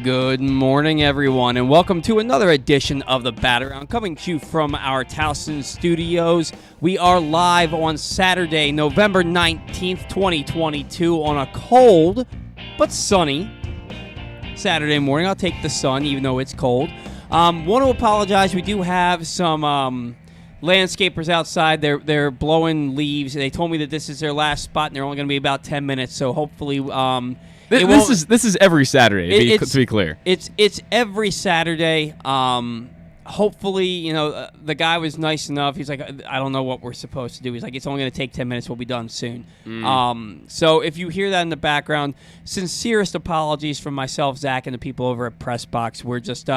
Good morning, everyone, and welcome to another edition of the Bat Around, coming to you from our Towson studios. We are live on Saturday, November 19th, 2022, on a cold but sunny Saturday morning. I'll take the sun, even though it's cold. Want to apologize. We do have some landscapers outside. They're blowing leaves. They told me that this is their last spot, and they're only going to be about 10 minutes, so hopefully... This is every Saturday, to be clear. It's every Saturday. Hopefully, the guy was nice enough. He's like, I don't know what we're supposed to do. He's like, it's only going to take 10 minutes. We'll be done soon. So if you hear that in the background, sincerest apologies from myself, Zach, and the people over at Pressbox. We're just...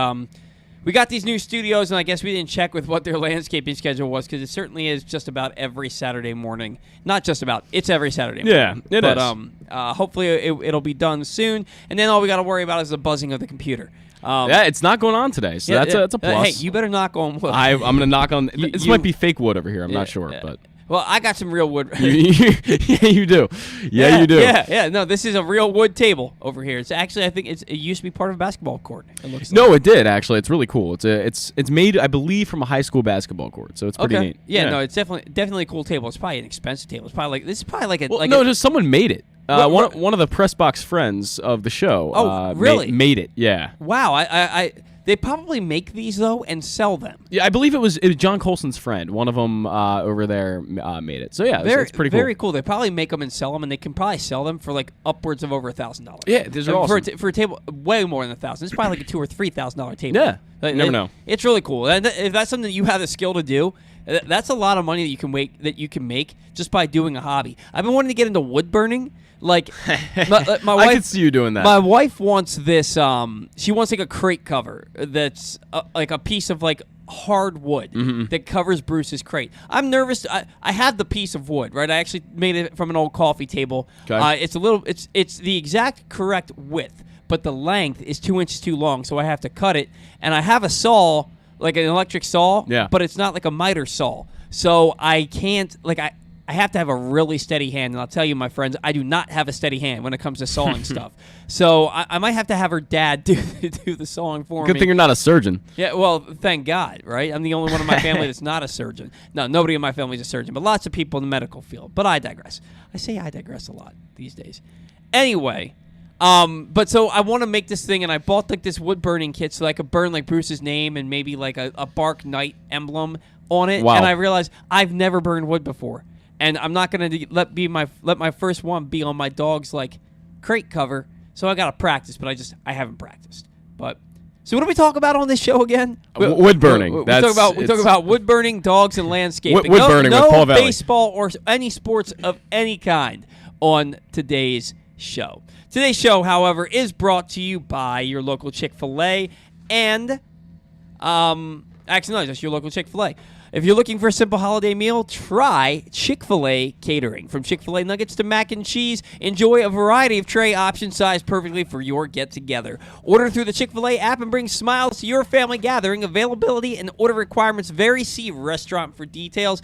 we got these new studios, and I guess we didn't check with what their landscaping schedule was, because it certainly is just about every Saturday morning. Not just about, it's every Saturday morning. Yeah, it is. Hopefully it'll be done soon, and then all we got to worry about is the buzzing of the computer. It's not going on today, so that's a plus. Hey, you better knock on wood. I'm going to knock on... This might be fake wood over here. I'm not sure, but... Well, I got some real wood. Yeah, you do. Yeah, you do. Yeah. No, this is a real wood table over here. It's actually, I think it used to be part of a basketball court. It did actually. It's really cool. It's made, I believe, from a high school basketball court, so it's pretty neat. Yeah, no, it's definitely a cool table. It's probably an expensive table. It's probably just someone made it. One of the Pressbox friends of the show. Oh, really? Made it. Yeah. Wow. They probably make these, though, and sell them. Yeah, I believe it was John Colson's friend. One of them over there made it. So, yeah, it's pretty cool. Very cool. They probably make them and sell them, and they can probably sell them for, upwards of over $1,000. Yeah, these are awesome. For a table, way more than $1,000. It's probably like a $2,000 or $3,000 table. Yeah, you never know. It's really cool. And if that's something that you have the skill to do, that's a lot of money that you can make just by doing a hobby. I've been wanting to get into wood burning. My wife, I could see you doing that. My wife wants this. She wants a crate cover that's a piece of hard wood that covers Bruce's crate. I'm nervous. I have the piece of wood, right? I actually made it from an old coffee table. Okay. It's the exact correct width, but the length is 2 inches too long, so I have to cut it. And I have a saw, like an electric saw, but it's not like a miter saw, so I can't I have to have a really steady hand, and I'll tell you, my friends, I do not have a steady hand when it comes to sawing stuff. So I might have to have her dad do the sawing for me. Good thing you're not a surgeon. Yeah, well, thank God, right? I'm the only one in my family that's not a surgeon. No, nobody in my family is a surgeon, but lots of people in the medical field. But I digress. I say I digress a lot these days. Anyway, but so I want to make this thing, and I bought this wood burning kit so I could burn Bruce's name and maybe a Bark Knight emblem on it. Wow. And I realized I've never burned wood before. And I'm not going to let my first one be on my dog's crate cover, so I got to practice. But I haven't practiced. But so what do we talk about on this show again? Wood burning. We talk about wood burning, dogs, and landscaping. Wood burning with Paul Valley. No baseball or any sports of any kind on today's show. Today's show, however, is brought to you by your local Chick-fil-A and actually no, just your local Chick-fil-A. If you're looking for a simple holiday meal, try Chick-fil-A catering. From Chick-fil-A nuggets to mac and cheese, enjoy a variety of tray options sized perfectly for your get-together. Order through the Chick-fil-A app and bring smiles to your family gathering. Availability and order requirements vary. See restaurant for details.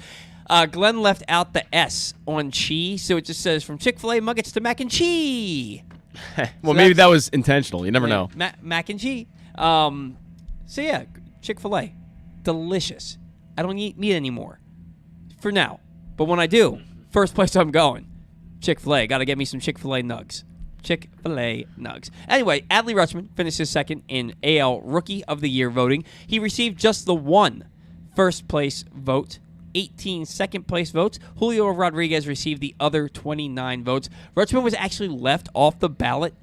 Glenn left out the S on cheese, so it just says from Chick-fil-A nuggets to mac and cheese. Well, maybe that was intentional. You never know. Mac and cheese. So, yeah, Chick-fil-A. Delicious. I don't eat meat anymore for now. But when I do, first place I'm going, Chick-fil-A. Got to get me some Chick-fil-A nugs. Chick-fil-A nugs. Anyway, Adley Rutschman finishes second in AL Rookie of the Year voting. He received just the one first-place vote, 18 second-place votes. Julio Rodriguez received the other 29 votes. Rutschman was actually left off the ballot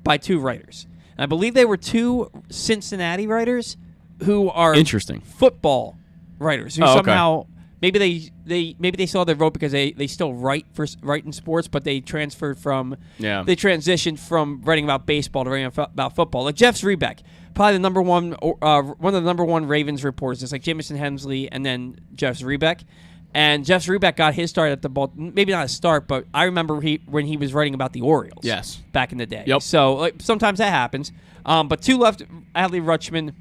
by two writers. And I believe they were two Cincinnati writers who are football writers who somehow maybe they saw their vote because they still write in sports, but they transitioned from writing about baseball to writing about football. Like Jeff Zrebiec, probably one of the number one Ravens reporters. It's like Jamison Hensley and then Jeff Zrebiec. And Jeff Zrebiec got his start at the ball. Maybe not a start, but I remember when he was writing about the Orioles. Yes, back in the day. Yep. So sometimes that happens. But two left. Adley Rutschman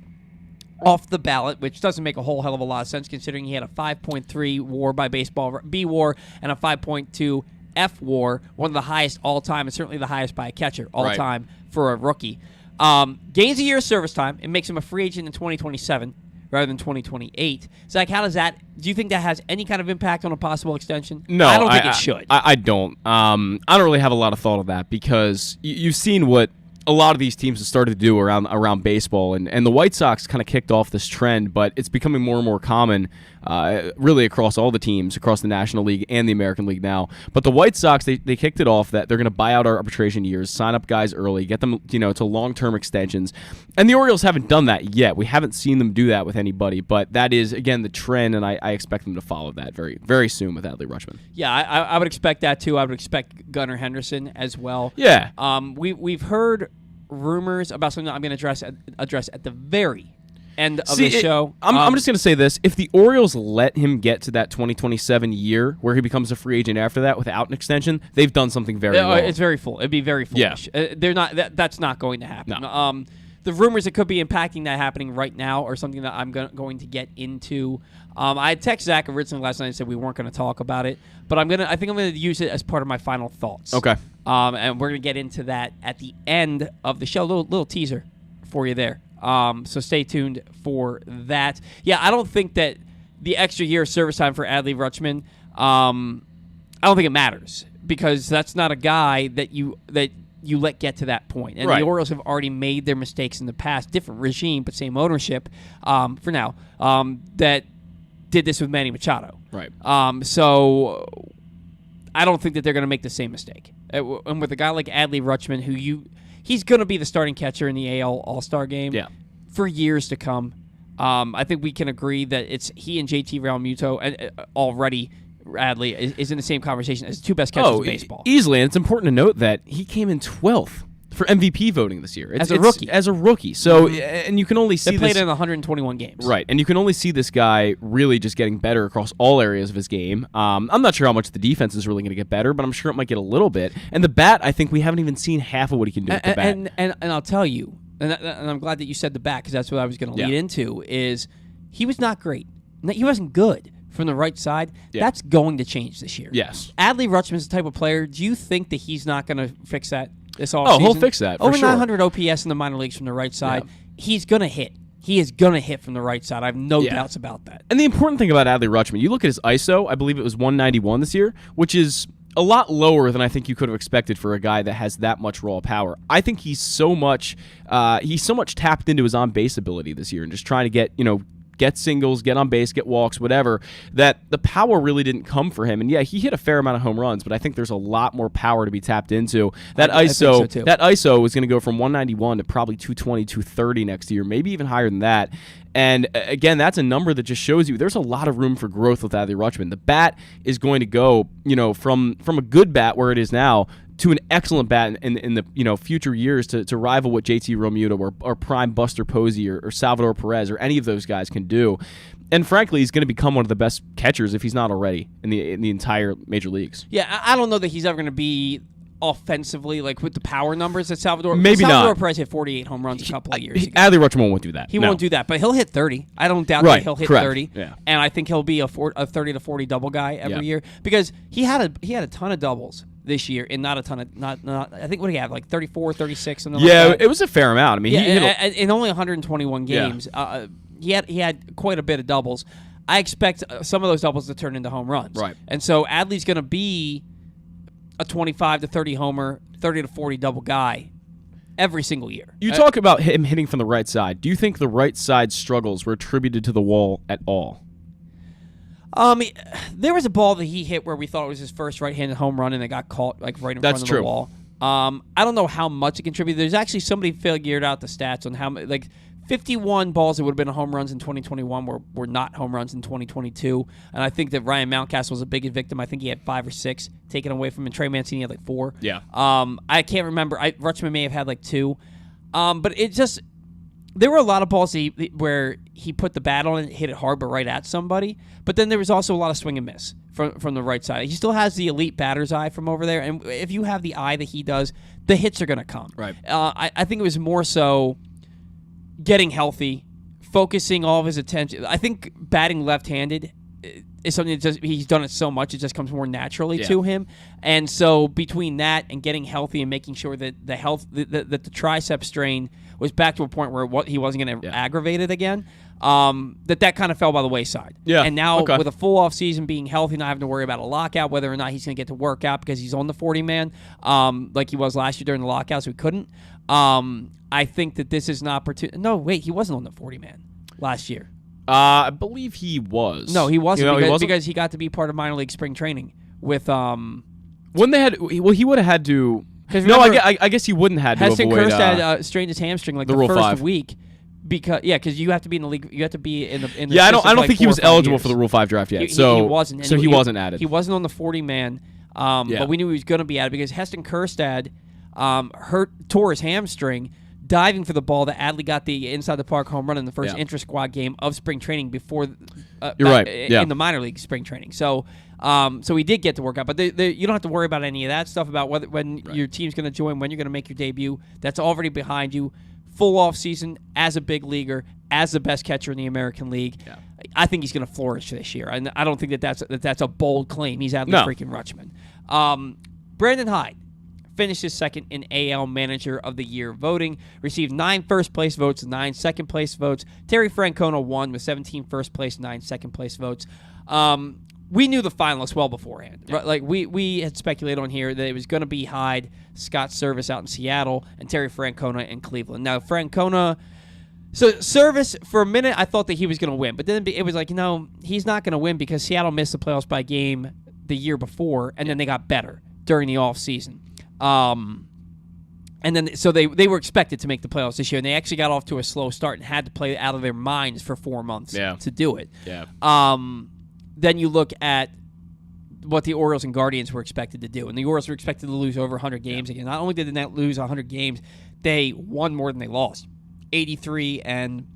off the ballot, which doesn't make a whole hell of a lot of sense considering he had a 5.3 WAR by baseball B WAR and a 5.2 F WAR, one of the highest all time, and certainly the highest by a catcher all time for a rookie. Gains a year of service time. It makes him a free agent in 2027 rather than 2028. Zach, how does that? Do you think that has any kind of impact on a possible extension? No, I don't think it should. I don't. I don't really have a lot of thought of that because you've seen what a lot of these teams have started to do around baseball, and the White Sox kind of kicked off this trend, but it's becoming more and more common really across all the teams, across the National League and the American League now. But the White Sox, they kicked it off that they're going to buy out our arbitration years, sign up guys early, get them to long-term extensions. And the Orioles haven't done that yet. We haven't seen them do that with anybody, but that is, again, the trend, and I expect them to follow that very, very soon with Adley Rutschman. Yeah, I would expect that too. I would expect Gunnar Henderson as well. Yeah. We've heard rumors about something that I'm going to address at the very end of the show. I'm just going to say this. If the Orioles let him get to that 2027 year where he becomes a free agent after that without an extension, they've done something very wrong. It's very full. It'd be very foolish. Yeah. They're not. That's not going to happen. No. The rumors that could be impacting that happening right now are something that I'm going to get into. I had texted Zach originally last night and said we weren't going to talk about it, but I think I'm going to use it as part of my final thoughts. Okay. And we're going to get into that at the end of the show. Little teaser for you there. So stay tuned for that. Yeah, I don't think that the extra year of service time for Adley Rutschman, I don't think it matters because that's not a guy that you let get to that point. And right. The Orioles have already made their mistakes in the past. Different regime, but same ownership for now. That did this with Manny Machado. Right. So I don't think that they're going to make the same mistake. And with a guy like Adley Rutschman, he's going to be the starting catcher in the AL All-Star game for years to come. I think we can agree that it's he and JT Realmuto, and already Adley is in the same conversation as the two best catchers in baseball. Easily, and it's important to note that he came in 12th for MVP voting this year. As a rookie. As a rookie. So, and you can only see they played in 121 games. Right, and you can only see this guy really just getting better across all areas of his game. I'm not sure how much the defense is really going to get better, but I'm sure it might get a little bit. And the bat, I think we haven't even seen half of what he can do with the bat. And I'll tell you, and I'm glad that you said the bat because that's what I was going to lead into, is he was not great. He wasn't good from the right side. Yeah. That's going to change this year. Yes. Adley Rutschman's the type of player, do you think that he's not going to fix that this offseason? Oh, he'll fix that, for Over sure. 900 OPS in the minor leagues from the right side. Yeah. He's going to hit. He is going to hit from the right side. I have no doubts about that. And the important thing about Adley Rutschman, you look at his ISO, I believe it was 191 this year, which is a lot lower than I think you could have expected for a guy that has that much raw power. I think he's so much tapped into his on-base ability this year and just trying to get singles, get on base, get walks, whatever, that the power really didn't come for him. And yeah, he hit a fair amount of home runs, but I think there's a lot more power to be tapped into. That I think so too. That ISO is going to go from 191 to probably 220, 230 next year, maybe even higher than that. And again, that's a number that just shows you there's a lot of room for growth with Adley Rutschman. The bat is going to go, from a good bat where it is now to an excellent bat in the future years to rival what JT Realmuto or prime Buster Posey or Salvador Perez or any of those guys can do. And frankly, he's going to become one of the best catchers if he's not already in the entire major leagues. Yeah, I don't know that he's ever going to be offensively, like with the power numbers that Salvador Perez hit 48 home runs a couple of years ago. Adley Rutschman won't do that. He won't do that, but he'll hit 30. I don't doubt that he'll hit correct. 30. Yeah. And I think he'll be a 30 to 40 double guy every year because he had a ton of doubles this year and not a ton of not I think what do you have, like 34, 36, something like that? Yeah, it was a fair amount. I mean, he hit in only 121 games. He had quite a bit of doubles. I expect some of those doubles to turn into home runs. Right. And so Adley's going to be a 25 to 30 homer, 30 to 40 double guy every single year. You talk about him hitting from the right side. Do you think the right side struggles were attributed to the wall at all? There was a ball that he hit where we thought it was his first right-handed home run, and it got caught like right in front of the wall. I don't know how much it contributed. There's actually somebody figured out the stats on how 51 balls that would have been home runs in 2021 were not home runs in 2022. And I think that Ryan Mountcastle was a big victim. I think he had 5 or 6 taken away from him. Trey Mancini had 4. Yeah. I can't remember. Rutschman may have had 2. But it just... There were a lot of balls where he put the bat on and hit it hard but right at somebody. But then there was also a lot of swing and miss from the right side. He still has the elite batter's eye from over there. And if you have the eye that he does, the hits are going to come. Right. I think it was more so getting healthy, focusing all of his attention. I think batting left-handed is something that he's done it so much, it just comes more naturally to him. And so between that and getting healthy and making sure that the tricep strain was back to a point where he wasn't going to aggravate it again. That kind of fell by the wayside. Yeah. And now with a full off season, being healthy, not having to worry about a lockout, whether or not he's going to get to work out because he's on the 40-man, like he was last year during the lockout, so he couldn't. I think that this is an opportunity. No, wait, he wasn't on the 40-man last year. I believe he was. No, he wasn't, he wasn't? because he got to be part of minor league spring training with when they had. Well, he would have had to. No, remember, I guess he wouldn't have to Heston avoid. Kjerstad strained his hamstring like the Rule first 5. week. Because you have to be in the league. You have to be in the. Yeah, I don't like think he was eligible for the Rule 5 draft yet. He wasn't. So he wasn't added. He wasn't on the 40-man. But we knew he was going to be added because Heston Kjerstad tore his hamstring diving for the ball that Adley got the inside the park home run in the first intra-squad game of spring training before. You're right. In the minor league spring training. So he did get to work out, but you don't have to worry about any of that stuff about when your team's going to join, when you're going to make your debut. That's already behind you. Full off season as a big leaguer, as the best catcher in the American League. Yeah. I think he's going to flourish this year, and I don't think that's a bold claim. He's Adley freaking Rutschman. Brandon Hyde finishes second in AL Manager of the Year voting, received 9 first-place votes, 9 second-place votes. Terry Francona won with 17 first-place, 9 second-place votes. We knew the finalists well beforehand. Yeah. Right? Like we had speculated on here that it was going to be Hyde, Scott Service out in Seattle, and Terry Francona in Cleveland. Now, Francona... So, Service, for a minute, I thought that he was going to win. But then it was like, he's not going to win because Seattle missed the playoffs by a game the year before, and then they got better during the offseason. And then, so they were expected to make the playoffs this year, and they actually got off to a slow start and had to play out of their minds for 4 months to do it. Yeah. Then you look at what the Orioles and Guardians were expected to do, and the Orioles were expected to lose over 100 games again. Not only did they not lose 100 games, they won more than they lost. 83 and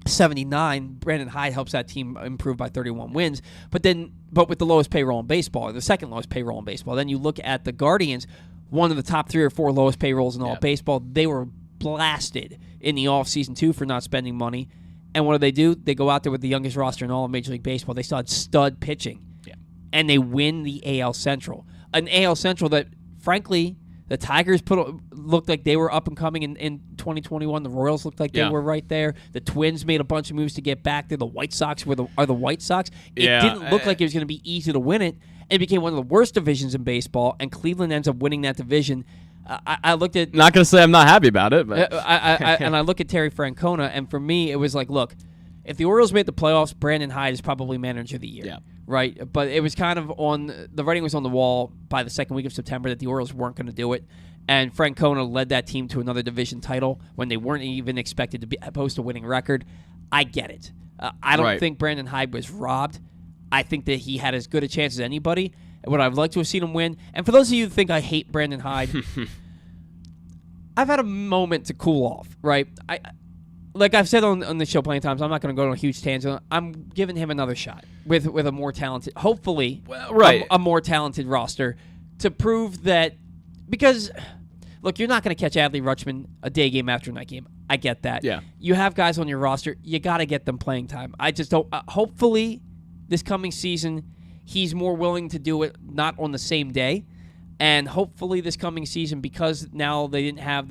79. Brandon Hyde helps that team improve by 31 wins. But with the lowest payroll in baseball, the second lowest payroll in baseball. Then you look at the Guardians, one of the top 3 or 4 lowest payrolls in all baseball. They were blasted in the offseason, too, for not spending money. And what do? They go out there with the youngest roster in all of Major League Baseball. They still had stud pitching. Yeah. And they win the AL Central. An AL Central that, frankly, the Tigers looked like they were up and coming in 2021. The Royals looked like they were right there. The Twins made a bunch of moves to get back there. The White Sox are the White Sox. It didn't look like it was going to be easy to win it. It became one of the worst divisions in baseball, and Cleveland ends up winning that division. I looked at... Not going to say I'm not happy about it, but... and I look at Terry Francona, and for me, it was like, look, if the Orioles made the playoffs, Brandon Hyde is probably Manager of the Year. Yeah. Right? But it was kind of the writing was on the wall by the second week of September that the Orioles weren't going to do it. And Francona led that team to another division title when they weren't even expected to post a winning record. I get it. I don't think Brandon Hyde was robbed. I think that he had as good a chance as anybody. Would I like to have seen him win? And for those of you who think I hate Brandon Hyde, I've had a moment to cool off, right? Like I've said on the show plenty of times, I'm not going to go on a huge tangent. I'm giving him another shot with a more talented, hopefully, a more talented roster to prove that. Because, look, you're not going to catch Adley Rutschman a day game after a night game. I get that. Yeah. You have guys on your roster. You got to get them playing time. I just don't. Hopefully, this coming season, he's more willing to do it not on the same day. And hopefully this coming season, because now they didn't have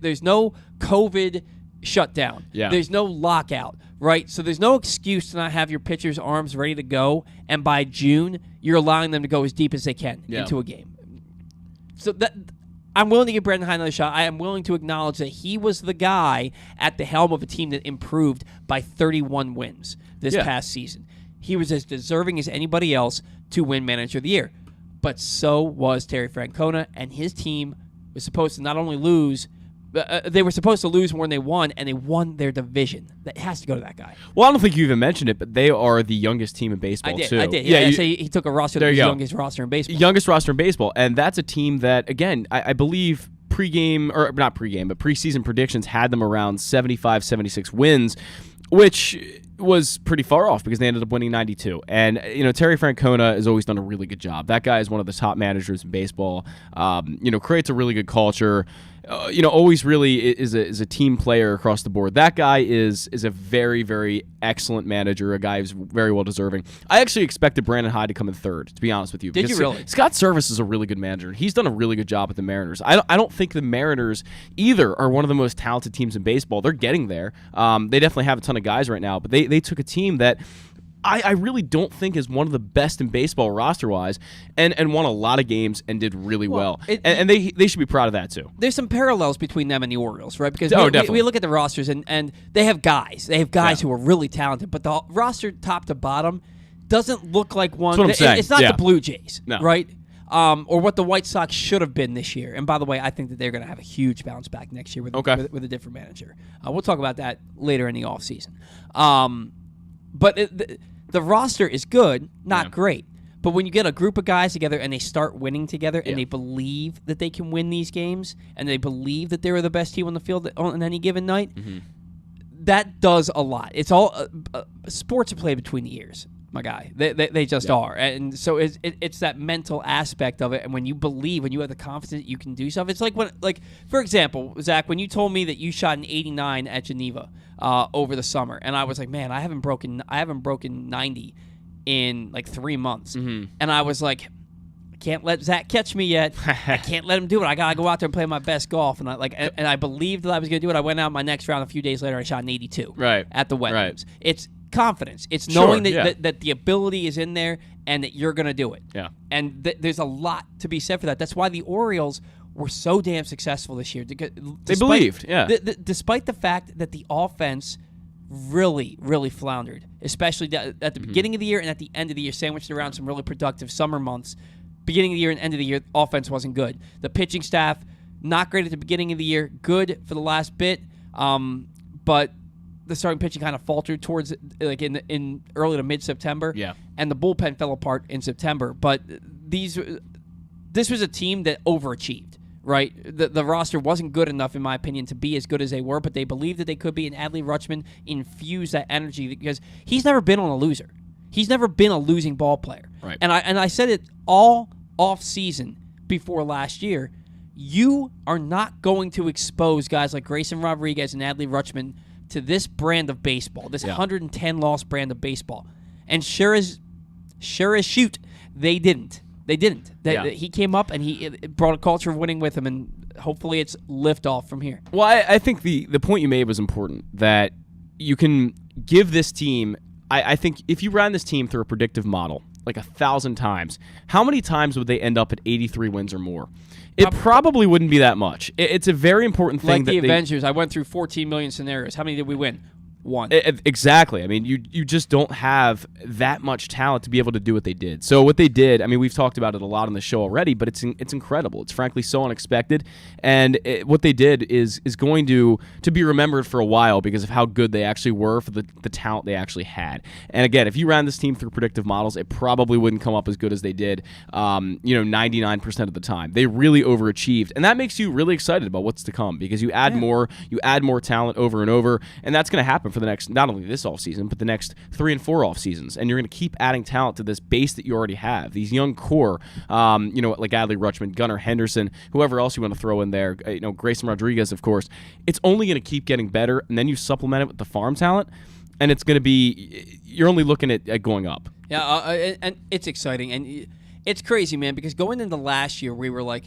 there's no COVID shutdown. Yeah. There's no lockout, right? So there's no excuse to not have your pitcher's arms ready to go, and by June, you're allowing them to go as deep as they can into a game. So that I'm willing to give Brandon Hyde another shot. I am willing to acknowledge that he was the guy at the helm of a team that improved by 31 wins this past season. He was as deserving as anybody else to win Manager of the Year. But so was Terry Francona, and his team was supposed to not only lose, they were supposed to lose more than they won, and they won their division. That has to go to that guy. Well, I don't think you even mentioned it, but they are the youngest team in baseball, too. I did. Yeah, he took a roster that was the youngest roster in baseball. Youngest roster in baseball, and that's a team that, again, I believe preseason predictions had them around 75, 76 wins, which was pretty far off because they ended up winning 92. And, Terry Francona has always done a really good job. That guy is one of the top managers in baseball, creates a really good culture. always really is a team player across the board. That guy is a very, very excellent manager, a guy who's very well deserving. I actually expected Brandon Hyde to come in third, to be honest with you. Did you really? Scott Service is a really good manager. He's done a really good job with the Mariners. I don't think the Mariners either are one of the most talented teams in baseball. They're getting there. They definitely have a ton of guys right now, but they took a team that I really don't think is one of the best in baseball roster-wise and won a lot of games and did really well. And they should be proud of that, too. There's some parallels between them and the Orioles, right? Because we look at the rosters, and they have guys. They have guys who are really talented, but the roster top to bottom doesn't look like one. That's what I'm saying. It's not the Blue Jays, no. right? Or what the White Sox should have been this year. And by the way, I think that they're going to have a huge bounce back next year with a different manager. We'll talk about that later in the offseason. But the roster is good, not great. But when you get a group of guys together and they start winning together and they believe that they can win these games and they believe that they're the best team on the field on any given night, that does a lot. It's all sports are played between the ears, my guy. They just are. And so it's that mental aspect of it. And when you believe, when you have the confidence that you can do stuff, it's like for example, Zach, when you told me that you shot an 89 at Geneva over the summer, and I was like, man, I haven't broken 90 in like 3 months, and I was like, I can't let Zach catch me yet. I can't let him do it. I gotta go out there and play my best golf, and I believed that I was gonna do it. I went out my next round a few days later. I shot an 82 at the Wetlands. It's confidence. It's knowing that the ability is in there and that you're going to do it. Yeah. And there's a lot to be said for that. That's why the Orioles were so damn successful this year. They believed, despite the fact that the offense really, really floundered, especially at the beginning of the year and at the end of the year, sandwiched around some really productive summer months. Beginning of the year and end of the year, offense wasn't good. The pitching staff, not great at the beginning of the year, good for the last bit, but the starting pitching kind of faltered towards like in early to mid-September. Yeah. And the bullpen fell apart in September. But this was a team that overachieved, right? The roster wasn't good enough, in my opinion, to be as good as they were, but they believed that they could be, and Adley Rutschman infused that energy because he's never been on a loser. He's never been a losing ball player. Right. And I said it all off-season before last year. You are not going to expose guys like Grayson Rodriguez and Adley Rutschman to this brand of baseball, this 110-loss brand of baseball. And sure as shoot, they didn't. He came up and he brought a culture of winning with him, and hopefully it's liftoff from here. Well, I think the point you made was important, that you can give this team, I think if you ran this team through a predictive model like 1,000 times, how many times would they end up at 83 wins or more? It probably wouldn't be that much. It's a very important thing. Like the Avengers, I went through 14 million scenarios. How many did we win? One. Exactly. I mean, you just don't have that much talent to be able to do what they did. So what they did, I mean, we've talked about it a lot on the show already, but it's incredible. It's frankly so unexpected, and what they did is going to be remembered for a while because of how good they actually were for the talent they actually had. And again, if you ran this team through predictive models, it probably wouldn't come up as good as they did. 99% of the time, they really overachieved, and that makes you really excited about what's to come because you add more talent over and over, and that's going to happen for the next, not only this offseason, but the next 3 and 4 off seasons. And you're going to keep adding talent to this base that you already have. These young core, like Adley Rutschman, Gunnar Henderson, whoever else you want to throw in there, Grayson Rodriguez, of course. It's only going to keep getting better, and then you supplement it with the farm talent, and it's going to be, you're only looking at going up. Yeah, and it's exciting. And it's crazy, man, because going into last year, we were like,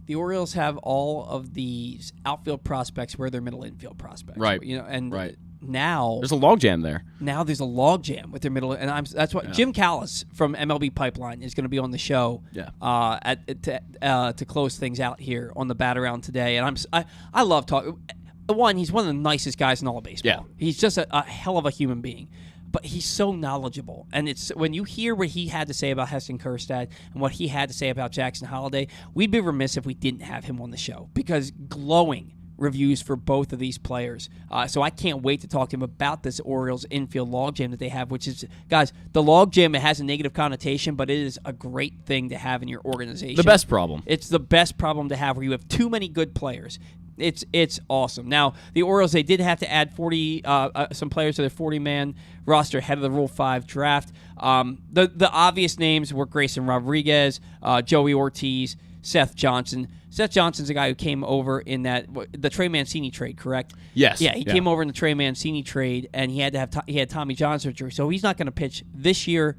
the Orioles have all of these outfield prospects where they're middle infield prospects. Right. And now there's a logjam there. Now there's a logjam with their middle, and that's what Jim Callis from MLB Pipeline is going to be on the show. To close things out here on the Bat Around today, and I love talking. One, he's one of the nicest guys in all of baseball. Yeah. He's just a hell of a human being. But he's so knowledgeable, and it's when you hear what he had to say about Heston Kjerstad and what he had to say about Jackson Holliday, we'd be remiss if we didn't have him on the show because glowing reviews for both of these players. So I can't wait to talk to him about this Orioles infield logjam that they have, which is, guys, the logjam, it has a negative connotation, but it is a great thing to have in your organization. The best problem. It's the best problem to have where you have too many good players. It's awesome. Now, the Orioles, they did have to add some players to their 40-man roster ahead of the Rule 5 draft. The obvious names were Grayson Rodriguez, Joey Ortiz, Seth Johnson. Seth Johnson's a guy who came over in the Trey Mancini trade, correct? Yes. Yeah, he came over in the Trey Mancini trade, and he had Tommy John surgery, so he's not going to pitch this year.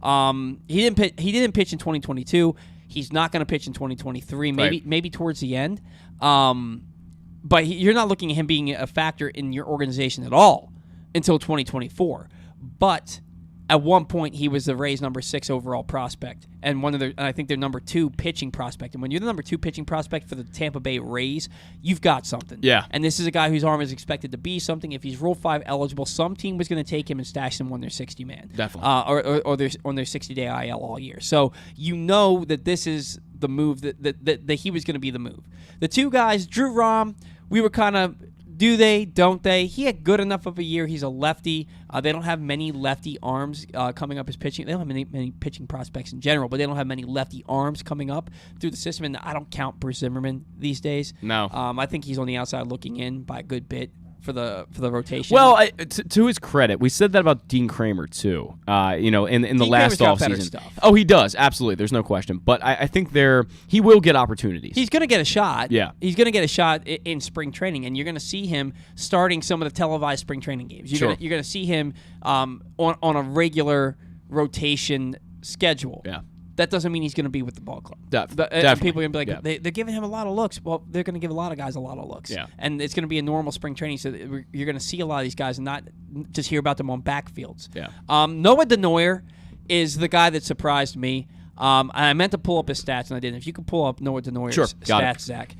He didn't pitch in 2022. He's not going to pitch in 2023. Maybe towards the end. But you're not looking at him being a factor in your organization at all until 2024. But at one point, he was the Rays' number 6 overall prospect, and I think their number 2 pitching prospect. And when you're the number 2 pitching prospect for the Tampa Bay Rays, you've got something. Yeah. And this is a guy whose arm is expected to be something. If he's Rule 5 eligible, some team was going to take him and stash him on their 60-man. Definitely. Or on their 60-day IL all year. So you know that this is the move that he was going to be the move. The two guys, Drew Rom, we were kind of, do they, don't they? He had good enough of a year. He's a lefty. They don't have many lefty arms coming up as pitching. They don't have many pitching prospects in general, but they don't have many lefty arms coming up through the system. And I don't count Bruce Zimmerman these days. No. I think he's on the outside looking in by a good bit for the rotation. Well, to his credit, we said that about Dean Kramer too. In the last offseason. Oh, he does, absolutely. There's no question. But I think he will get opportunities. He's going to get a shot. Yeah, he's going to get a shot in spring training, and you're going to see him starting some of the televised spring training games. You're going to see him on a regular rotation schedule. Yeah. That doesn't mean he's going to be with the ball club. Definitely. People are going to be like, they're giving him a lot of looks. Well, they're going to give a lot of guys a lot of looks. Yeah. And it's going to be a normal spring training, so you're going to see a lot of these guys and not just hear about them on backfields. Yeah. Noah Denoyer is the guy that surprised me. I meant to pull up his stats, and I didn't. If you could pull up Noah Denoyer's stats, Zach.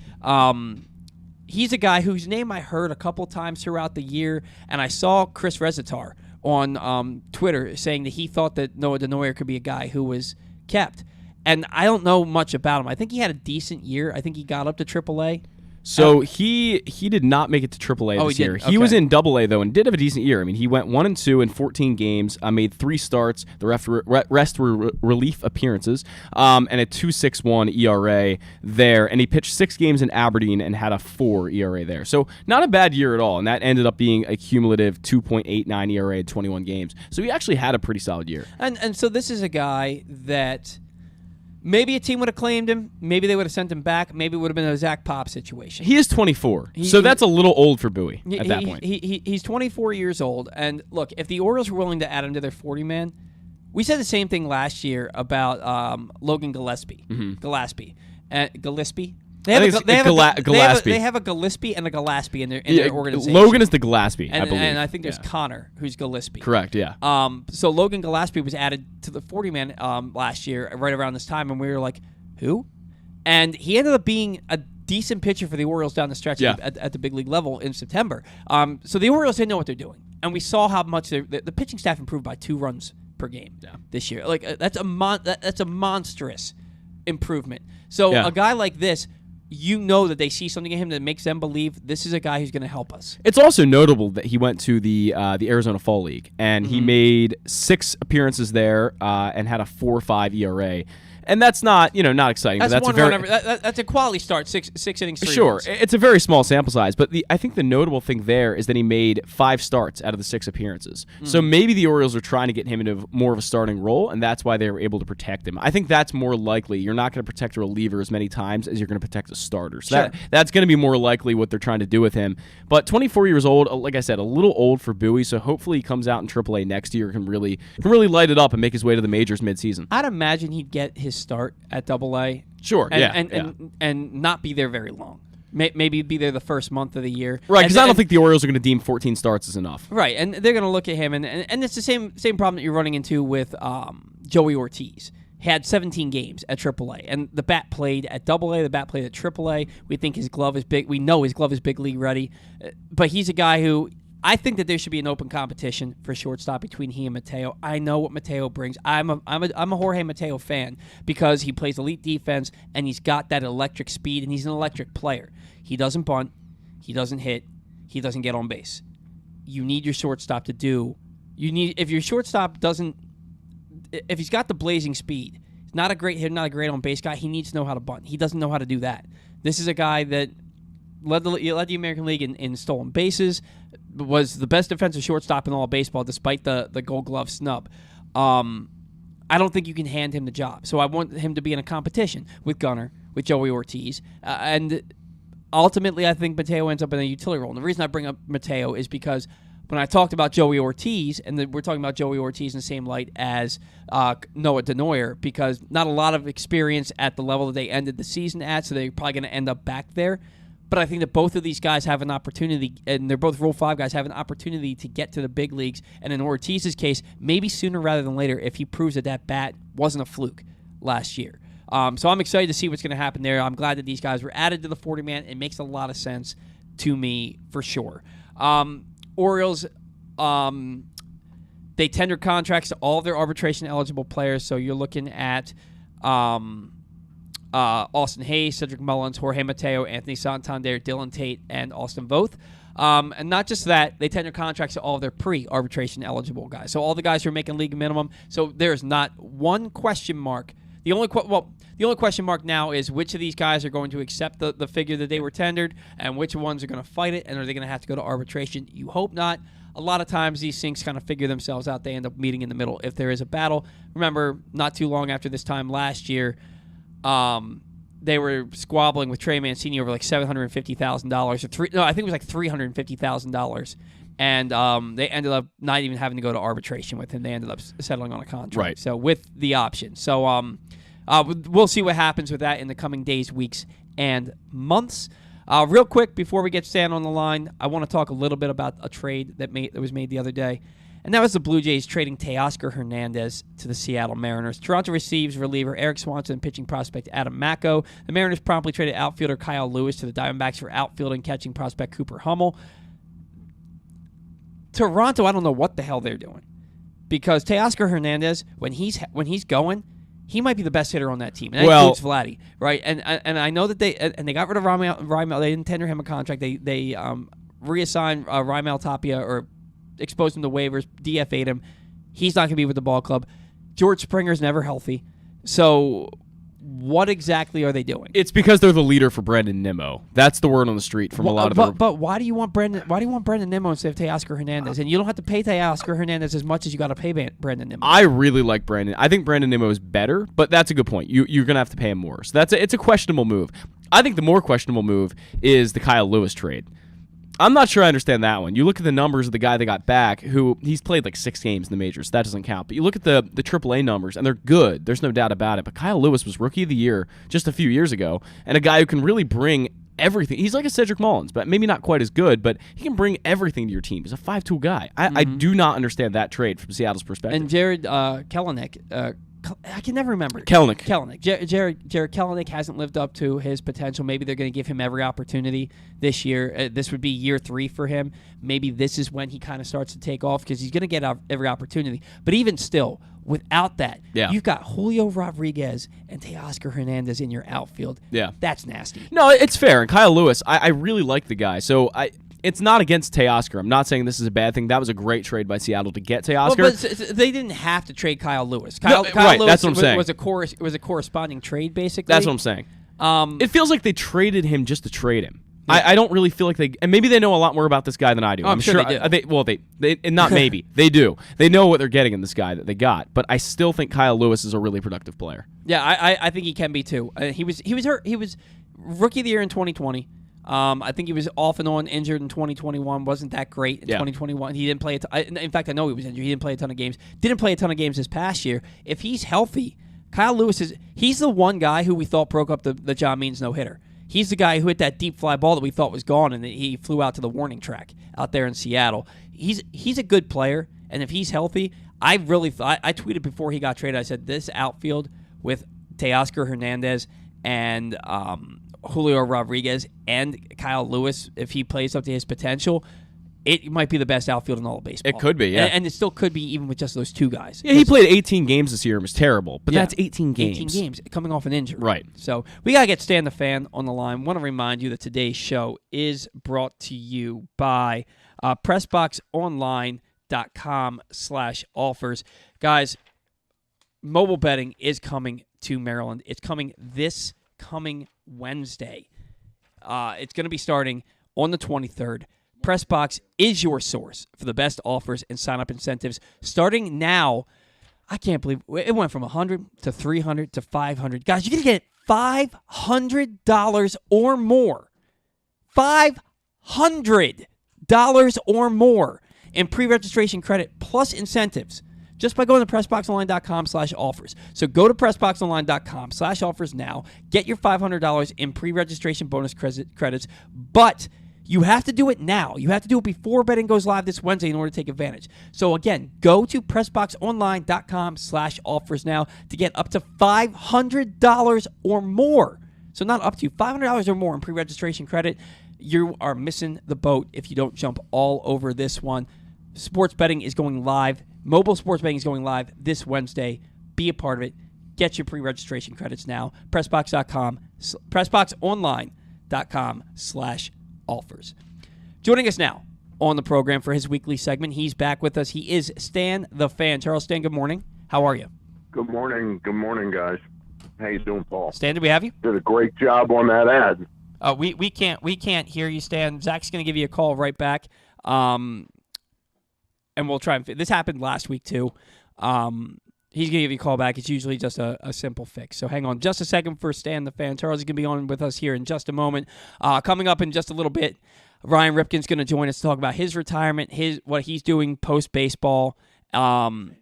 He's a guy whose name I heard a couple times throughout the year, and I saw Chris Rezatar on Twitter saying that he thought that Noah Denoyer could be a guy who was kept. And I don't know much about him. I think he had a decent year. I think he got up to AAA. So he did not make it to AAA this year. He was in AA though and did have a decent year. I mean, he went 1-2 in 14 games. Made 3 starts. The rest were relief appearances, and a 2.61 ERA there. And he pitched 6 games in Aberdeen and had a 4 ERA there. So not a bad year at all. And that ended up being a cumulative 2.89 ERA in 21 games. So he actually had a pretty solid year. And so this is a guy that maybe a team would have claimed him. Maybe they would have sent him back. Maybe it would have been a Zach Pop situation. He is 24, so that's a little old for Bowie at that point. He's 24 years old. And look, if the Orioles were willing to add him to their 40-man, we said the same thing last year about Logan Gillespie. Gillespie. They have a Gillespie and a Gillespie in their organization. Logan is the Gillespie, I believe. And I think there's Connor, who's Gillespie. Correct, yeah. So Logan Gillespie was added to the 40-man last year, right around this time, and we were like, who? And he ended up being a decent pitcher for the Orioles down the stretch at the big league level in September. So the Orioles didn't know what they're doing. And we saw how much the pitching staff improved by 2 runs per game this year. Like that's a monstrous improvement. So a guy like this, you know that they see something in him that makes them believe this is a guy who's going to help us. It's also notable that he went to the Arizona Fall League, and he made 6 appearances there and had a 4.5 ERA. And that's not, not exciting. That's that's a quality start, 6 innings, 3 Sure, runs. it's a very small sample size, but I think the notable thing there is that he made 5 starts out of the 6 appearances. So maybe the Orioles are trying to get him into more of a starting role, and that's why they were able to protect him. I think that's more likely. You're not going to protect a reliever as many times as you're going to protect a starter. So that's going to be more likely what they're trying to do with him. But 24 years old, like I said, a little old for Bowie, so hopefully he comes out in AAA next year and can really light it up and make his way to the majors midseason. I'd imagine he'd get his start at AA. Sure, and not be there very long. Maybe be there the first month of the year. Right, because I don't think the Orioles are going to deem 14 starts as enough. Right, and they're going to look at him, and it's the same problem that you're running into with Joey Ortiz. He had 17 games at AAA, and the bat played at AA, the bat played at AAA. We think his glove is big. We know his glove is big league ready, but he's a guy who I think that there should be an open competition for shortstop between he and Mateo. I know what Mateo brings. I'm a Jorge Mateo fan because he plays elite defense and he's got that electric speed and he's an electric player. He doesn't bunt, he doesn't hit, he doesn't get on base. You need your shortstop to do. If your shortstop doesn't, if he's got the blazing speed, he's not a great hitter, not a great on base guy. He needs to know how to bunt. He doesn't know how to do that. This is a guy that led the American League in stolen bases, was the best defensive shortstop in all of baseball despite the Gold Glove snub. I don't think you can hand him the job. So I want him to be in a competition with Gunnar, with Joey Ortiz. And ultimately, I think Mateo ends up in a utility role. And the reason I bring up Mateo is because when I talked about Joey Ortiz, and we're talking about Joey Ortiz in the same light as Noah Denoyer, because not a lot of experience at the level that they ended the season at, so they're probably going to end up back there. But I think that both of these guys have an opportunity, and they're both Rule 5 guys, have an opportunity to get to the big leagues. And in Ortiz's case, maybe sooner rather than later if he proves that bat wasn't a fluke last year. So I'm excited to see what's going to happen there. I'm glad that these guys were added to the 40-man. It makes a lot of sense to me for sure. Orioles, they tendered contracts to all of their arbitration-eligible players. So you're looking at Austin Hayes, Cedric Mullins, Jorge Mateo, Anthony Santander, Dylan Tate, and Austin Voth. And not just that, they tendered contracts to all of their pre-arbitration-eligible guys. So all the guys who are making league minimum. So there's not one question mark. The only question mark now is which of these guys are going to accept the figure that they were tendered, and which ones are going to fight it, and are they going to have to go to arbitration? You hope not. A lot of times these things kind of figure themselves out. They end up meeting in the middle if there is a battle. Remember, not too long after this time last year, they were squabbling with Trey Mancini over like $750,000 I think it was like $350,000, and they ended up not even having to go to arbitration with him. They ended up settling on a contract, right? So with the option. So we'll see what happens with that in the coming days, weeks, and months. Real quick before we get Stan on the line, I want to talk a little bit about a trade that was made the other day. And that was the Blue Jays trading Teoscar Hernandez to the Seattle Mariners. Toronto receives reliever Eric Swanson and pitching prospect Adam Macko. The Mariners promptly traded outfielder Kyle Lewis to the Diamondbacks for outfield and catching prospect Cooper Hummel. Toronto, I don't know what the hell they're doing. Because Teoscar Hernandez, when he's going, he might be the best hitter on that team. And that includes Vladdy, right? And I know that they got rid of Raimel. They didn't tender him a contract. They reassigned Raimel Tapia, or exposed him to waivers, DFA'd him. He's not going to be with the ball club. George Springer's never healthy. So what exactly are they doing? It's because they're the leader for Brandon Nimmo. That's the word on the street from a lot of. But why do you want Brandon Nimmo instead of Teoscar Hernandez? And you don't have to pay Teoscar Hernandez as much as you got to pay Brandon Nimmo. I really like Brandon. I think Brandon Nimmo is better, but that's a good point. You're going to have to pay him more. So it's a questionable move. I think the more questionable move is the Kyle Lewis trade. I'm not sure I understand that one. You look at the numbers of the guy they got back, who he's played like 6 games in the majors. So that doesn't count. But you look at the AAA numbers, and they're good. There's no doubt about it. But Kyle Lewis was Rookie of the Year just a few years ago, and a guy who can really bring everything. He's like a Cedric Mullins, but maybe not quite as good, but he can bring everything to your team. He's a 5-tool guy. I do not understand that trade from Seattle's perspective. And Jared Kelenic, I can never remember. Kelenic. Jared Kelenic hasn't lived up to his potential. Maybe they're going to give him every opportunity this year. This would be year 3 for him. Maybe this is when he kind of starts to take off, because he's going to get every opportunity. But even still, without that, you've got Julio Rodriguez and Teoscar Hernandez in your outfield. Yeah. That's nasty. No, it's fair. And Kyle Lewis, I really like the guy. So it's not against Teoscar. I'm not saying this is a bad thing. That was a great trade by Seattle to get Teoscar. Well, but they didn't have to trade Kyle Lewis. Kyle right, Lewis that's what I'm saying. was a corresponding trade, basically. That's what I'm saying. It feels like they traded him just to trade him. Yeah. I don't really feel like they, and maybe they know a lot more about this guy than I do. I'm sure they do. They and not maybe they do. They know what they're getting in this guy that they got. But I still think Kyle Lewis is a really productive player. Yeah, I think he can be too. He was hurt. He was Rookie of the Year in 2020. I think he was off and on injured in 2021. Wasn't that great in 2021. He didn't play in fact, I know he was injured. He didn't play a ton of games. Didn't play a ton of games this past year. If he's healthy, Kyle Lewis he's the one guy who we thought broke up the John Means no-hitter. He's the guy who hit that deep fly ball that we thought was gone, and he flew out to the warning track out there in Seattle. He's a good player, and if he's healthy, I really thought, I tweeted before he got traded, I said this outfield with Teoscar Hernandez and Julio Rodriguez and Kyle Lewis, if he plays up to his potential, it might be the best outfield in all of baseball. It could be, yeah. And it still could be even with just those 2 guys. Yeah, he played 18 games this year and was terrible, but that's 18 games. 18 games, coming off an injury. Right. So we got to get Stan the Fan on the line. Want to remind you that today's show is brought to you by PressBoxOnline.com/offers. Guys, mobile betting is coming to Maryland. It's coming this coming Wednesday. It's going to be starting on the 23rd. PressBox is your source for the best offers and sign-up incentives. Starting now, I can't believe it went from 100 to 300 to 500. Guys, you're going to get $500 or more. $500 or more in pre-registration credit plus incentives just by going to PressBoxOnline.com/offers. So go to PressBoxOnline.com/offers now. Get your $500 in pre-registration bonus credits, but you have to do it now. You have to do it before betting goes live this Wednesday in order to take advantage. So again, go to PressBoxOnline.com/offers now to get up to $500 or more. So not up to $500 or more in pre-registration credit. You are missing the boat if you don't jump all over this one. Sports betting is going live. Mobile sports betting is going live this Wednesday. Be a part of it. Get your pre-registration credits now. PressBoxOnline.com/offers. Joining us now on the program for his weekly segment, he's back with us. He is Stan the Fan. Charles Stan, good morning. How are you? Good morning. Good morning, guys. How you doing, Paul? Stan, did we have you? Did a great job on that ad. We can't hear you, Stan. Zach's going to give you a call right back. And we'll try and this happened last week too. He's going to give you a call back. It's usually just a simple fix. So hang on just a second for Stan the Fan. Charles is going to be on with us here in just a moment. Coming up in just a little bit, Ryan Ripken's going to join us to talk about his retirement, what he's doing post-baseball, some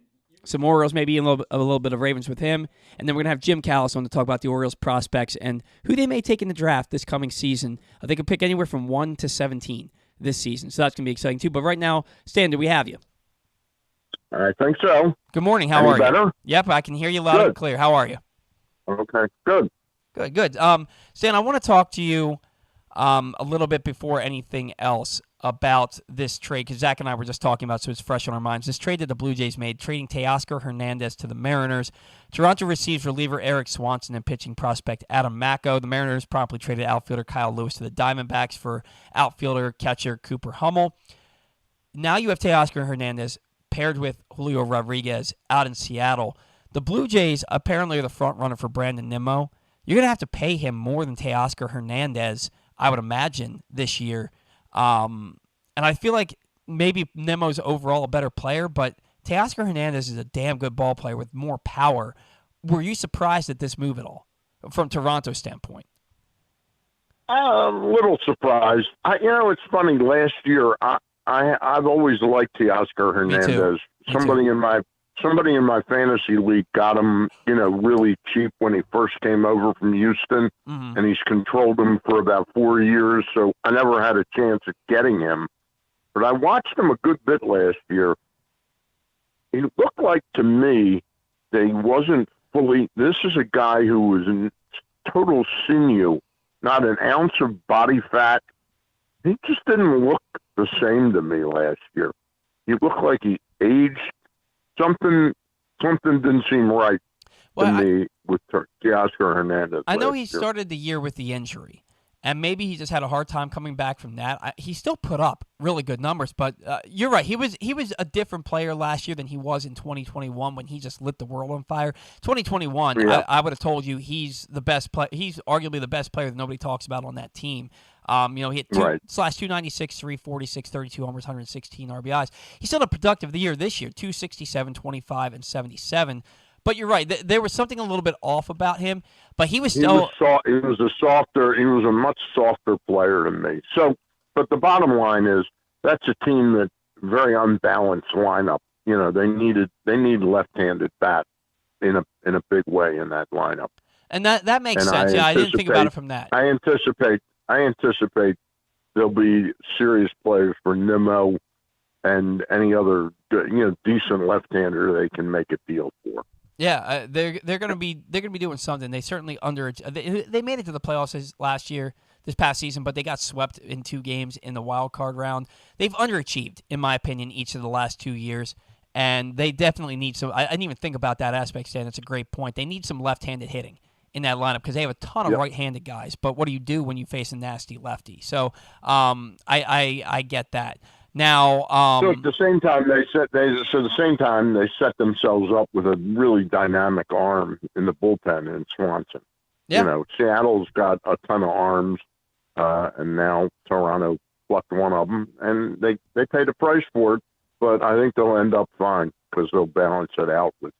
Orioles, maybe a little bit of Ravens with him. And then we're going to have Jim Callis on to talk about the Orioles prospects and who they may take in the draft this coming season. They could pick anywhere from 1 to 17 this season. So that's going to be exciting too. But right now, Stan, do we have you? I think so. Good morning. How are you? Better? Yep, I can hear you loud and clear. How are you? Okay, good. Good. Stan, I want to talk to you a little bit before anything else about this trade, because Zach and I were just talking about, so it's fresh on our minds. This trade that the Blue Jays made, trading Teoscar Hernandez to the Mariners. Toronto receives reliever Eric Swanson and pitching prospect Adam Macko. The Mariners promptly traded outfielder Kyle Lewis to the Diamondbacks for outfielder catcher Cooper Hummel. Now you have Teoscar Hernandez paired with Julio Rodriguez out in Seattle. The Blue Jays apparently are the front runner for Brandon Nimmo. You're going to have to pay him more than Teoscar Hernandez, I would imagine, this year. And I feel like maybe Nimmo's overall a better player, but Teoscar Hernandez is a damn good ball player with more power. Were you surprised at this move at all from Toronto's standpoint? A little surprised. It's funny. Last year, I've always liked Teoscar Hernandez. Somebody in my fantasy league got him, really cheap when he first came over from Houston, and he's controlled him for about 4 years. So I never had a chance at getting him, but I watched him a good bit last year. He looked like to me that he wasn't fully. This is a guy who was in total sinew, not an ounce of body fat. He just didn't look the same to me last year. He looked like he aged. Something didn't seem right to me with Teoscar Hernandez. I know he started the year with the injury, and maybe he just had a hard time coming back from that. He still put up really good numbers, but you're right. He was a different player last year than he was in 2021 when he just lit the world on fire. 2021, yeah. I would have told you he's the best player. He's arguably the best player that nobody talks about on that team. He hit /296, 340, 632 homers, 116 RBIs. He still had a productive the year this year, 267, 25, and 77. But you're right. There was something a little bit off about him, but he was still. He was a much softer player than me. So, but the bottom line is that's a team that very unbalanced lineup. They need left-handed bat in a big way in that lineup. And that makes sense. I didn't think about it from that. I anticipate there'll be serious players for Nimmo and any other decent left-hander they can make a deal for. Yeah, they're going to be doing something. They certainly they made it to the playoffs this past season, but they got swept in 2 games in the wild card round. They've underachieved, in my opinion, each of the last 2 years, and they definitely need some. I didn't even think about that aspect, Stan. It's a great point. They need some left-handed hitting in that lineup because they have a ton of right-handed guys. But what do you do when you face a nasty lefty? So I get that. Now, so at the same time, they set themselves up with a really dynamic arm in the bullpen in Swanson. Yeah. Seattle's got a ton of arms, and now Toronto plucked one of them, and they paid a price for it. But I think they'll end up fine because they'll balance it out with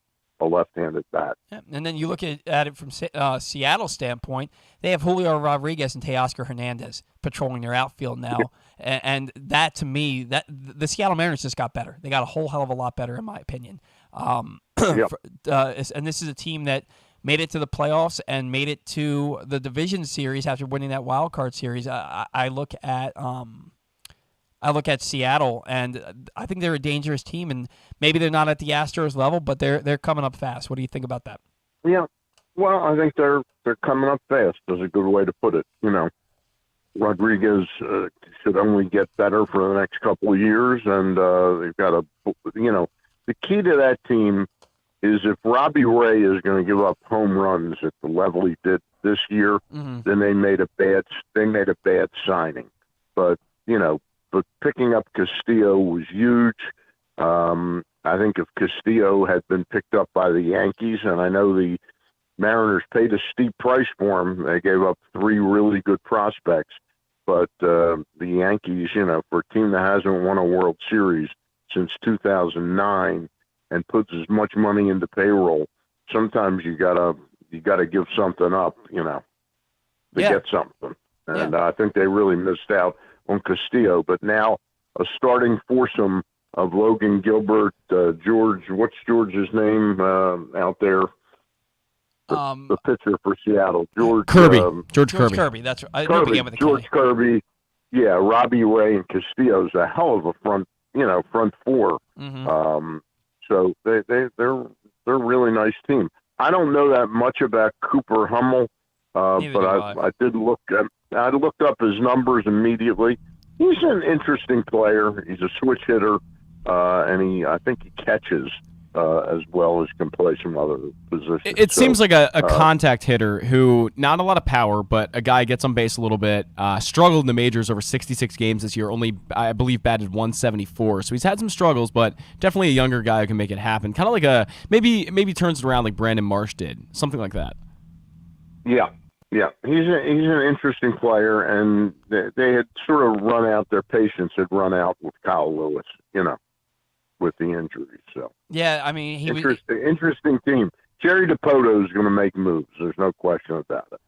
a left-handed bat. Yeah. And then you look at it from Seattle's standpoint, they have Julio Rodriguez and Teoscar Hernandez patrolling their outfield now. And that, to me, that the Seattle Mariners just got better. They got a whole hell of a lot better, in my opinion. And this is a team that made it to the playoffs and made it to the division series after winning that wild card series. I look at Seattle, and I think they're a dangerous team, and maybe they're not at the Astros level, but they're coming up fast. What do you think about that? Yeah, well, I think they're coming up fast. Is a good way to put it. Rodriguez should only get better for the next couple of years, and they've got the key to that team is if Robbie Ray is going to give up home runs at the level he did this year, then they made a bad signing. But picking up Castillo was huge. I think if Castillo had been picked up by the Yankees, and I know the Mariners paid a steep price for him, they gave up 3 really good prospects. But the Yankees, for a team that hasn't won a World Series since 2009 and puts as much money into payroll, sometimes you gotta give something up, to get something. And I think they really missed out on Castillo. But now a starting foursome of Logan Gilbert, George, what's George's name out there? The pitcher for Seattle, George Kirby. George Kirby. That's right. I know began with a George K. Kirby. Yeah, Robbie Ray and Castillo's a hell of a front four. So they're a really nice team. I don't know that much about Cooper Hummel, but I looked up his numbers immediately. He's an interesting player. He's a switch hitter, and I think he catches as well as can play some other positions. It seems like a contact hitter who, not a lot of power, but a guy gets on base a little bit, struggled in the majors over 66 games this year, only, I believe, batted 174. So he's had some struggles, but definitely a younger guy who can make it happen. Kind of like maybe turns it around like Brandon Marsh did, something like that. Yeah. Yeah, he's an interesting player, and they had sort of run out, their patience had run out with Kyle Lewis, with the injuries. So yeah, I mean, interesting team. Jerry DiPoto is going to make moves. There's no question about it.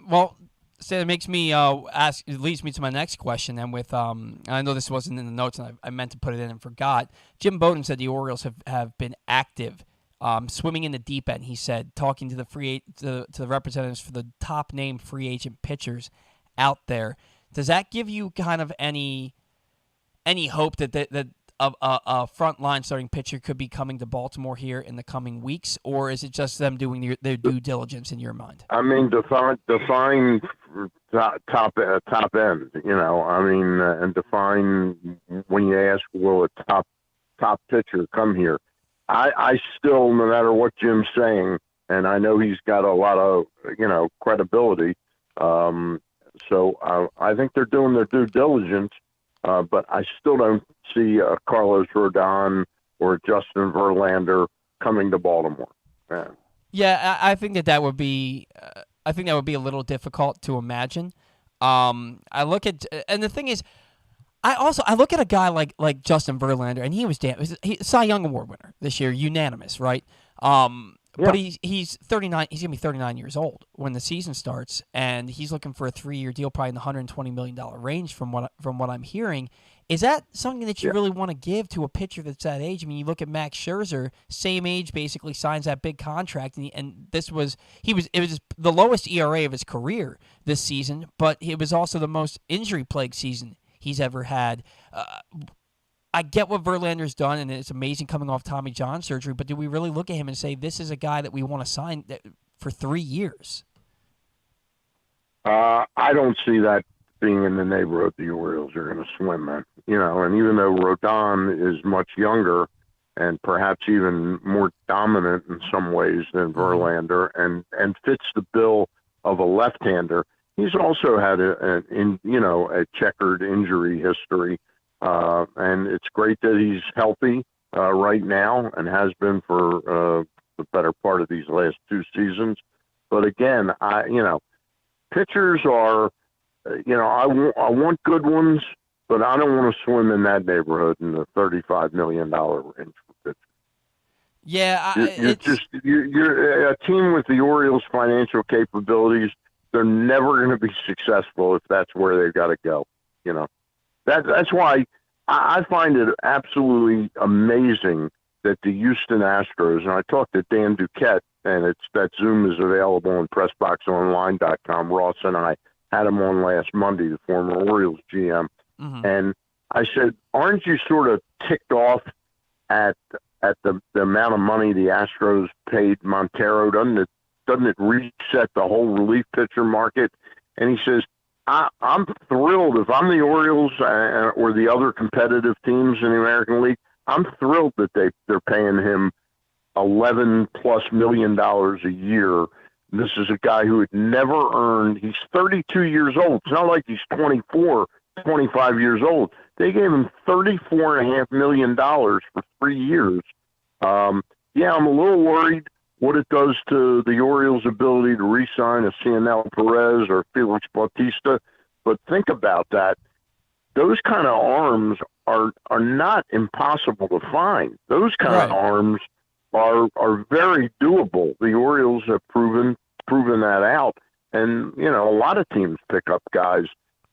Well, so it makes me it leads me to my next question. And with I know this wasn't in the notes, and I meant to put it in and forgot. Jim Bowden said the Orioles have been active. Swimming in the deep end, he said, talking to the representatives for the top named free agent pitchers out there. Does that give you kind of any hope that a frontline starting pitcher could be coming to Baltimore here in the coming weeks, or is it just them doing their due diligence in your mind? I mean, define top end. And define when you ask, will a top pitcher come here? I still, no matter what Jim's saying, and I know he's got a lot of, credibility. So I think they're doing their due diligence, but I still don't see Carlos Rodon or Justin Verlander coming to Baltimore. Yeah, I think that would be, a little difficult to imagine. I look at, and the thing is, I look at a guy like Justin Verlander, and he was Cy Young Award winner this year, unanimous, right? But he's 39. He's gonna be 39 years old when the season starts, and he's looking for a 3-year deal, probably in the $120 million range, from what I'm hearing. Is that something that you really want to give to a pitcher that's that age? I mean, you look at Max Scherzer, same age, basically signs that big contract, and it was the lowest ERA of his career this season, but it was also the most injury-plagued season he's ever had. I get what Verlander's done, and it's amazing coming off Tommy John surgery, but do we really look at him and say, this is a guy that we want to sign for 3 years? I don't see that being in the neighborhood the Orioles are going to swim in. And even though Rodon is much younger and perhaps even more dominant in some ways than Verlander and fits the bill of a left-hander, he's also had a checkered injury history. And it's great that he's healthy right now and has been for the better part of these last 2 seasons. But again, pitchers are, I want good ones, but I don't want to swim in that neighborhood in the $35 million range for pitchers. Yeah, you're a team with the Orioles' financial capabilities. They're never going to be successful if that's where they've got to go. You know, that's why I find it absolutely amazing that the Houston Astros, and I talked to Dan Duquette, and that Zoom is available on PressBoxOnline.com. Ross and I had him on last Monday, the former Orioles GM, and I said, "Aren't you sort of ticked off at the amount of money the Astros paid Montero? Doesn't it reset the whole relief pitcher market?" And he says, I'm thrilled if I'm the Orioles or the other competitive teams in the American League. I'm thrilled that they're paying him $11+ million a year. This is a guy who had never earned. He's 32 years old. It's not like he's 24, 25 years old. They gave him $34.5 million for 3 years. Yeah, I'm a little worried what it does to the Orioles' ability to re-sign a Cionel Perez or Felix Bautista. But think about that. Those kind of arms are not impossible to find. Those kind of arms are very doable. The Orioles have proven that out. And, you know, a lot of teams pick up guys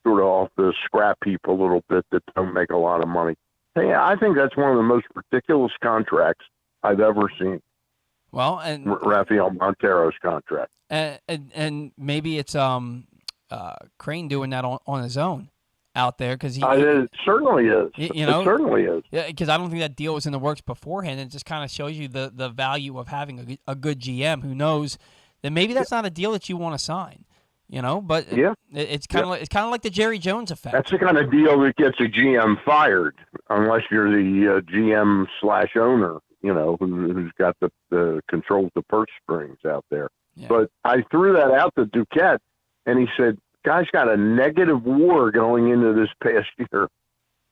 sort of off the scrap heap a little bit that don't make a lot of money. Hey, I think that's one of the most ridiculous contracts I've ever seen. Well, and Rafael Montero's contract, and maybe it's Crane doing that on his own out there because it certainly is. You know, it certainly is. Yeah, because I don't think that deal was in the works beforehand. It just kind of shows you the value of having a good GM who knows that maybe that's not a deal that you want to sign. You know, but it's kind of like the Jerry Jones effect. That's the kind of deal that gets a GM fired, unless you're the GM/owner. You know, who's got the controls the purse strings out there. Yeah. But I threw that out to Duquette, and he said, "Guy's got a negative WAR going into this past year."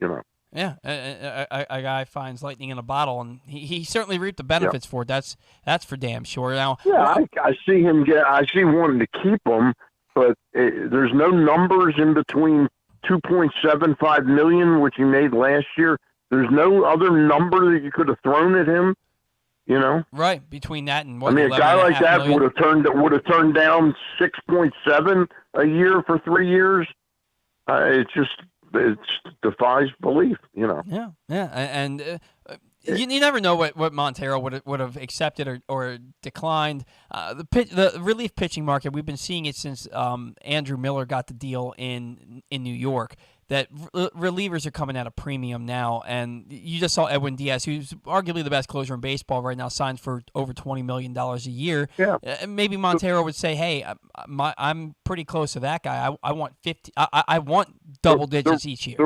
You know. Yeah, a guy finds lightning in a bottle, and he certainly reaped the benefits for it. That's for damn sure. Now, I see him I see wanting to keep him, but there's no numbers in between $2.75 million, which he made last year. There's no other number that you could have thrown at him, you know. Right, between that and what? I mean, a guy like that would have turned down 6.7 a year for 3 years. It defies belief, you know. Yeah, and you never know what Montero would have accepted or declined. The relief pitching market, we've been seeing it since Andrew Miller got the deal in New York. That relievers are coming at a premium now, and you just saw Edwin Diaz, who's arguably the best closer in baseball right now, signed for over $20 million a year. Yeah. Maybe Montero would say, "Hey, I'm pretty close to that guy. I want 50. I want double digits each year." The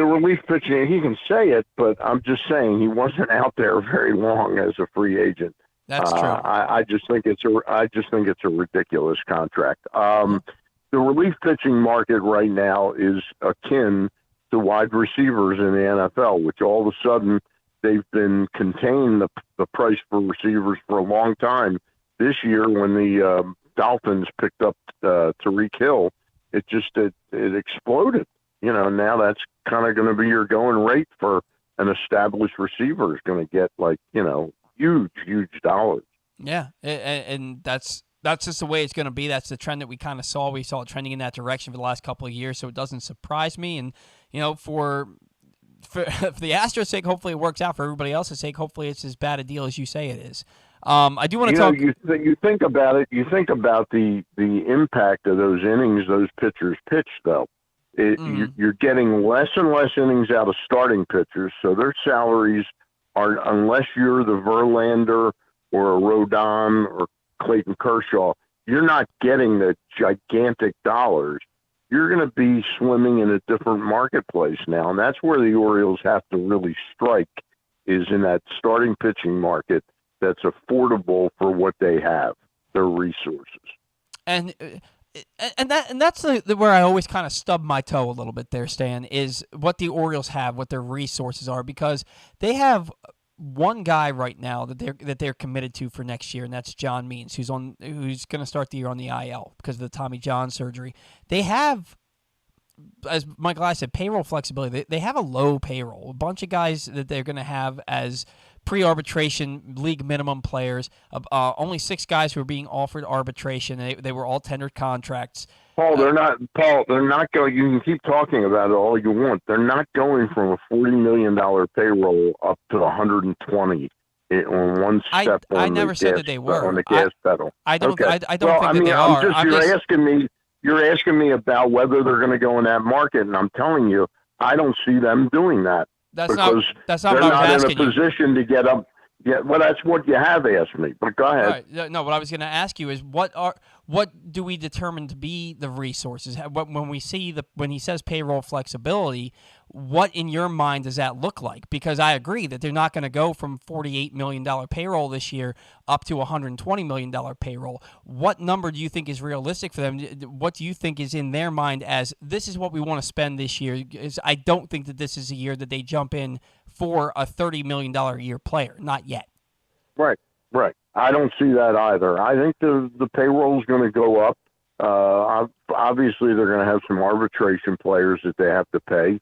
relief pitching, he can say it, but I'm just saying he wasn't out there very long as a free agent. That's true. I just think it's a ridiculous contract. The relief pitching market right now is akin to wide receivers in the NFL, which all of a sudden they've been containing the price for receivers for a long time. This year, when the Dolphins picked up Tyreek Hill, it exploded. You know, now that's kind of going to be your going rate for an established receiver is going to get huge dollars. Yeah, and that's just the way it's going to be. That's the trend that we kind of saw. We saw it trending in that direction for the last couple of years, so it doesn't surprise me. And, you know, for the Astros' sake, hopefully it works out. For everybody else's sake, hopefully it's as bad a deal as you say it is. I do want to talk. You think about it. You think about the impact of those innings those pitchers pitch, though. You're getting less and less innings out of starting pitchers, so their salaries are, unless you're the Verlander or a Rodon or Clayton Kershaw, you're not getting the gigantic dollars. You're going to be swimming in a different marketplace now, and that's where the Orioles have to really strike, is in that starting pitching market that's affordable for what they have, their resources. And that's where I always kind of stub my toe a little bit there, Stan, is what the Orioles have, what their resources are, because they have one guy right now that they're committed to for next year, and that's John Means, who's going to start the year on the IL because of the Tommy John surgery. They have, as Michael I said, payroll flexibility. They have a low payroll, a bunch of guys that they're going to have as pre-arbitration league minimum players. Only 6 guys who were being offered arbitration. They were all tendered contracts. Paul, they're not. Paul, they're not going. You can keep talking about it all you want. They're not going from a $40 million payroll up to 120 on one step. I never said that they were on the gas pedal. I don't. Okay. I don't think that they are. You're asking me about whether they're going to go in that market, and I'm telling you, I don't see them doing that. That's not what I was asking you. They're not in a position to get up. Yeah, well, that's what you have asked me. But go ahead. Right. No, what I was going to ask you is what do we determine to be the resources? When we see when he says payroll flexibility, what in your mind does that look like? Because I agree that they're not going to go from $48 million payroll this year up to $120 million payroll. What number do you think is realistic for them? What do you think is in their mind as this is what we want to spend this year? I don't think that this is a year that they jump in for a $30 million a year player. Not yet. Right. I don't see that either. I think the payroll is going to go up. Obviously, they're going to have some arbitration players that they have to pay,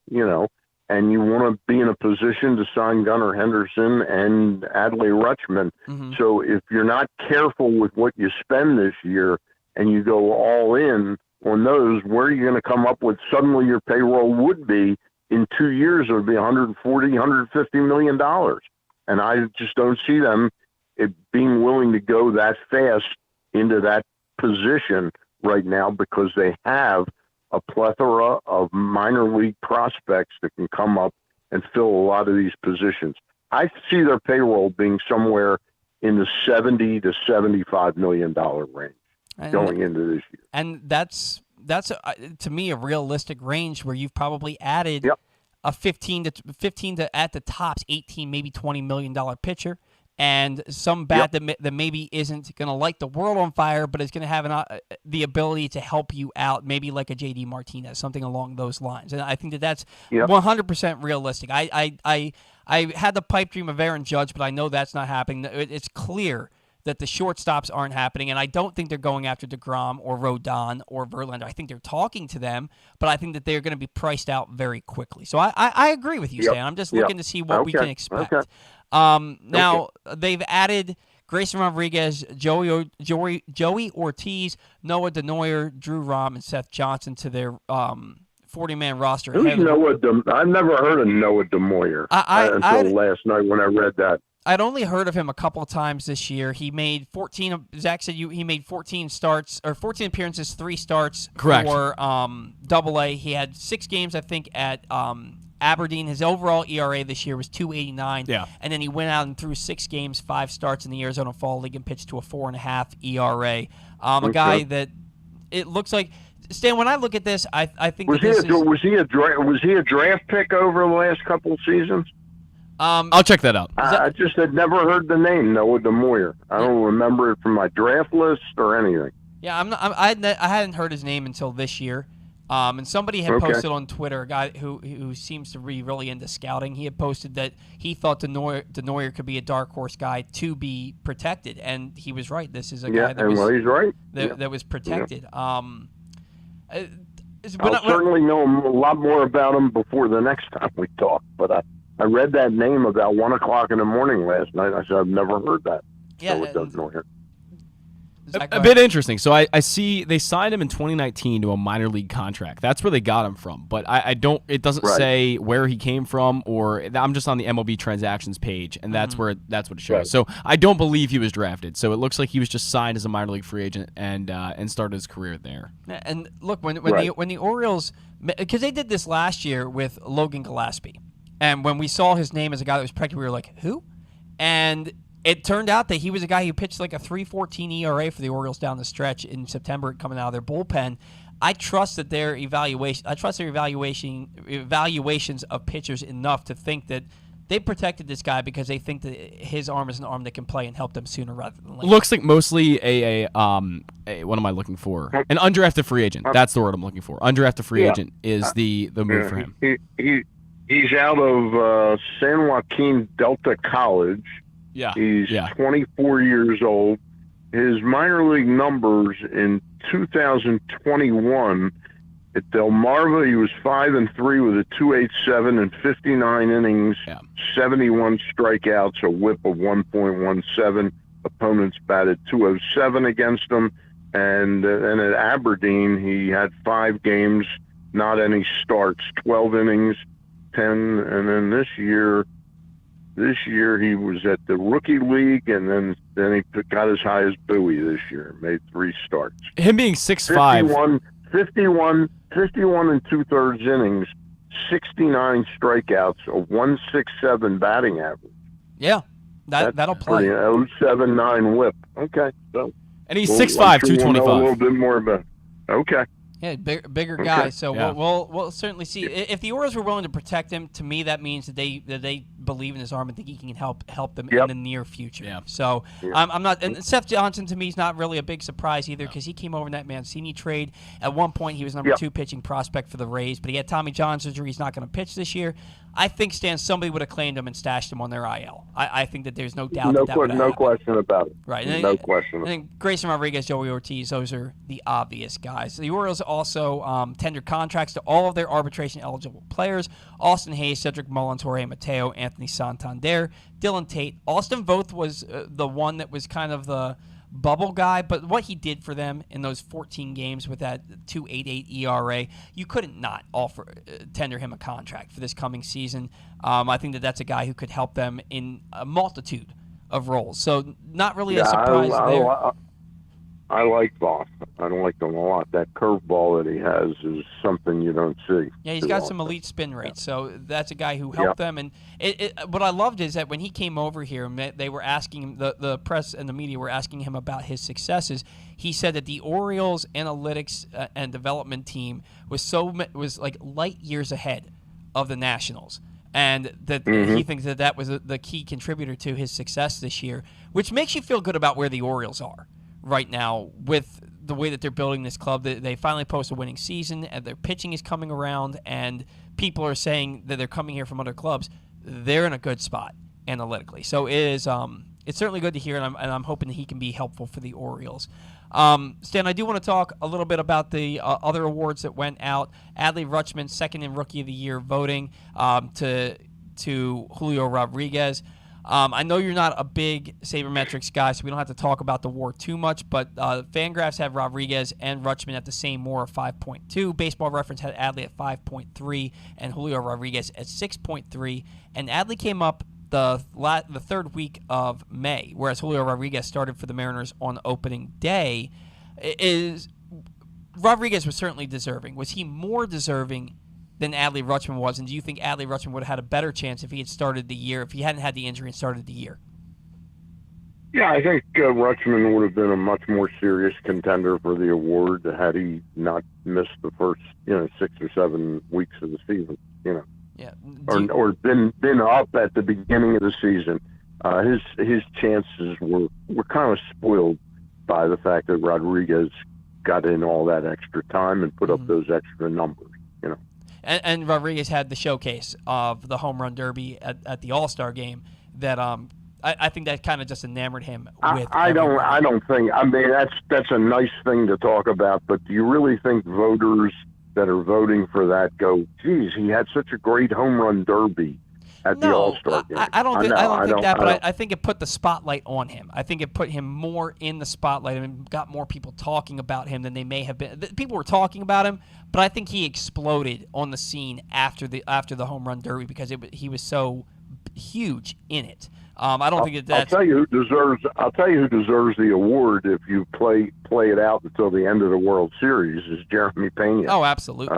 and you want to be in a position to sign Gunnar Henderson and Adley Rutschman. Mm-hmm. So if you're not careful with what you spend this year and you go all in on those, where are you going to come up with suddenly your payroll would be in 2 years? It would be $140, $150 million. And I just don't see them being willing to go that fast into that position right now because they have a plethora of minor league prospects that can come up and fill a lot of these positions. I see their payroll being somewhere in the $70 to $75 million range going into this year. And that's to me a realistic range where you've probably added a 15 to at the tops 18, maybe $20 million pitcher. And some bat that maybe isn't going to light the world on fire, but is going to have the ability to help you out, maybe like a J.D. Martinez, something along those lines. And I think that's 100% realistic. I had the pipe dream of Aaron Judge, but I know that's not happening. It's clear that the shortstops aren't happening, and I don't think they're going after DeGrom or Rodon or Verlander. I think they're talking to them, but I think that they're going to be priced out very quickly. So I agree with you, Stan. I'm just looking to see what we can expect. Okay. Now, they've added Grayson Rodriguez, Joey Ortiz, Noah Denoyer, Drew Rom, and Seth Johnson to their 40-man roster. Who's Noah? I've never heard of Noah Denoyer until last night when I read that. I'd only heard of him a couple of times this year. He made 14. Zach said he made 14 starts or 14 appearances, 3 starts. Correct. For Double-A. He had 6 games, I think, at Aberdeen. His overall ERA this year was 2.89. Yeah. And then he went out and threw 6 games, 5 starts in the Arizona Fall League and pitched to a 4.5 ERA. A guy that it looks like. Stan, when I look at this, I think was he a draft pick over the last couple of seasons? I'll check that out. I just had never heard the name Noah Denoyer. I don't remember it from my draft list or anything. Yeah, I hadn't heard his name until this year. And somebody had posted on Twitter, a guy who seems to be really into scouting. He had posted that he thought Denoyer could be a dark horse guy to be protected, and he was right. This is a guy that he's right. That was protected. I'll certainly know a lot more about him before the next time we talk, but I read that name about 1 o'clock in the morning last night. I said, I've never heard that. Yeah, so it doesn't know here. A bit interesting. So I see they signed him in 2019 to a minor league contract. That's where they got him from. But I don't. It doesn't say where he came from, or I'm just on the MLB transactions page, and that's what it shows. Right. So I don't believe he was drafted. So it looks like he was just signed as a minor league free agent and started his career there. And look, when the Orioles, because they did this last year with Logan Gillespie, and when we saw his name as a guy that was protected, we were like, who? And it turned out that he was a guy who pitched like a 3.14 ERA for the Orioles down the stretch in September coming out of their bullpen. I trust that their evaluations of pitchers enough to think that they protected this guy because they think that his arm is an arm that can play and help them sooner rather than later. Looks like mostly a what am I looking for? An undrafted free agent. That's the word I'm looking for. Undrafted free agent is the move for him. He's out of San Joaquin Delta College. Yeah. He's 24 years old. His minor league numbers in 2021, At Delmarva, he was 5-3 with a 2.87 and 59 innings, 71 strikeouts, a WHIP of 1.17. Opponents batted 207 against him. And at Aberdeen, he had 5 games, not any starts, 12 innings, 10. And then this year he was at the rookie league, and then he got as high as Bowie this year, made 3 starts. Him being 6'5". 51 and 2/3 innings, 69 strikeouts, a 1.67 batting average. Yeah, that'll play. 0.79 WHIP. Okay, so. And he's 6'5", 225. We'll know a little bit more about it. Okay. Yeah, bigger guy. Okay. So Yeah. we'll certainly see. If the Orioles were willing to protect him, to me that means that they believe in his arm and think he can help them in the near future. Yeah. So I'm not. And Seth Johnson to me is not really a big surprise either because he came over in that Mancini trade. At one point he was number 2 pitching prospect for the Rays, but he had Tommy John surgery. He's not going to pitch this year. I think, Stan, somebody would have claimed him and stashed him on their IL. I think that there's no doubt that would have happened. Question about it. Right. No question. I think Grayson Rodriguez, Joey Ortiz, those are the obvious guys. The Orioles also tendered contracts to all of their arbitration-eligible players: Austin Hayes, Cedric Mullins, Jorge Mateo, Anthony Santander, Dylan Tate. Austin Voth was the one that was kind of the bubble guy, but what he did for them in those 14 games with that 2.88 ERA, you couldn't not tender him a contract for this coming season. I think that's a guy who could help them in a multitude of roles. So not really a surprise there. I like Voth. I don't like him a lot. That curveball that he has is something you don't see. Yeah, he's got some elite spin rates, so that's a guy who helped them. And what I loved is that when he came over here, they were asking him, the press and the media were asking him about his successes. He said that the Orioles analytics and development team was like light years ahead of the Nationals. And that he thinks that was the key contributor to his success this year, which makes you feel good about where the Orioles are right now with the way that they're building this club. They finally post a winning season, and their pitching is coming around, and people are saying that they're coming here from other clubs. They're in a good spot analytically. So it is it's certainly good to hear, and I'm hoping that he can be helpful for the Orioles. Stan, I do want to talk a little bit about the other awards that went out. Adley Rutschman, second in Rookie of the Year voting to Julio Rodriguez. I know you're not a big sabermetrics guy, so we don't have to talk about the WAR too much, but Fangraphs had Rodriguez and Rutschman at the same WAR of 5.2. Baseball Reference had Adley at 5.3 and Julio Rodriguez at 6.3. And Adley came up the third week of May, whereas Julio Rodriguez started for the Mariners on opening day. Rodriguez was certainly deserving. Was he more deserving than Adley Rutschman was, and do you think Adley Rutschman would have had a better chance if he had started the year, if he hadn't had the injury and started the year? Yeah, I think Rutschman would have been a much more serious contender for the award had he not missed the first 6 or 7 weeks of the season. Yeah. Or been up at the beginning of the season. His chances were kind of spoiled by the fact that Rodriguez got in all that extra time and put up those extra numbers. And Rodriguez had the showcase of the home run derby at the All-Star game that I think that kind of just enamored him with. I don't think. I mean, that's a nice thing to talk about, but do you really think voters that are voting for that go, geez, he had such a great home run derby at the All-Star game? I don't think that, but I think it put the spotlight on him. I think it put him more in the spotlight and got more people talking about him than they may have been. People were talking about him, but I think he exploded on the scene after the home run derby because he was so huge in it. I don't think that's. I'll tell you who deserves the award if you play it out until the end of the World Series is Jeremy Pena. Oh, absolutely.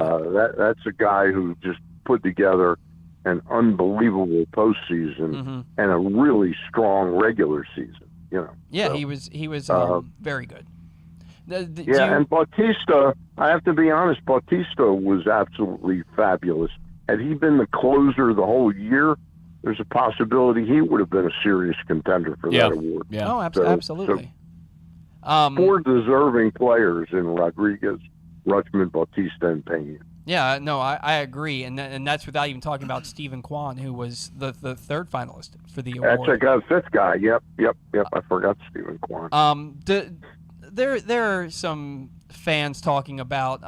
That's a guy who just put together an unbelievable postseason and a really strong regular season. Yeah, so, he was very good. And Bautista, I have to be honest, Bautista was absolutely fabulous. Had he been the closer the whole year, there's a possibility he would have been a serious contender for that award. Yeah. Oh, absolutely. So 4 deserving players in Rodriguez, Rutschman, Bautista, and Pena. Yeah, no, I agree, and that's without even talking about Stephen Kwan, who was the third finalist for the award. That's a fifth guy. Yep. I forgot Stephen Kwan. There are some fans talking about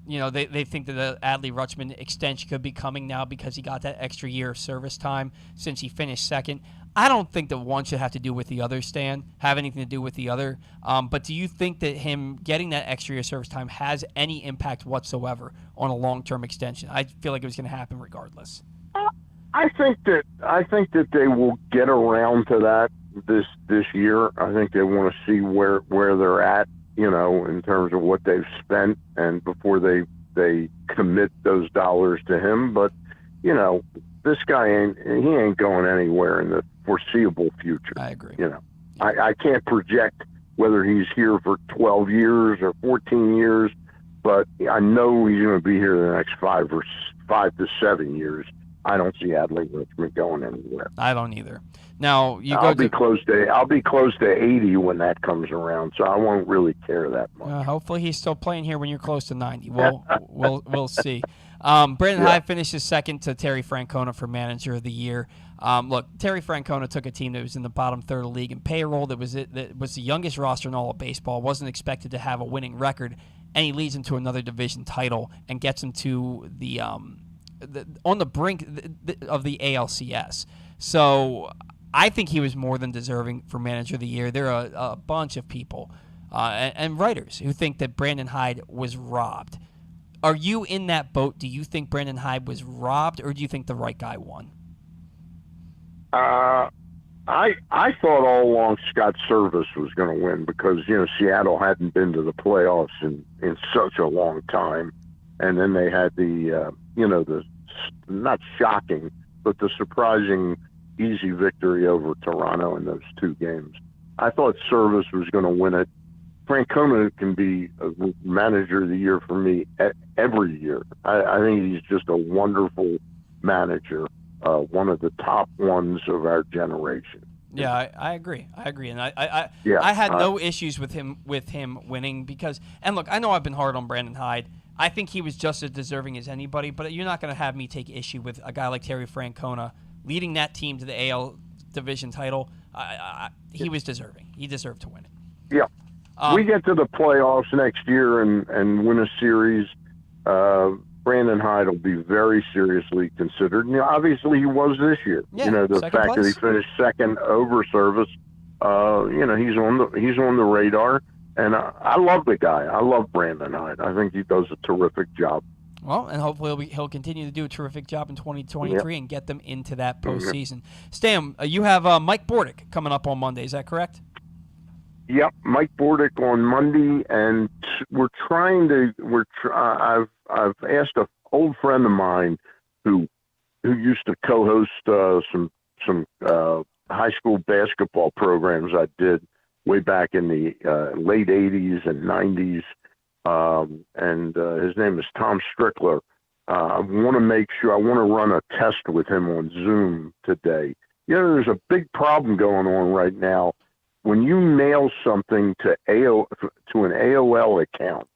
They think that the Adley Rutschman extension could be coming now because he got that extra year of service time since he finished second. I don't think that one should have to do with the other, Stan, have anything to do with the other. But do you think that him getting that extra year of service time has any impact whatsoever on a long-term extension? I feel like it was going to happen regardless. I think that they will get around to that this year. I think they want to see where they're at, in terms of what they've spent, and before they commit those dollars to him. But this guy ain't going anywhere in the foreseeable future. I agree. I can't project whether he's here for 12 years or 14 years, but I know he's going to be here the next 5 to 7 years. I don't see Adley Rutschman going anywhere. I don't either. Now I'll be close to 80 when that comes around, so I won't really care that much. Hopefully, he's still playing here when you're close to 90. We'll see. Brandon Hyde finishes second to Terry Francona for Manager of the Year. Look, Terry Francona took a team that was in the bottom third of the league in payroll. That was the youngest roster in all of baseball. Wasn't expected to have a winning record, and he leads them to another division title and gets them to the on the brink of the ALCS. So I think he was more than deserving for Manager of the Year. There are a bunch of people and writers who think that Brandon Hyde was robbed. Are you in that boat? Do you think Brandon Hyde was robbed, or do you think the right guy won? I thought all along Scott Service was going to win because Seattle hadn't been to the playoffs in such a long time, and then they had the not shocking but the surprising easy victory over Toronto in those 2 games. I thought Service was going to win it. Francona can be a Manager of the Year for me every year. I think he's just a wonderful manager, one of the top ones of our generation. Yeah, I agree. And I had no issues with him winning because, and look, I know I've been hard on Brandon Hyde. I think he was just as deserving as anybody, but you're not going to have me take issue with a guy like Terry Francona leading that team to the AL division title. He was deserving. He deserved to win it. Yeah. We get to the playoffs next year and win a series. Brandon Hyde will be very seriously considered. Obviously he was this year. Yeah, the fact that he finished second over Service, he's on the radar. And I love the guy. I love Brandon Hyde. I think he does a terrific job. Well, and hopefully he'll continue to do a terrific job in 2023 and get them into that postseason. Stan, you have Mike Bordick coming up on Monday. Is that correct? Yep, Mike Bordick on Monday, and I've asked an old friend of mine who used to co-host some high school basketball programs I did way back in the late 80s and 90s, and his name is Tom Strickler. I want to run a test with him on Zoom today. There's a big problem going on right now. When you mail something to an AOL account,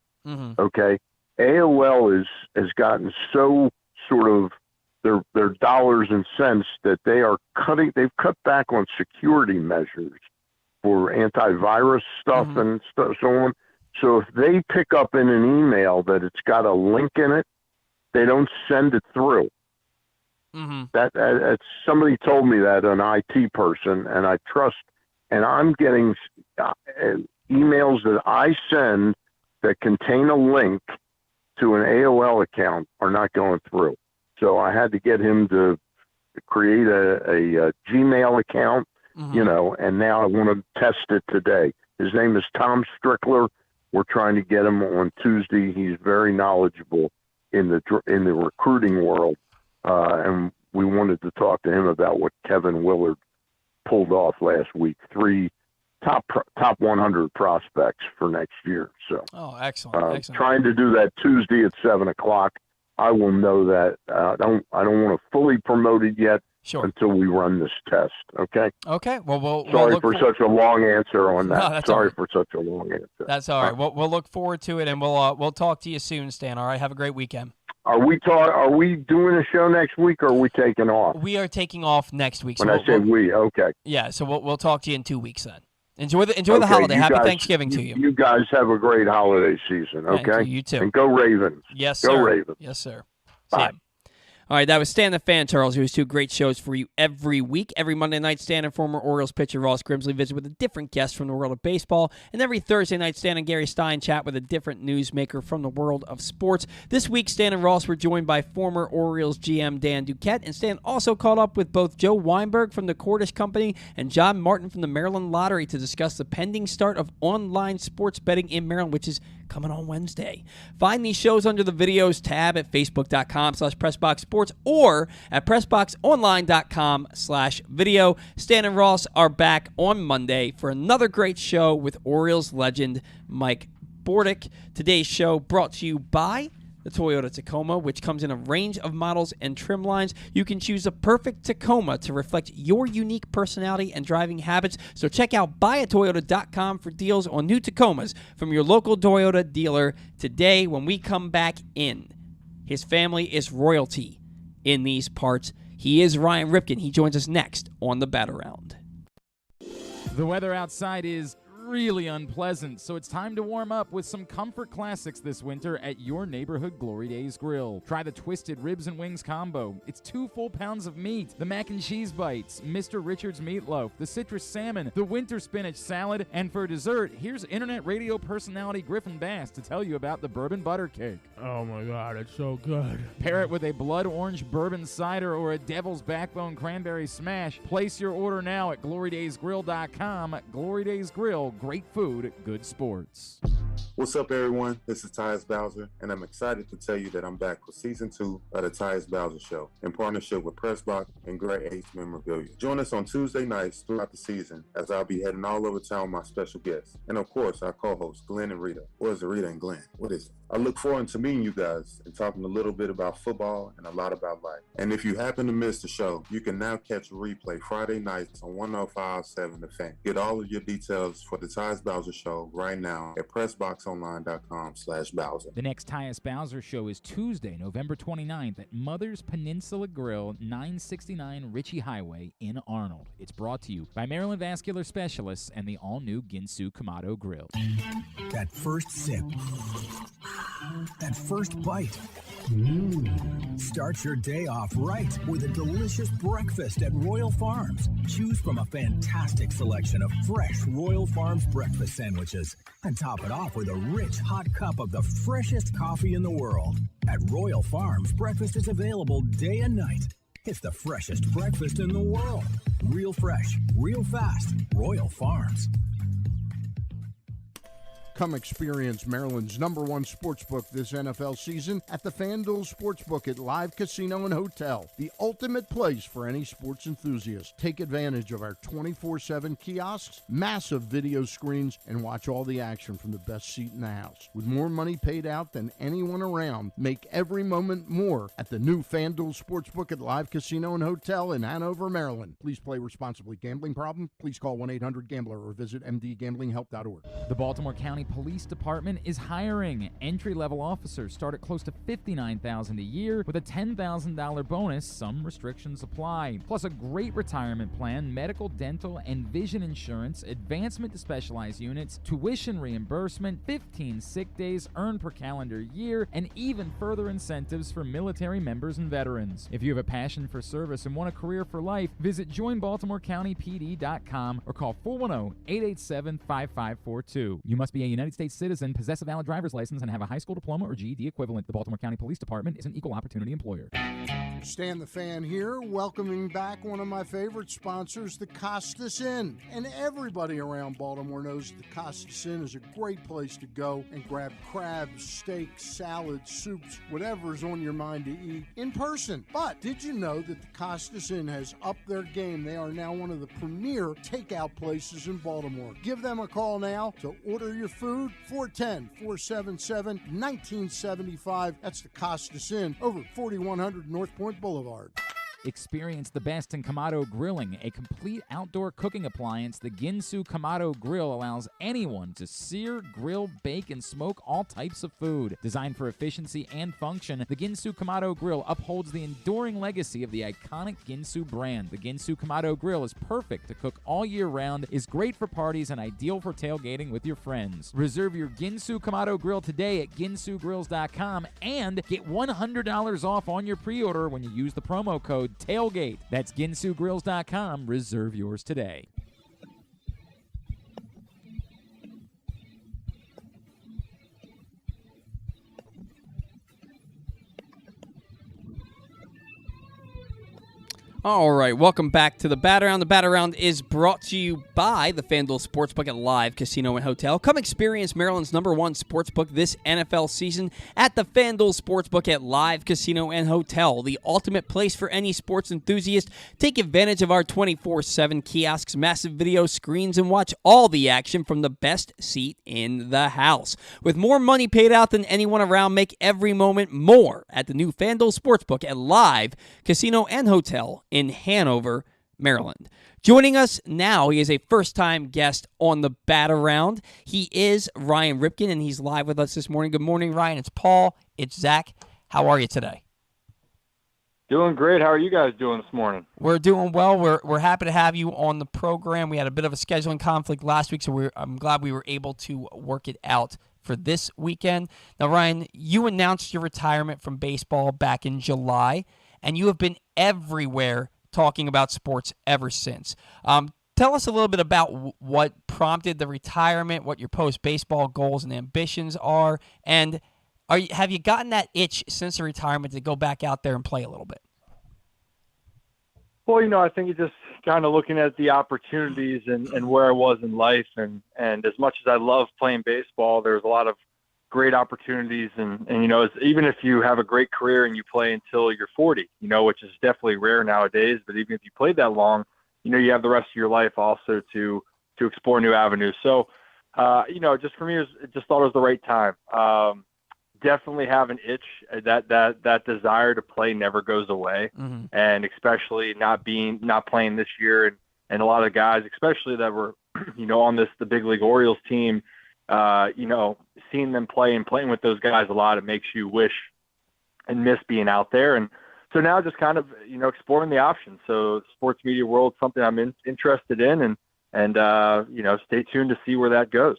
okay, AOL has gotten so sort of their dollars and cents that they've cut back on security measures for antivirus stuff and so on. So if they pick up in an email that it's got a link in it, they don't send it through. That somebody told me that, an IT person, and I trust. And I'm getting emails that I send that contain a link to an AOL account are not going through. So I had to get him to create a Gmail account, and now I want to test it today. His name is Tom Strickler. We're trying to get him on Tuesday. He's very knowledgeable in the recruiting world, and we wanted to talk to him about what Kevin Willard pulled off last week. 3 top 100 prospects for next year. So, excellent. Trying to do that Tuesday at 7:00. I will know that. I don't want to fully promote it yet until we run this test. Okay. Okay. Well, sorry for such a long answer on that. No, sorry for such a long answer. That's all right. We'll look forward to it, and we'll talk to you soon, Stan. All right. Have a great weekend. Are we doing a show next week, or are we taking off? We are taking off next week. When I say we, okay. Yeah. So we'll talk to you in 2 weeks then. Enjoy the holiday. Happy Thanksgiving to you. You guys have a great holiday season, okay? You too. And go Ravens. Yes, sir. Go Ravens. Yes, sir. Bye. All right, that was Stan the Fan, Charles, who has two great shows for you every week. Every Monday night, Stan and former Orioles pitcher Ross Grimsley visit with a different guest from the world of baseball. And every Thursday night, Stan and Gary Stein chat with a different newsmaker from the world of sports. This week, Stan and Ross were joined by former Orioles GM Dan Duquette. And Stan also caught up with both Joe Weinberg from the Cordish Company and John Martin from the Maryland Lottery to discuss the pending start of online sports betting in Maryland, which is coming on Wednesday. Find these shows under the videos tab at facebook.com/PressBoxSports or at PressBoxOnline.com/video. Stan and Ross are back on Monday for another great show with Orioles legend Mike Bordick. Today's show brought to you by the Toyota Tacoma, which comes in a range of models and trim lines. You can choose the perfect Tacoma to reflect your unique personality and driving habits. So check out buyatoyota.com for deals on new Tacomas from your local Toyota dealer today. When we come back in, his family is royalty in these parts. He is Ryan Ripken. He joins us next on the Bat Around. The weather outside is really unpleasant, so it's time to warm up with some comfort classics this winter at your neighborhood Glory Days Grill. Try the Twisted Ribs and Wings combo. It's 2 full pounds of meat, the mac and cheese bites, Mr. Richards meatloaf, the citrus salmon, the winter spinach salad, and for dessert, here's internet radio personality Griffin Bass to tell you about the bourbon butter cake. Oh my God, it's so good. Pair it with a blood orange bourbon cider or a devil's backbone cranberry smash. Place your order now at glorydaysgrill.com. Glory Days Grill. Great food, good sports. What's up, everyone? This is Tyus Bowser, and I'm excited to tell you that I'm back for Season 2 of the Tyus Bowser Show in partnership with PressBox and Great H Memorabilia. Join us on Tuesday nights throughout the season as I'll be heading all over town with my special guests. And, of course, our co-hosts, Glenn and Rita. Or is it Rita and Glenn? What is it? I look forward to meeting you guys and talking a little bit about football and a lot about life. And if you happen to miss the show, you can now catch a replay Friday nights on 105.7 The Fan. Get all of your details for the Tyus Bowser Show right now at PressBoxOnline.com/Bowser. The next Tyus Bowser Show is Tuesday, November 29th at Mother's Peninsula Grill, 969 Ritchie Highway in Arnold. It's brought to you by Maryland Vascular Specialists and the all-new Ginsu Kamado Grill. That first sip. That first bite. Start your day off right with a delicious breakfast at Royal Farms. Choose from a fantastic selection of fresh Royal Farms breakfast sandwiches and top it off with a rich hot cup of the freshest coffee in the world. At Royal Farms, breakfast is available day and night. It's the freshest breakfast in the world. Real fresh, real fast. Royal Farms. Come experience Maryland's #1 sportsbook this NFL season at the FanDuel Sportsbook at Live Casino and Hotel, the ultimate place for any sports enthusiast. Take advantage of our 24/7 kiosks, massive video screens, and watch all the action from the best seat in the house. With more money paid out than anyone around, make every moment more at the new FanDuel Sportsbook at Live Casino and Hotel in Hanover, Maryland. Please play responsibly. Gambling problem? Please call 1-800-GAMBLER or visit mdgamblinghelp.org. The Baltimore County Police Department is hiring. Entry-level officers start at close to $59,000 a year with a $10,000 bonus. Some restrictions apply. Plus a great retirement plan, medical, dental, and vision insurance, advancement to specialized units, tuition reimbursement, 15 sick days earned per calendar year, and even further incentives for military members and veterans. If you have a passion for service and want a career for life, visit joinbaltimorecountypd.com or call 410-887-5542. You must be a United States citizen, possess a valid driver's license, and have a high school diploma or GED equivalent. The Baltimore County Police Department is an equal opportunity employer. Stan the Fan here, welcoming back one of my favorite sponsors, the Costas Inn. And everybody around Baltimore knows the Costas Inn is a great place to go and grab crabs, steaks, salads, soups, whatever's on your mind to eat in person. But did you know that the Costas Inn has upped their game? They are now one of the premier takeout places in Baltimore. Give them a call now to order your food, 410-477-1975. That's the Costas Inn over 4100 North Point Boulevard. Experience the best in Kamado Grilling, a complete outdoor cooking appliance. The Ginsu Kamado Grill allows anyone to sear, grill, bake, and smoke all types of food. Designed for efficiency and function, the Ginsu Kamado Grill upholds the enduring legacy of the iconic Ginsu brand. The Ginsu Kamado Grill is perfect to cook all year round, is great for parties, and ideal for tailgating with your friends. Reserve your Ginsu Kamado Grill today at ginsugrills.com and get $100 off on your pre-order when you use the promo code TAILGATE. That's ginsugrills.com. Reserve yours today. All right, welcome back to the Bat Around. The Bat Around is brought to you by the FanDuel Sportsbook at Live Casino and Hotel. Come experience Maryland's #1 sportsbook this NFL season at the FanDuel Sportsbook at Live Casino and Hotel, the ultimate place for any sports enthusiast. Take advantage of our 24/7 kiosks, massive video screens, and watch all the action from the best seat in the house. With more money paid out than anyone around, make every moment more at the new FanDuel Sportsbook at Live Casino and Hotel in Hanover, Maryland. Joining us now, he is a first-time guest on the Bat Around. He is Ryan Ripken, and he's live with us this morning. Good morning, Ryan. It's Paul. It's Zach. How are you today? Doing great. How are you guys doing this morning? We're doing well. We're happy to have you on the program. We had a bit of a scheduling conflict last week, so I'm glad we were able to work it out for this weekend. Now, Ryan, you announced your retirement from baseball back in July, and you have been everywhere talking about sports ever since. Tell us a little bit about what prompted the retirement, what your post-baseball goals and ambitions are, and have you gotten that itch since the retirement to go back out there and play a little bit? Well, I think it's just kind of looking at the opportunities and where I was in life, and as much as I love playing baseball, there's a lot of great opportunities, and even if you have a great career and you play until you're 40, which is definitely rare nowadays, but even if you played that long, you have the rest of your life also to explore new avenues. So, just for me, it just thought it was the right time. Definitely have an itch. That desire to play never goes away, and especially not playing this year, and a lot of guys, especially that were, on the big league Orioles team. Seeing them play and playing with those guys a lot, it makes you wish and miss being out there. And so now just kind of, exploring the options. So sports media world, something I'm interested in, and stay tuned to see where that goes.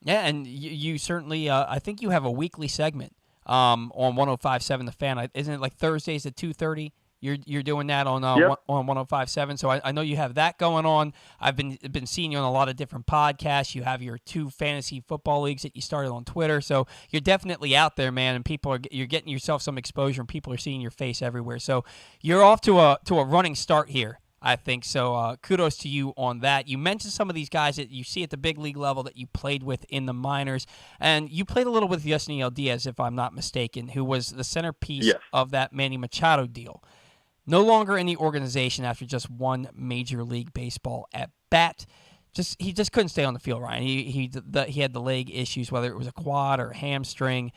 Yeah, and you certainly, I think you have a weekly segment on 105.7 The Fan. Isn't it like Thursdays at 2:30? You're doing that on Yep. on 105.7. So I know you have that going on. I've been seeing you on a lot of different podcasts. You have your 2 fantasy football leagues that you started on Twitter. So you're definitely out there, man. And you're getting yourself some exposure, and people are seeing your face everywhere. So you're off to a running start here, I think. So kudos to you on that. You mentioned some of these guys that you see at the big league level that you played with in the minors. And you played a little with Yasniel Diaz, if I'm not mistaken, who was the centerpiece of that Manny Machado deal. No longer in the organization after just one Major League Baseball at bat. He just couldn't stay on the field, Ryan. He had the leg issues, whether it was a quad or a hamstring.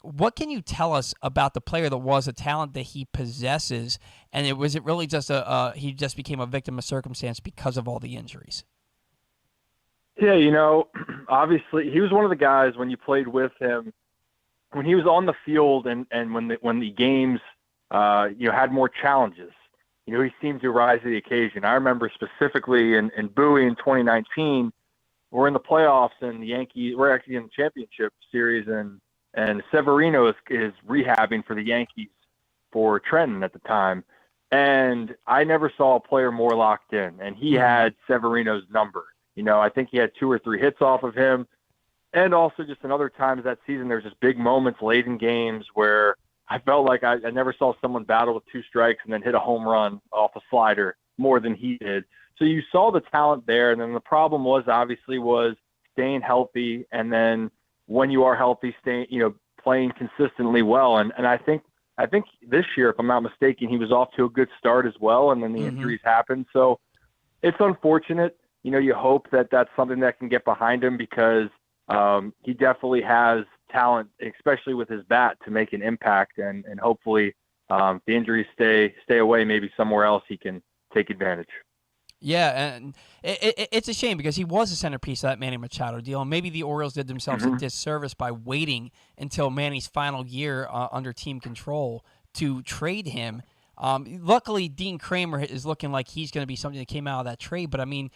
What can you tell us about the player that was a talent that he possesses, and was it really just he just became a victim of circumstance because of all the injuries? Yeah, obviously he was one of the guys when you played with him, when he was on the field and when the games had more challenges. He seemed to rise to the occasion. I remember specifically in Bowie in 2019, we're in the playoffs and the Yankees, we're actually in the championship series, and Severino is rehabbing for the Yankees for Trenton at the time. And I never saw a player more locked in, and he had Severino's number. I think he had 2 or 3 hits off of him. And also just in other times that season, there was just big moments late in games where I felt like I never saw someone battle with 2 strikes and then hit a home run off a slider more than he did. So you saw the talent there, and then the problem was staying healthy, and then when you are healthy, playing consistently well. And I think this year, if I'm not mistaken, he was off to a good start as well, and then the injuries happened. So it's unfortunate. You hope that that's something that can get behind him, because he definitely has talent, especially with his bat, to make an impact, and hopefully If the injuries stay away, maybe somewhere else he can take advantage. Yeah, and it's a shame because he was a centerpiece of that Manny Machado deal, and maybe the Orioles did themselves a disservice by waiting until Manny's final year under team control to trade him. Luckily, Dean Kramer is looking like he's going to be something that came out of that trade, but I mean,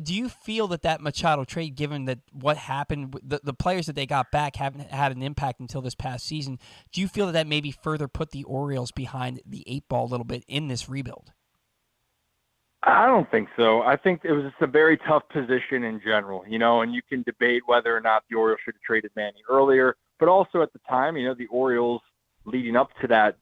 do you feel that Machado trade, given that what happened, the players that they got back haven't had an impact until this past season, do you feel that maybe further put the Orioles behind the 8-ball a little bit in this rebuild? I don't think so. I think it was just a very tough position in general, and you can debate whether or not the Orioles should have traded Manny earlier, but also at the time, the Orioles leading up to that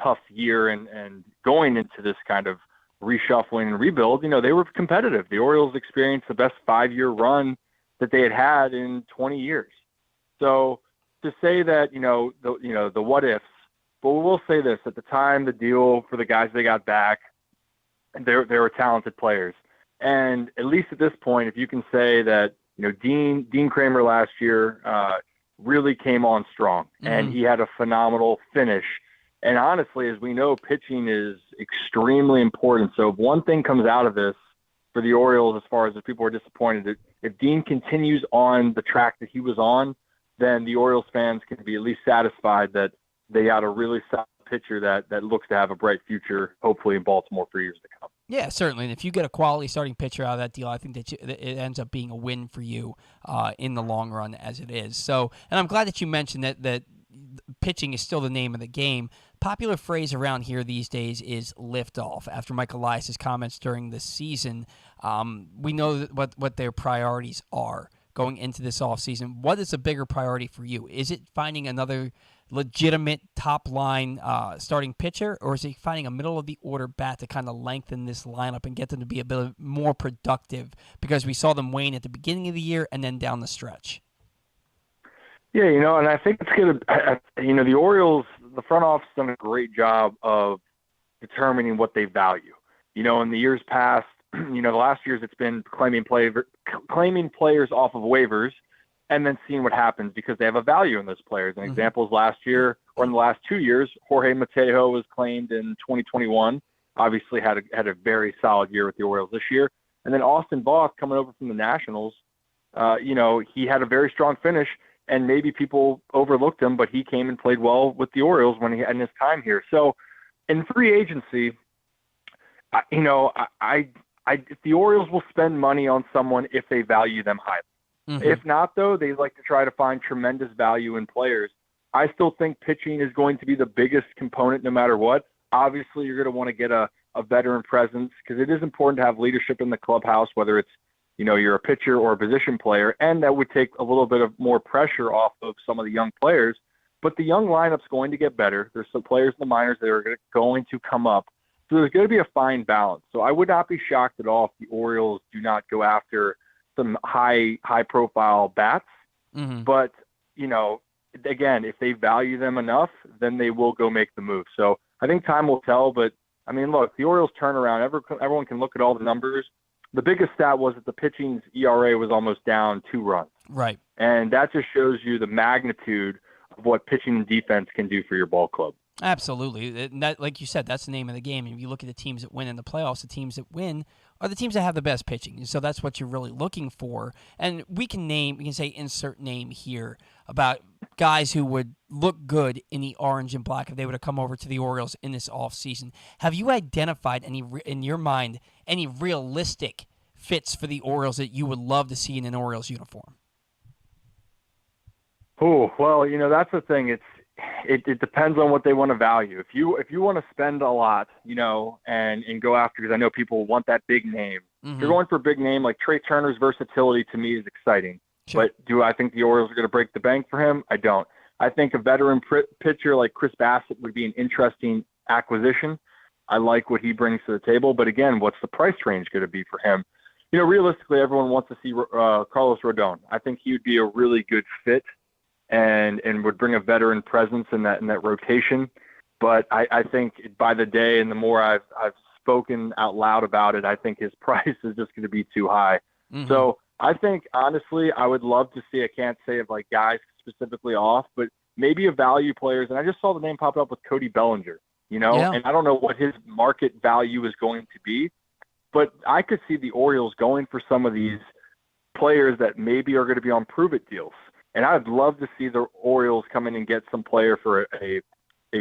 tough year and going into this kind of reshuffling and rebuild, they were competitive. The Orioles experienced the best 5-year run that they had in 20 years. So to say that, the what ifs, but we'll say this, at the time, the deal for the guys they got back, they were talented players. And at least at this point, if you can say that, Dean Kramer last year really came on strong, and he had a phenomenal finish. And honestly, as we know, pitching is extremely important. So if one thing comes out of this for the Orioles, as far as if people are disappointed, if Dean continues on the track that he was on, then the Orioles fans can be at least satisfied that they got a really solid pitcher that looks to have a bright future, hopefully in Baltimore for years to come. Yeah, certainly. And if you get a quality starting pitcher out of that deal, I think that it ends up being a win for you in the long run as it is. So, and I'm glad that you mentioned that pitching is still the name of the game. Popular phrase around here these days is liftoff. After Mike Elias' comments during the season, we know what their priorities are going into this offseason. What is a bigger priority for you? Is it finding another legitimate top-line starting pitcher, or is he finding a middle-of-the-order bat to kind of lengthen this lineup and get them to be a bit more productive? Because we saw them wane at the beginning of the year and then down the stretch. Yeah, and I think it's going to, the Orioles, the front office has done a great job of determining what they value. In the years past, the last years it's been claiming players off of waivers and then seeing what happens because they have a value in those players. And examples last year or in the last 2 years, Jorge Mateo was claimed in 2021, obviously had a very solid year with the Orioles this year. And then Austin Voth coming over from the Nationals, he had a very strong finish, and maybe people overlooked him, but he came and played well with the Orioles when he had his time here. So in free agency, if the Orioles will spend money on someone if they value them highly. If not, though, they like to try to find tremendous value in players. I still think pitching is going to be the biggest component no matter what. Obviously, you're going to want to get a veteran presence because it is important to have leadership in the clubhouse, whether it's, you're a pitcher or a position player, and that would take a little bit of more pressure off of some of the young players. But the young lineup's going to get better. There's some players in the minors that are going to come up. So there's going to be a fine balance. So I would not be shocked at all if the Orioles do not go after some high profile bats. But, again, if they value them enough, then they will go make the move. So I think time will tell. But, I mean, look, the Orioles turnaround, everyone can look at all the numbers. The biggest stat was that the pitching's ERA was almost down 2 runs. Right. And that just shows you the magnitude of what pitching and defense can do for your ball club. Absolutely. And that, like you said, that's the name of the game. And if you look at the teams that win in the playoffs, the teams that win are the teams that have the best pitching. So that's what you're really looking for. And we can say insert name here about guys who would look good in the orange and black if they would have come over to the Orioles in this offseason. Have you identified in your mind any realistic fits for the Orioles that you would love to see in an Orioles uniform? Oh, well, that's the thing. It depends on what they want to value. If you want to spend a lot, and go after, because I know people want that big name. If you're going for a big name, like Trey Turner's versatility to me is exciting. Sure. But do I think the Orioles are going to break the bank for him? I don't. I think a veteran pitcher like Chris Bassett would be an interesting acquisition. I like what he brings to the table. But again, what's the price range going to be for him? Realistically, everyone wants to see Carlos Rodon. I think he would be a really good fit and would bring a veteran presence in that rotation. But I think by the day and the more I've spoken out loud about it, I think his price is just going to be too high. So I think, honestly, I would love to see, I can't say of like guys specifically off, but maybe a value players. And I just saw the name pop up with Cody Bellinger. Yeah. And I don't know what his market value is going to be, but I could see the Orioles going for some of these players that maybe are going to be on prove-it deals. And I'd love to see the Orioles come in and get some player for a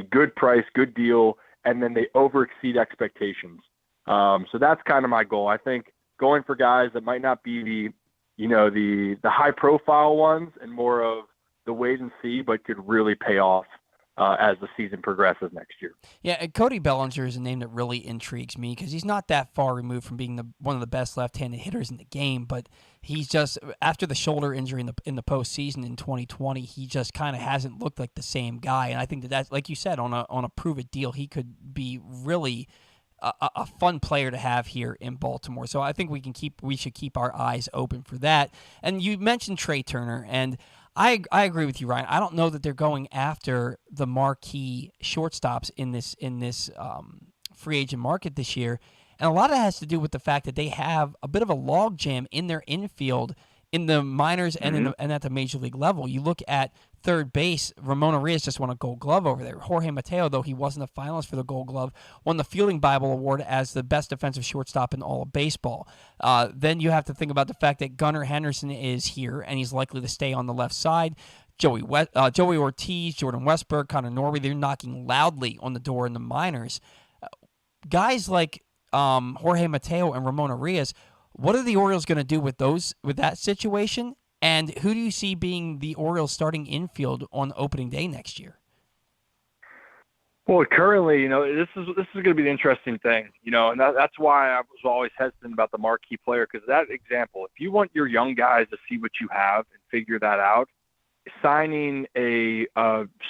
good price, good deal, and then they over-exceed expectations. So that's kind of my goal. I think going for guys that might not be the high-profile ones and more of the wait and see, but could really pay off as the season progresses next year. Yeah, and Cody Bellinger is a name that really intrigues me because he's not that far removed from being one of the best left-handed hitters in the game, but he's just, after the shoulder injury in the postseason in 2020, he just kind of hasn't looked like the same guy. And I think that's, like you said, on a prove-it deal, he could be really a fun player to have here in Baltimore. So I think we should keep our eyes open for that. And you mentioned Trey Turner, and I agree with you, Ryan. I don't know that they're going after the marquee shortstops in this free agent market this year, and a lot of it has to do with the fact that they have a bit of a logjam in their infield in the minors and and at the major league level. You look at third base, Ramon Arias just won a Gold Glove over there. Jorge Mateo, though he wasn't a finalist for the Gold Glove, won the Fielding Bible Award as the best defensive shortstop in all of baseball. Then you have to think about the fact that Gunnar Henderson is here, and he's likely to stay on the left side. Joey Ortiz, Jordan Westburg, Connor Norby, they're knocking loudly on the door in the minors. Guys like Jorge Mateo and Ramon Arias, what are the Orioles going to do with that situation? And who do you see being the Orioles starting infield on opening day next year? Well, currently, this is going to be the interesting thing, and that's why I was always hesitant about the marquee player, because that example, if you want your young guys to see what you have and figure that out, signing a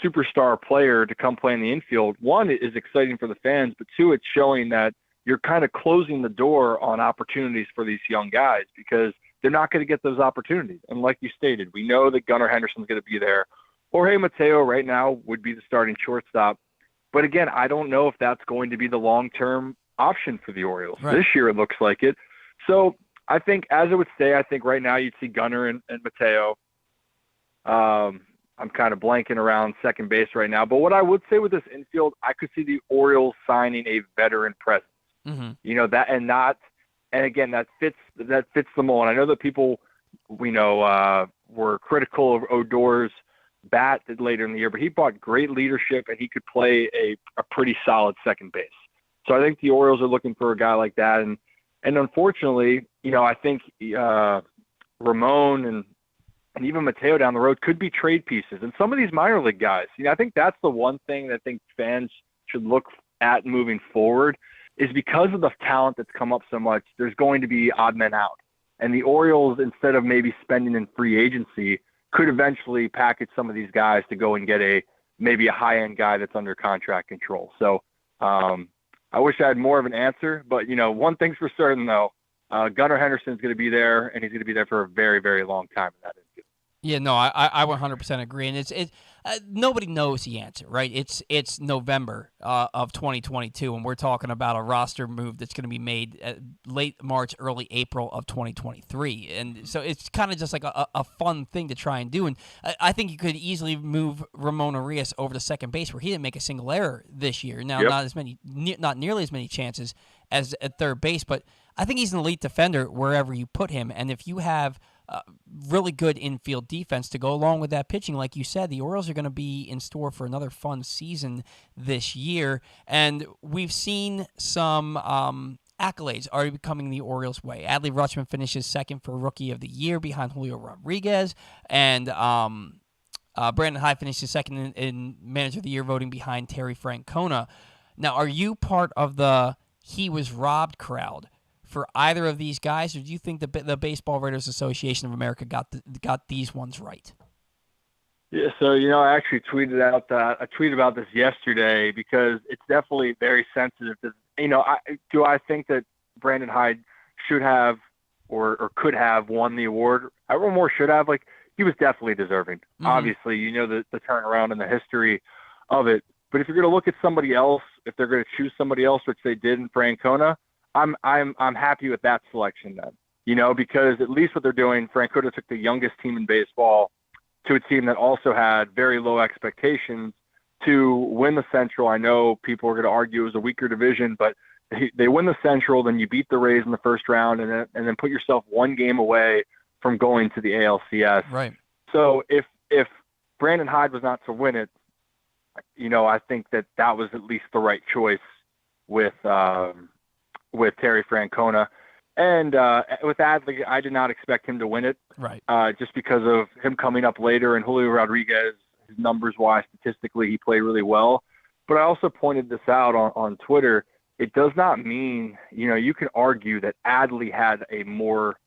superstar player to come play in the infield, one, is exciting for the fans, but two, it's showing that you're kind of closing the door on opportunities for these young guys because they're not going to get those opportunities. And like you stated, we know that Gunnar Henderson's going to be there. Jorge Mateo right now would be the starting shortstop. But again, I don't know if that's going to be the long-term option for the Orioles. Right. This year it looks like it. So I think, as it would say, I think right now you'd see Gunnar and Mateo. I'm kind of blanking around second base right now. But what I would say with this infield, I could see the Orioles signing a veteran presence. Mm-hmm. And again, that fits the mold. And I know that people, were critical of Odor's bat later in the year, but he brought great leadership and he could play a pretty solid second base. So I think the Orioles are looking for a guy like that. And unfortunately, I think Ramon and even Mateo down the road could be trade pieces. And some of these minor league guys, I think that's the one thing that I think fans should look at moving forward, is because of the talent that's come up so much, there's going to be odd men out. And the Orioles, instead of maybe spending in free agency, could eventually package some of these guys to go and get maybe a high-end guy that's under contract control. So I wish I had more of an answer, but, one thing's for certain, though, Gunnar Henderson's going to be there, and he's going to be there for a very, very long time in that infield. Yeah, no, I 100% agree, and nobody knows the answer, right? It's November of 2022, and we're talking about a roster move that's going to be made late March, early April of 2023, and so it's kind of just like a fun thing to try and do. And I think you could easily move Ramon Arias over to second base, where he didn't make a single error this year. Now, not nearly as many chances as at third base, but I think he's an elite defender wherever you put him, and if you have really good infield defense to go along with that pitching, like you said, the Orioles are going to be in store for another fun season this year. And we've seen some accolades already coming the Orioles' way. Adley Rutschman finishes second for Rookie of the Year behind Julio Rodriguez, and Brandon Hyde finishes second in Manager of the Year voting behind Terry Francona. Now, are you part of the "he was robbed" crowd for either of these guys, or do you think the Baseball Writers Association of America got these ones right? Yeah, so I actually tweeted out a tweet about this yesterday because it's definitely very sensitive. Do I think that Brandon Hyde should have or could have won the award? Everyone more should have. Like, he was definitely deserving. Mm-hmm. Obviously, the turnaround and the history of it. But if you're going to look at somebody else, if they're going to choose somebody else, which they did in Francona, I'm happy with that selection then, because at least what they're doing, Francona took the youngest team in baseball to a team that also had very low expectations to win the Central. I know people are going to argue it was a weaker division, but they win the Central, then you beat the Rays in the first round, and then put yourself one game away from going to the ALCS. Right. So if Brandon Hyde was not to win it, I think that was at least the right choice with Terry Francona. And with Adley, I did not expect him to win it. Right. Just because of him coming up later, and Julio Rodriguez, his numbers-wise, statistically, he played really well. But I also pointed this out on Twitter. It does not mean, you can argue that Adley had a more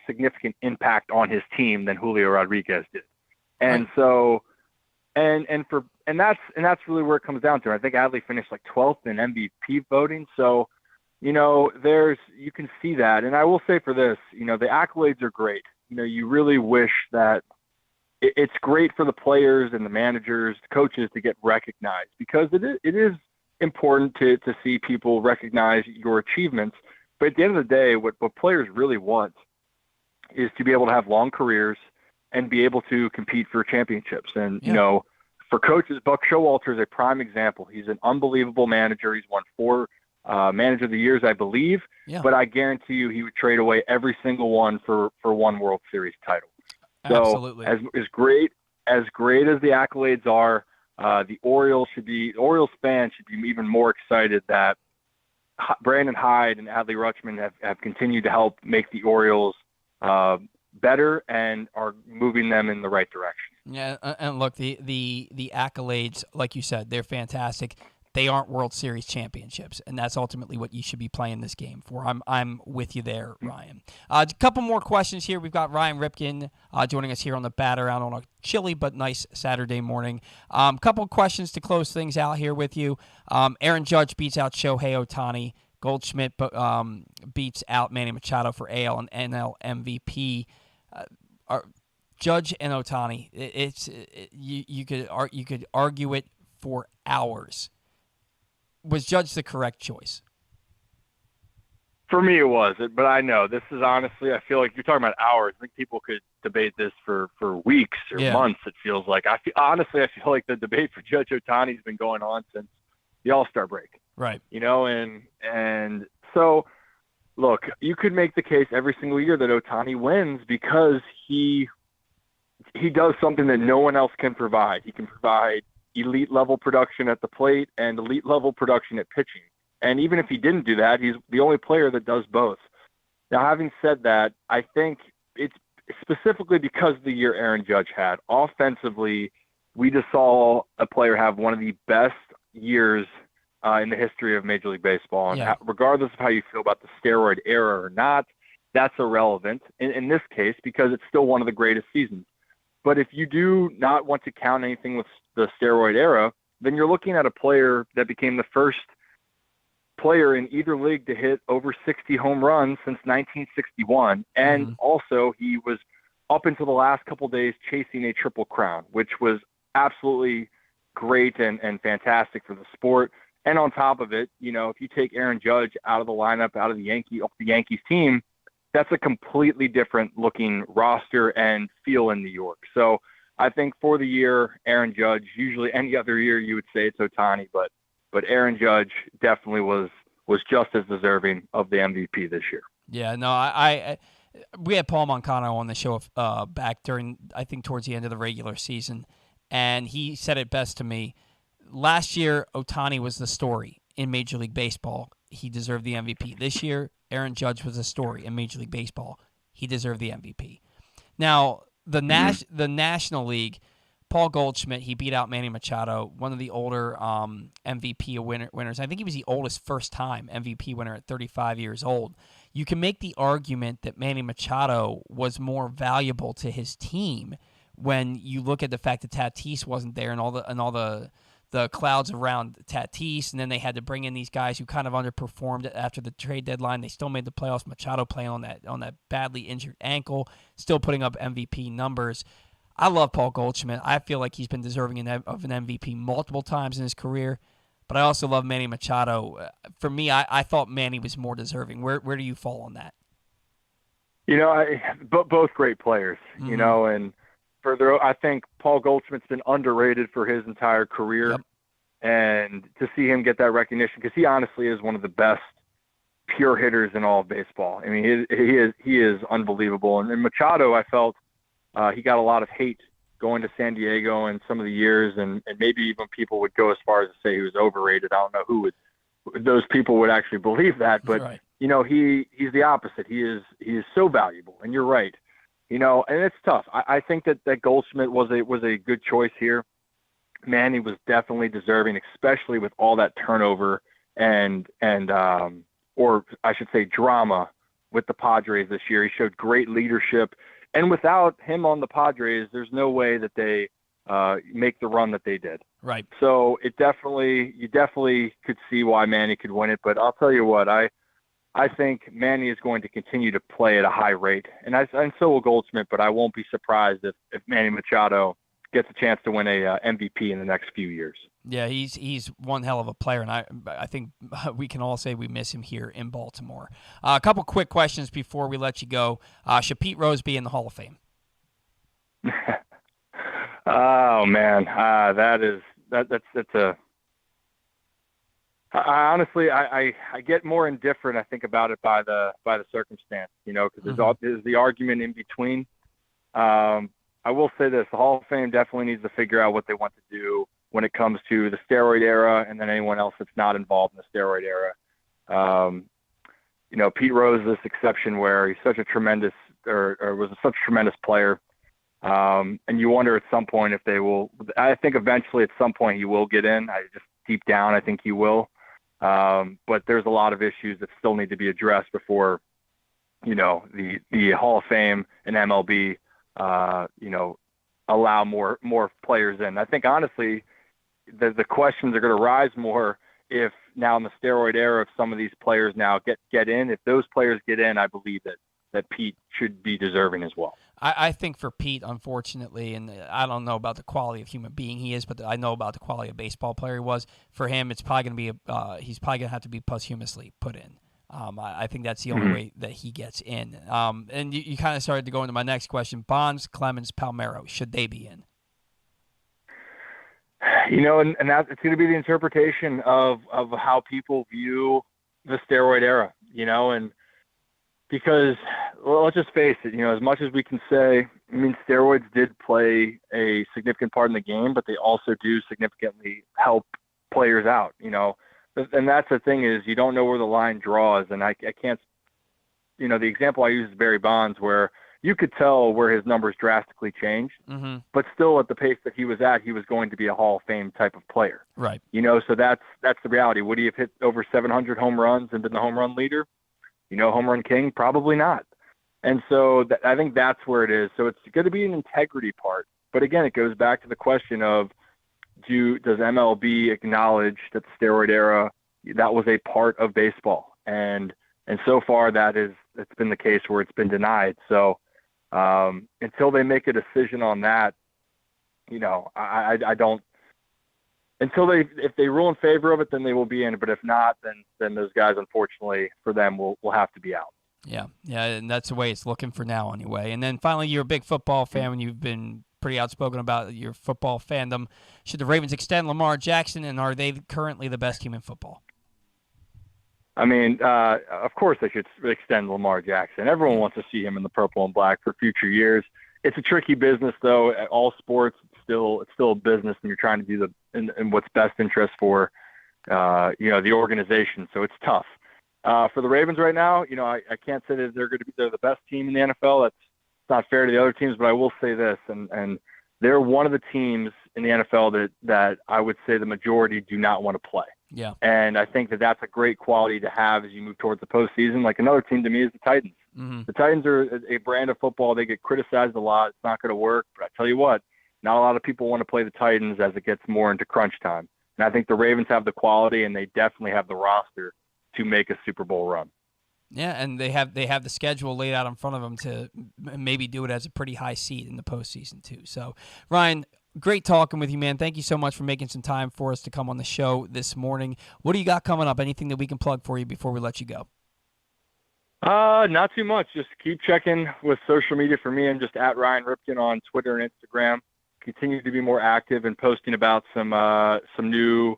significant impact on his team than Julio Rodriguez did. And so, and that's really where it comes down to. I think Adley finished like 12th in MVP voting. So, you can see that. And I will say for this, the accolades are great. You really wish that it's great for the players and the managers, the coaches to get recognized, because it is important to see people recognize your achievements. But at the end of the day, what players really want is to be able to have long careers and be able to compete for championships. And, for coaches, Buck Showalter is a prime example. He's an unbelievable manager. He's won 4 Manager of the Years, I believe. Yeah. But I guarantee you he would trade away every single one for one World Series title. So Absolutely. As great as the accolades are, the Orioles fans should be even more excited that Brandon Hyde and Adley Rutschman have continued to help make the Orioles better and are moving them in the right direction. Yeah, and look, the accolades, like you said, they're fantastic. They aren't World Series championships, and that's ultimately what you should be playing this game for. I'm with you there, Ryan. A couple more questions here. We've got Ryan Ripken joining us here on the Batter out on a chilly but nice Saturday morning. Couple questions to close things out here with you. Aaron Judge beats out Shohei Ohtani. Goldschmidt beats out Manny Machado for AL and NL MVP. Judge and Ohtani, you could argue it for hours. Was Judge the correct choice? For me, it was. But I know this is honestly, I feel like you're talking about hours. I think people could debate this for weeks or months. It feels like. I feel like the debate for Judge Ohtani has been going on since the All-Star break. Right. And so, look, you could make the case every single year that Ohtani wins because he does something that no one else can provide. He can provide elite level production at the plate and elite level production at pitching. And even if he didn't do that, he's the only player that does both. Now, having said that, I think it's specifically because of the year Aaron Judge had. Offensively, we just saw a player have one of the best years in the history of Major League Baseball. And regardless of how you feel about the steroid era or not, that's irrelevant in this case because it's still one of the greatest seasons. But if you do not want to count anything with the steroid era, then you're looking at a player that became the first player in either league to hit over 60 home runs since 1961. And also he was up until the last couple of days chasing a triple crown, which was absolutely great and fantastic for the sport. And on top of it, if you take Aaron Judge out of the lineup, off the Yankees team, that's a completely different looking roster and feel in New York. So I think for the year, Aaron Judge, usually any other year you would say it's Ohtani, but Aaron Judge definitely was just as deserving of the MVP this year. Yeah, no, we had Paul Moncano on the show back during, I think, towards the end of the regular season, and he said it best to me. Last year, Ohtani was the story in Major League Baseball. He deserved the MVP. This year, Aaron Judge was a story in Major League Baseball. He deserved the MVP. Now, the National League, Paul Goldschmidt, he beat out Manny Machado, one of the older MVP winners. I think he was the oldest first-time MVP winner at 35 years old. You can make the argument that Manny Machado was more valuable to his team when you look at the fact that Tatis wasn't there and all the clouds around Tatis, and then they had to bring in these guys who kind of underperformed after the trade deadline. They still made the playoffs. Machado playing on that badly injured ankle, still putting up MVP numbers. I love Paul Goldschmidt. I feel like he's been deserving of an MVP multiple times in his career, but I also love Manny Machado. For me, I thought Manny was more deserving. Where do you fall on that? Both great players, and I think Paul Goldschmidt's been underrated for his entire career. Yep. And to see him get that recognition, because he honestly is one of the best pure hitters in all of baseball. I mean, he is unbelievable. And then Machado, I felt he got a lot of hate going to San Diego in some of the years, and maybe even people would go as far as to say he was overrated. I don't know those people would actually believe that, but right. He's the opposite. He is so valuable, and you're right. And it's tough. I think that Goldschmidt was a good choice here. Manny was definitely deserving, especially with all that turnover and or I should say drama with the Padres this year. He showed great leadership, and without him on the Padres, there's no way that they make the run that they did. Right. So you definitely could see why Manny could win it. But I'll tell you what, I think Manny is going to continue to play at a high rate, and so will Goldschmidt. But I won't be surprised if Manny Machado gets a chance to win a MVP in the next few years. Yeah, he's one hell of a player, and I think we can all say we miss him here in Baltimore. A couple quick questions before we let you go. Should Pete Rose be in the Hall of Fame? Oh man, that's a. Honestly, I get more indifferent. I think about it by the circumstance, because there's the argument in between. I will say this: the Hall of Fame definitely needs to figure out what they want to do when it comes to the steroid era, and then anyone else that's not involved in the steroid era. Pete Rose is this exception where he's such a tremendous, or was such a tremendous player. And you wonder at some point if they will. I think eventually at some point he will get in. Deep down, I think he will. But there's a lot of issues that still need to be addressed before, the Hall of Fame and MLB, allow more players in. I think honestly, the questions are going to rise more if now in the steroid era, if some of these players now get in. If those players get in, I believe that Pete should be deserving as well. I think for Pete, unfortunately, and I don't know about the quality of human being he is, but I know about the quality of baseball player he was. For him, it's probably going to be he's probably going to have to be posthumously put in. I think that's the only way that he gets in. And you kind of started to go into my next question. Bonds, Clemens, Palmeiro, should they be in? And that it's going to be the interpretation of how people view the steroid era, and because, well, let's just face it, as much as we can say, steroids did play a significant part in the game, but they also do significantly help players out, and that's the thing is you don't know where the line draws. And I can't, the example I use is Barry Bonds, where you could tell where his numbers drastically changed, but still at the pace that he was at, he was going to be a Hall of Fame type of player. Right. So that's the reality. Would he have hit over 700 home runs and been the home run leader? Home run king? Probably not. And so I think that's where it is. So it's going to be an integrity part. But again, it goes back to the question of, does MLB acknowledge that the steroid era, that was a part of baseball? And so far it's been the case where it's been denied. So until they make a decision on that, I don't. If they rule in favor of it, then they will be in. But if not, then those guys, unfortunately for them, will have to be out. Yeah, and that's the way it's looking for now, anyway. And then finally, you're a big football fan, and you've been pretty outspoken about your football fandom. Should the Ravens extend Lamar Jackson, and are they currently the best team in football? Of course they should extend Lamar Jackson. Everyone wants to see him in the purple and black for future years. It's a tricky business, though. All sports, it's still a business, and you're trying to do in what's best interest for, the organization. So it's tough. For the Ravens right now, I can't say that they're the best team in the NFL. That's not fair to the other teams, but I will say this, and they're one of the teams in the NFL that I would say the majority do not want to play. Yeah. And I think that's a great quality to have as you move towards the postseason. Like another team to me is the Titans. Mm-hmm. The Titans are a brand of football. They get criticized a lot. It's not going to work. But I tell you what, not a lot of people want to play the Titans as it gets more into crunch time. And I think the Ravens have the quality, and they definitely have the roster to make a Super Bowl run. Yeah, and they have the schedule laid out in front of them to maybe do it as a pretty high seed in the postseason too. So, Ryan, great talking with you, man. Thank you so much for making some time for us to come on the show this morning. What do you got coming up? Anything that we can plug for you before we let you go? Not too much. Just keep checking with social media for me. I'm just at Ryan Ripken on Twitter and Instagram. Continue to be more active and posting about some new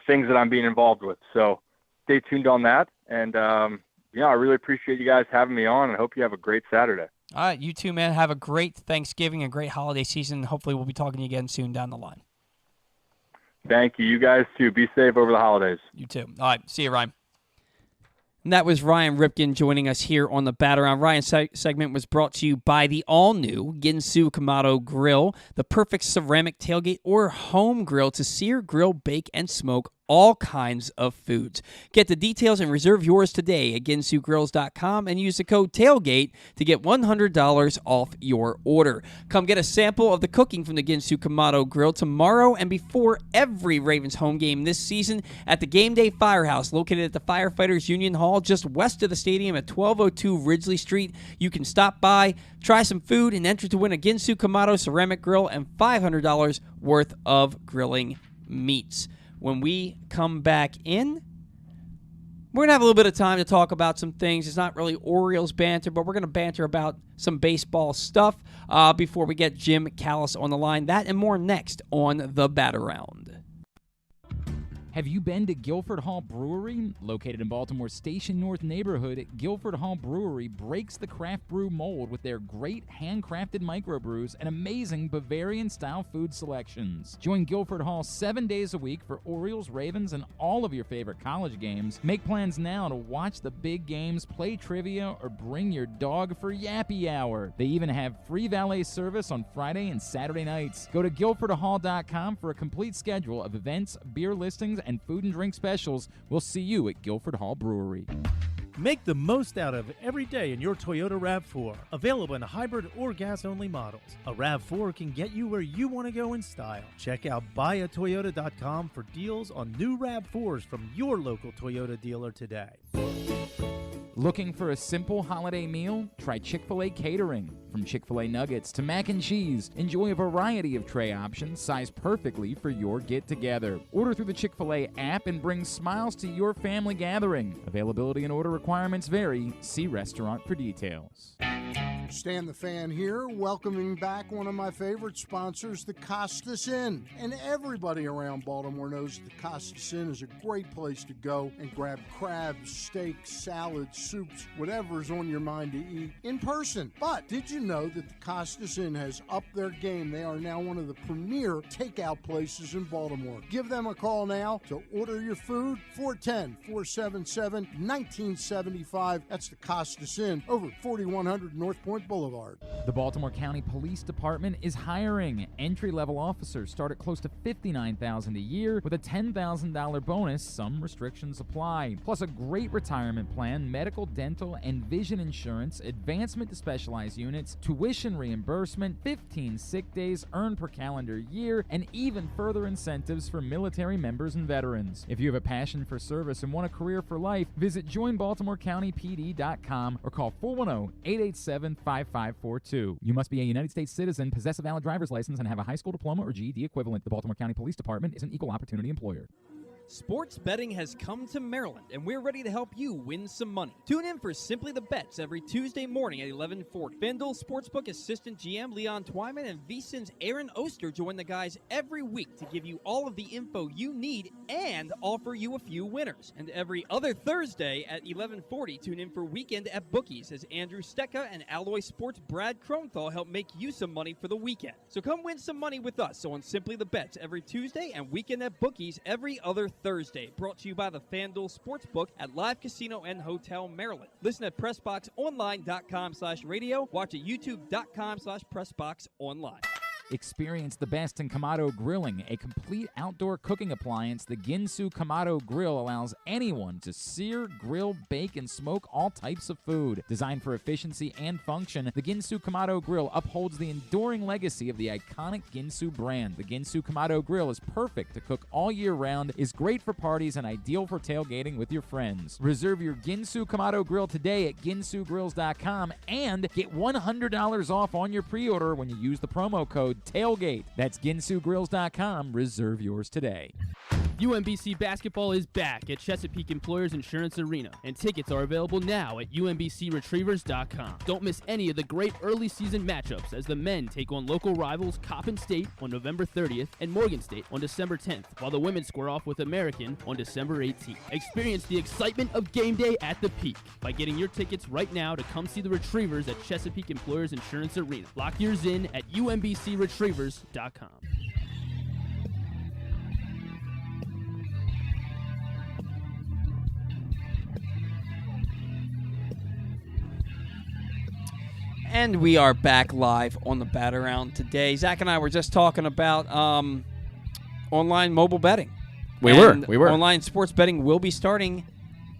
things that I'm being involved with. So stay tuned on that. And I really appreciate you guys having me on, and hope you have a great Saturday. All right, you too, man. Have a great Thanksgiving, a great holiday season. Hopefully we'll be talking to you again soon down the line. Thank you. You guys too. Be safe over the holidays. You too. All right, see you, Ryan. And that was Ryan Ripken joining us here on the Bat Around. Ryan's segment was brought to you by the all-new Ginsu Kamado Grill, the perfect ceramic tailgate or home grill to sear, grill, bake, and smoke all kinds of foods. Get the details and reserve yours today at ginsugrills.com and use the code TAILGATE to get $100 off your order. Come get a sample of the cooking from the Ginsu Kamado Grill tomorrow and before every Ravens home game this season at the Game Day Firehouse, located at the Firefighters Union Hall just west of the stadium at 1202 Ridgely Street. You can stop by, try some food, and enter to win a Ginsu Kamado ceramic grill and $500 worth of grilling meats. When we come back in, we're going to have a little bit of time to talk about some things. It's not really Orioles banter, but we're going to banter about some baseball stuff before we get Jim Callis on the line. That and more next on The Bat Around. Have you been to Guilford Hall Brewery? Located in Baltimore's Station North neighborhood, Guilford Hall Brewery breaks the craft brew mold with their great handcrafted microbrews and amazing Bavarian-style food selections. Join Guilford Hall 7 days a week for Orioles, Ravens, and all of your favorite college games. Make plans now to watch the big games, play trivia, or bring your dog for Yappy Hour. They even have free valet service on Friday and Saturday nights. Go to guilfordhall.com for a complete schedule of events, beer listings, and food and drink specials. We'll see you at Guilford Hall Brewery. Make the most out of every day in your Toyota RAV4. Available in hybrid or gas-only models. A RAV4 can get you where you want to go in style. Check out buyatoyota.com for deals on new RAV4s from your local Toyota dealer today. Looking for a simple holiday meal? Try Chick-fil-A Catering. From Chick-fil-A nuggets to mac and cheese, enjoy a variety of tray options sized perfectly for your get-together. Order through the Chick-fil-A app and bring smiles to your family gathering. Availability and order requirements vary. See restaurant for details. Stan the Fan here, welcoming back one of my favorite sponsors, the Costas Inn. And everybody around Baltimore knows the Costas Inn is a great place to go and grab crabs, steaks, salads, soups, whatever's on your mind to eat in person. But did you know that the Costas Inn has upped their game? They are now one of the premier takeout places in Baltimore. Give them a call now to order your food, 410-477-1975. That's the Costas Inn over 4100 North Point Boulevard. The Baltimore County Police Department is hiring. Entry-level officers start at close to $59,000 a year with a $10,000 bonus. Some restrictions apply. Plus a great retirement plan, medical, dental, and vision insurance, advancement to specialized units, tuition reimbursement, 15 sick days earned per calendar year, and even further incentives for military members and veterans. If you have a passion for service and want a career for life, visit joinbaltimorecountypd.com or call 410-887-5542. You must be a United States citizen, possess a valid driver's license, and have a high school diploma or GED equivalent. The Baltimore County Police Department is an equal opportunity employer. Sports betting has come to Maryland, and we're ready to help you win some money. Tune in for Simply the Bets every Tuesday morning at 11:40. FanDuel Sportsbook assistant GM Leon Twyman and VSiN's Aaron Oster join the guys every week to give you all of the info you need and offer you a few winners. And every other Thursday at 11:40, tune in for Weekend at Bookies as Andrew Stecca and Alloy Sports' Brad Kronthal help make you some money for the weekend. So come win some money with us on Simply the Bets every Tuesday and Weekend at Bookies every other Thursday. Brought to you by the FanDuel Sportsbook at Live Casino and Hotel Maryland. Listen at PressBoxOnline.com/radio. Watch at YouTube.com/PressBoxOnline. Experience the best in Kamado Grilling, a complete outdoor cooking appliance. The Ginsu Kamado Grill allows anyone to sear, grill, bake, and smoke all types of food. Designed for efficiency and function, the Ginsu Kamado Grill upholds the enduring legacy of the iconic Ginsu brand. The Ginsu Kamado Grill is perfect to cook all year round, is great for parties, and ideal for tailgating with your friends. Reserve your Ginsu Kamado Grill today at ginsugrills.com and get $100 off on your pre-order when you use the promo code TAILGATE. That's ginsugrills.com. Reserve yours today. UMBC basketball is back at Chesapeake Employers Insurance Arena, and tickets are available now at umbcretrievers.com. Don't miss any of the great early season matchups as the men take on local rivals Coppin State on November 30th and Morgan State on December 10th, while the women square off with American on December 18th. Experience the excitement of game day at the peak by getting your tickets right now to come see the Retrievers at Chesapeake Employers Insurance Arena. Lock yours in at umbcretrievers.com. And we are back live on the Bat Around today. Zach and I were just talking about online mobile betting. We were. Online sports betting will be starting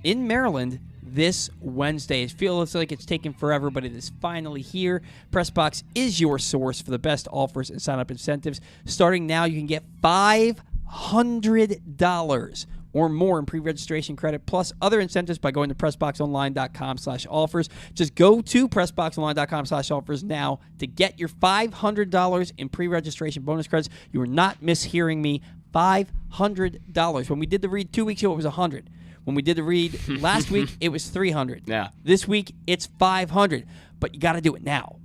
in Maryland this Wednesday. It feels like it's taken forever, but it is finally here. PressBox is your source for the best offers and sign-up incentives. Starting now, you can get $500 or more in pre-registration credit, plus other incentives by going to PressBoxOnline.com/offers. Just go to PressBoxOnline.com/offers now to get your $500 in pre-registration bonus credits. You are not mishearing me. $500. When we did the read 2 weeks ago, it was $100. When we did the read last week, it was $300. Yeah. This week, it's $500. But you got to do it now,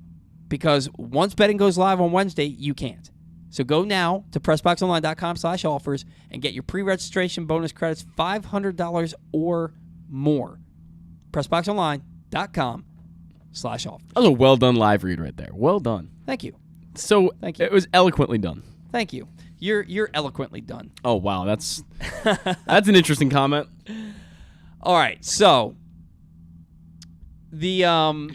because once betting goes live on Wednesday, you can't. So go now to PressBoxOnline.com/offers and get your pre-registration bonus credits, $500 or more. PressBoxOnline.com/offers. That was a well done live read right there. Well done. Thank you. Thank you. It was eloquently done. Thank you. You're eloquently done. Oh wow, that's an interesting comment. All right, so the I want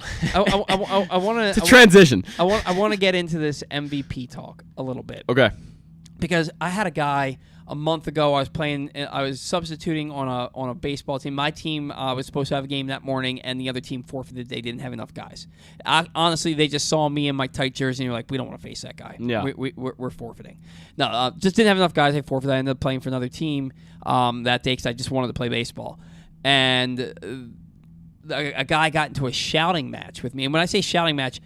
to. It's a transition. I want to get into this MVP talk a little bit. Okay. Because I had a guy a month ago. I was substituting on a baseball team. My team was supposed to have a game that morning, and the other team forfeited. They didn't have enough guys. Honestly, they just saw me in my tight jersey, and you're like, we don't want to face that guy. Yeah. We're forfeiting. No, just didn't have enough guys. They forfeited. I ended up playing for another team that day because I just wanted to play baseball. And a guy got into a shouting match with me. And when I say shouting match,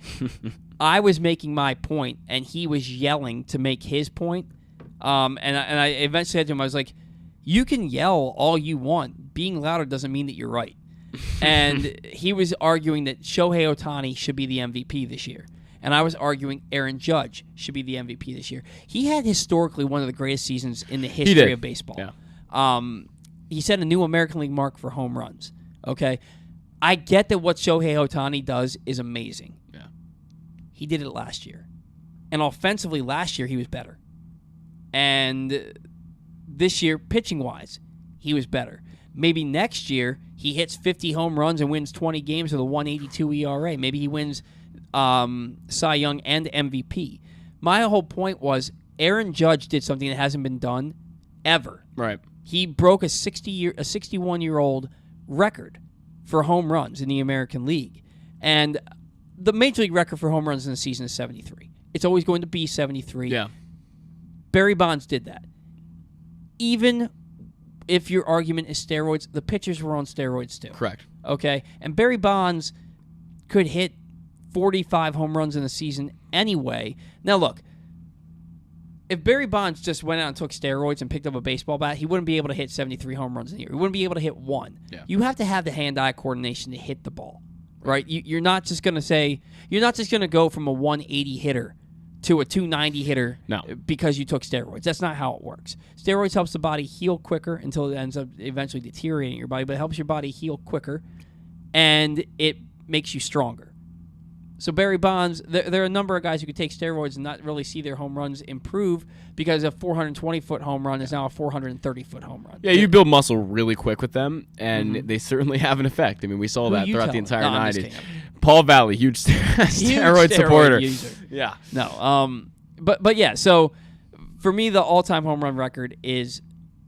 I was making my point, and he was yelling to make his point. And I eventually said to him, I was like, you can yell all you want. Being louder doesn't mean that you're right. And he was arguing that Shohei Ohtani should be the MVP this year. And I was arguing Aaron Judge should be the MVP this year. He had historically one of the greatest seasons in the history of baseball. Yeah. He set a new American League mark for home runs. Okay? I get that what Shohei Ohtani does is amazing. Yeah. He did it last year. And offensively, last year, he was better. And this year, pitching-wise, he was better. Maybe next year, he hits 50 home runs and wins 20 games with a 1.82 ERA. Maybe he wins Cy Young and MVP. My whole point was Aaron Judge did something that hasn't been done ever. Right. He broke a 61-year-old record for home runs in the American League. And the Major League record for home runs in the season is 73. It's always going to be 73. Yeah. Barry Bonds did that. Even if your argument is steroids, the pitchers were on steroids too. Correct. Okay? And Barry Bonds could hit 45 home runs in a season anyway. Now, look, if Barry Bonds just went out and took steroids and picked up a baseball bat, he wouldn't be able to hit 73 home runs in a year. He wouldn't be able to hit one. Yeah. You have to have the hand-eye coordination to hit the ball, right? You're not just going to go from a 180 hitter to a 290 hitter because you took steroids. That's not how it works. Steroids helps the body heal quicker until it ends up eventually deteriorating your body, but it helps your body heal quicker, and it makes you stronger. So Barry Bonds, there are a number of guys who could take steroids and not really see their home runs improve because a 420-foot home run is now a 430-foot home run. Yeah, you build muscle really quick with them, and they certainly have an effect. I mean, we saw that throughout the entire 90s. Paul Valley, huge steroid supporter. User. Yeah. No. But yeah, so for me, the all-time home run record is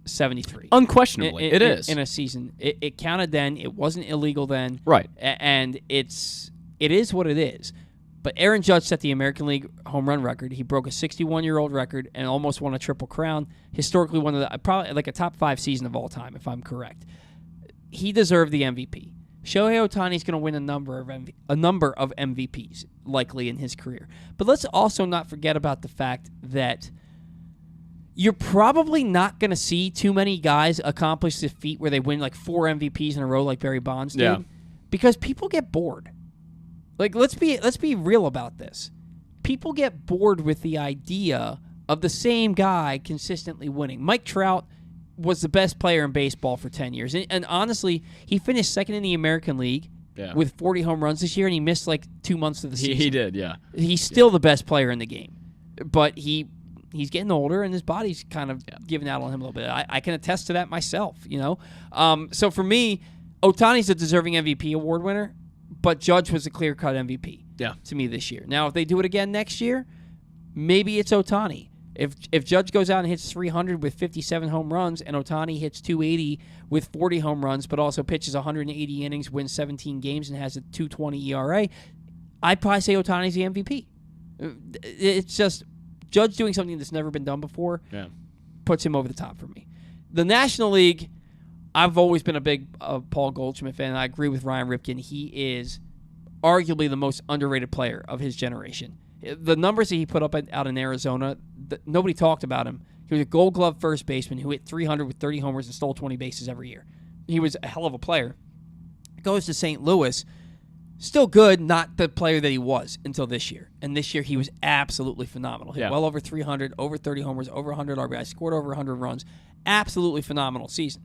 73. Unquestionably, it is. In a season. It counted then. It wasn't illegal then. Right. And it is what it is. But Aaron Judge set the American League home run record. He broke a 61-year-old record and almost won a Triple Crown. Historically, one of the probably like a top 5 season of all time, if I'm correct. He deserved the MVP. Shohei Ohtani is going to win a number of MVPs likely in his career. But let's also not forget about the fact that You're probably not going to see too many guys accomplish the feat where they win like 4 MVPs in a row like Barry Bonds did, because people get bored. Like, let's be real about this. People get bored with the idea of the same guy consistently winning. Mike Trout was the best player in baseball for 10 years. And honestly, he finished second in the American League with 40 home runs this year, and he missed like 2 months of the season. He did, yeah. He's still the best player in the game. But he's getting older, and his body's kind of giving out on him a little bit. I can attest to that myself, you know? So for me, Ohtani's a deserving MVP award winner, but Judge was a clear-cut MVP to me this year. Now, if they do it again next year, maybe it's Ohtani. If Judge goes out and hits 300 with 57 home runs and Ohtani hits 280 with 40 home runs but also pitches 180 innings, wins 17 games, and has a 2.20 ERA, I'd probably say Ohtani's the MVP. It's just Judge doing something that's never been done before puts him over the top for me. The National League, I've always been a big Paul Goldschmidt fan, and I agree with Ryan Ripken. He is arguably the most underrated player of his generation. The numbers that he put up out in Arizona, nobody talked about him. He was a Gold Glove first baseman who hit 300 with 30 homers and stole 20 bases every year. He was a hell of a player. Goes to St. Louis, still good, not the player that he was until this year. And this year he was absolutely phenomenal. Hit well over 300, over 30 homers, over 100 RBI, scored over 100 runs. Absolutely phenomenal season.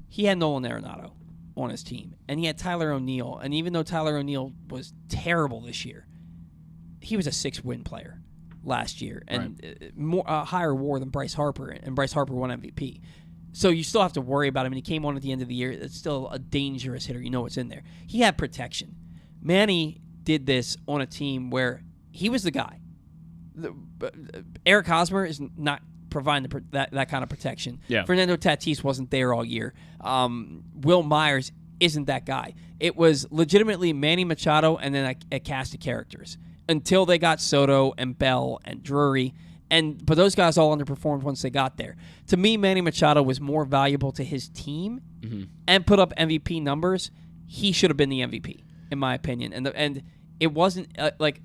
He had Nolan Arenado on his team, and he had Tyler O'Neill. And even though Tyler O'Neill was terrible this year, he was a 6-win player last year, and higher WAR than Bryce Harper, and Bryce Harper won MVP. So you still have to worry about him, and he came on at the end of the year. It's still a dangerous hitter. You know what's in there. He had protection. Manny did this on a team where he was the guy. Eric Hosmer is not providing that kind of protection. Fernando Tatis wasn't there all year. Will Myers isn't that guy. It was legitimately Manny Machado and then a cast of characters until they got Soto and Bell and Drury. But those guys all underperformed once they got there. To me, Manny Machado was more valuable to his team and put up MVP numbers. He should have been the MVP, in my opinion. And it wasn't like